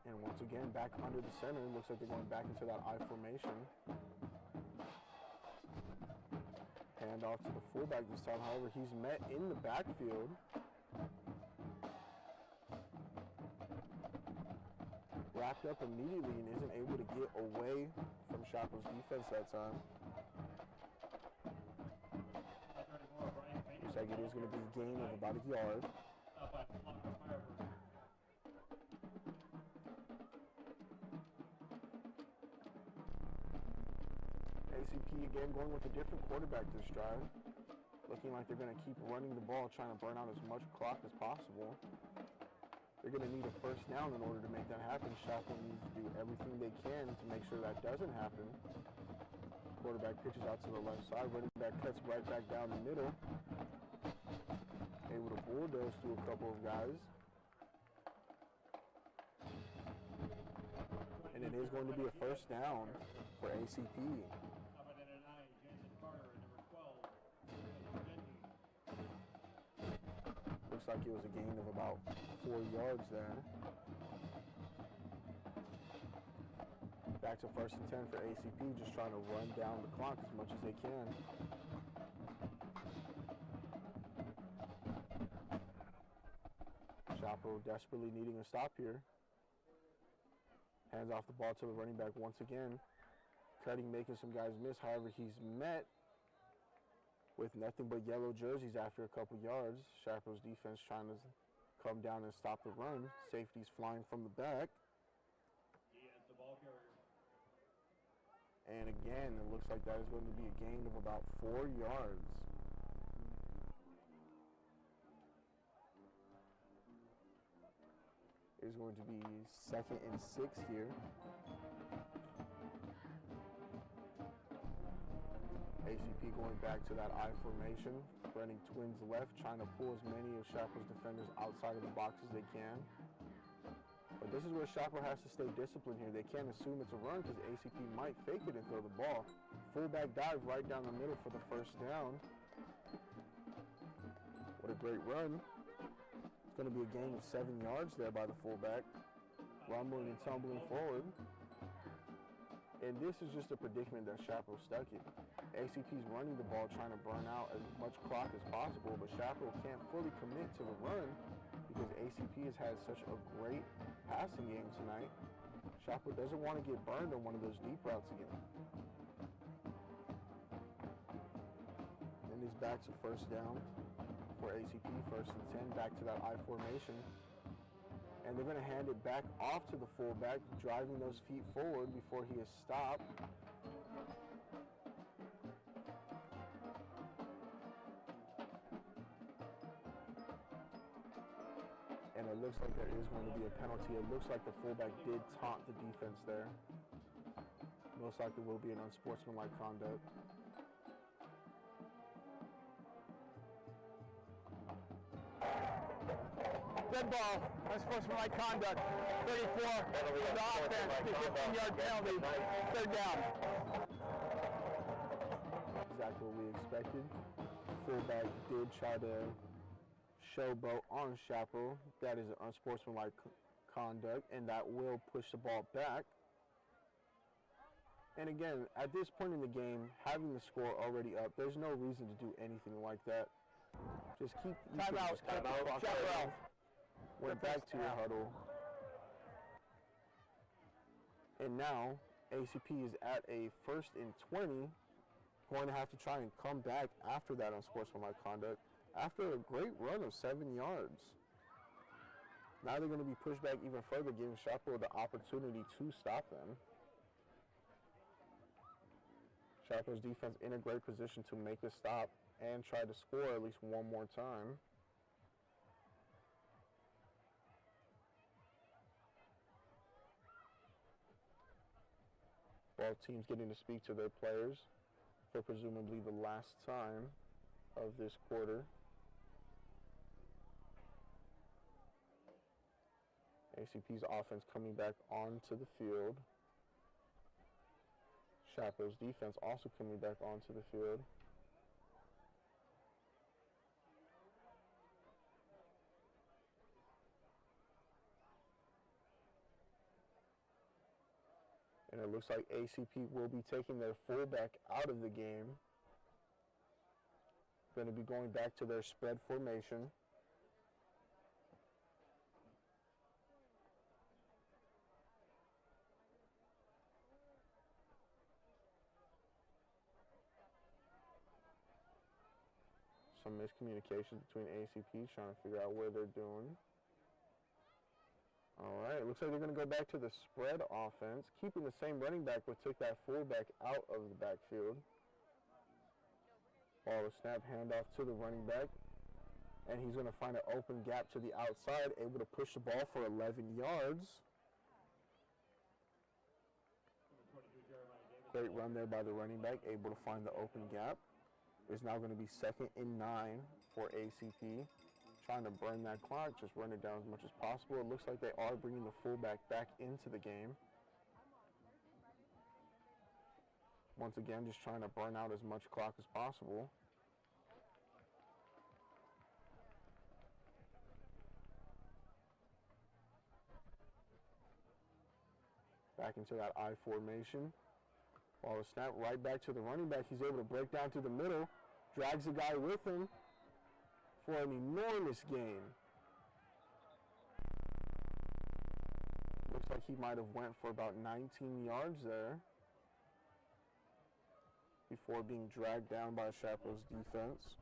And once again, back under the center. Looks like they're going back into that I formation. Hand off to the fullback this time. However, he's met in the backfield. Wrapped up immediately and isn't able to get away from Chaparral's defense that time. Looks like it is going to be a gain of about a yard. ACP again going with a different quarterback this drive. Looking like they're going to keep running the ball, trying to burn out as much clock as possible. They're going to need a first down in order to make that happen. Chaparral needs to do everything they can to make sure that doesn't happen. Quarterback pitches out to the left side. Running back cuts right back down the middle. Able to bulldoze through a couple of guys. And it is going to be a first down for ACP. Looks like it was a gain of about 4 yards there. Back to 1st and 10 for ACP, just trying to run down the clock as much as they can. Chaparral desperately needing a stop here. Hands off the ball to the running back once again. Cutting, making some guys miss. However, he's met with nothing but yellow jerseys after a couple yards. Chaparral's defense trying to come down and stop the run. Safety's flying from the back. He is the ball carrier. And again, it looks like that is going to be a gain of about 4 yards. It is going to be 2nd and 6 here. ACP going back to that I formation, running twins left, trying to pull as many of Chaparral's defenders outside of the box as they can. But this is where Chaparral has to stay disciplined here. They can't assume it's a run because ACP might fake it and throw the ball. Fullback dive right down the middle for the first down. What a great run. It's going to be a gain of 7 yards there by the fullback. Rumbling and tumbling forward. And this is just a predicament that Chaparral stuck in. ACP's running the ball, trying to burn out as much clock as possible, but Chaparral can't fully commit to the run because ACP has had such a great passing game tonight. Chaparral doesn't want to get burned on one of those deep routes again. And he's back to first down for ACP, 1st and 10, back to that I formation. And they're going to hand it back off to the fullback, driving those feet forward before he is stopped. And it looks like there is going to be a penalty. It looks like the fullback did taunt the defense there. Most likely will be an unsportsmanlike conduct. Dead ball, unsportsmanlike conduct, 34 for the offense, 15-yard penalty, 3rd down. Exactly what we expected. Fullback did try to showboat on Chaparral. That is an unsportsmanlike conduct, and that will push the ball back. And again, at this point in the game, having the score already up, there's no reason to do anything like that. Just keep the clock going. Went back to your huddle. And now, ACP is at a 1st and 20, going to have to try and come back after that unsportsmanlike conduct, after a great run of 7 yards. Now they're going to be pushed back even further, giving Chaparral the opportunity to stop them. Chaparral's defense in a great position to make a stop and try to score at least one more time. Both teams getting to speak to their players for presumably the last time of this quarter. ACP's offense coming back onto the field. Chaparral's defense also coming back onto the field. And it looks like ACP will be taking their fullback out of the game. Going to be going back to their spread formation. Some miscommunication between ACP, trying to figure out where they're doing. All right, looks like they're going to go back to the spread offense, keeping the same running back, but took that fullback out of the backfield. Ball is snap, handoff to the running back, and he's going to find an open gap to the outside, able to push the ball for 11 yards. Great run there by the running back, able to find the open gap. It's now going to be 2nd and 9 for ACP. Trying to burn that clock, just run it down as much as possible. It looks like they are bringing the fullback back into the game. Once again, just trying to burn out as much clock as possible. Back into that I formation. Ball is snapped right back to the running back. He's able to break down to the middle, drags the guy with him for an enormous gain. Looks like he might have went for about 19 yards there before being dragged down by Chaparral's defense.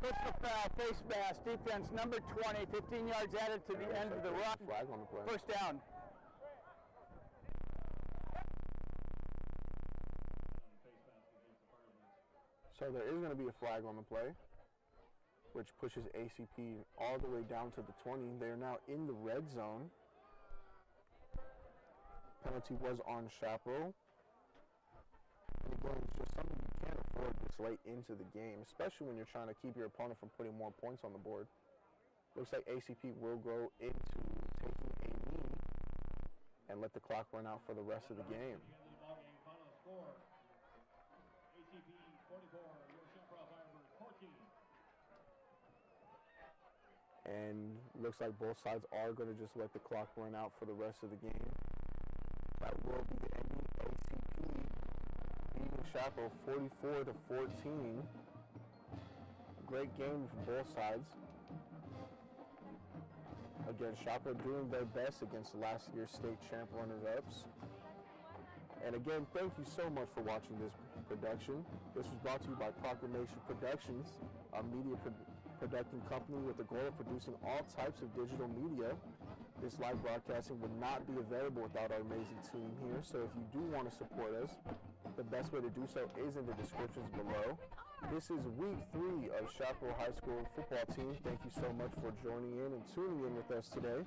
Personal foul, face mask, defense number 20, 15 yards added to the end of the run. Flag on the play. 1st down. So there is going to be a flag on the play, which pushes ACP all the way down to the 20. They are now in the red zone. Penalty was on Chaparral. And again, it's just something you can't afford this late into the game, especially when you're trying to keep your opponent from putting more points on the board. Looks like ACP will go into taking a knee and let the clock run out for the rest of the game. And looks like both sides are going to just let the clock run out for the rest of the game. That will be the ending. OCP beating Chaparral 44-14. Great game from both sides. Again, Chaparral doing their best against last year's state champ runners-ups. And again, thank you so much for watching this production. This was brought to you by Proclamation Productions, a media production company with the goal of producing all types of digital media. This live broadcasting would not be available without our amazing team here. So if you do want to support us, the best way to do so is in the descriptions below. This is week 3 of Chaparral High School football team. Thank you so much for joining in and tuning in with us today.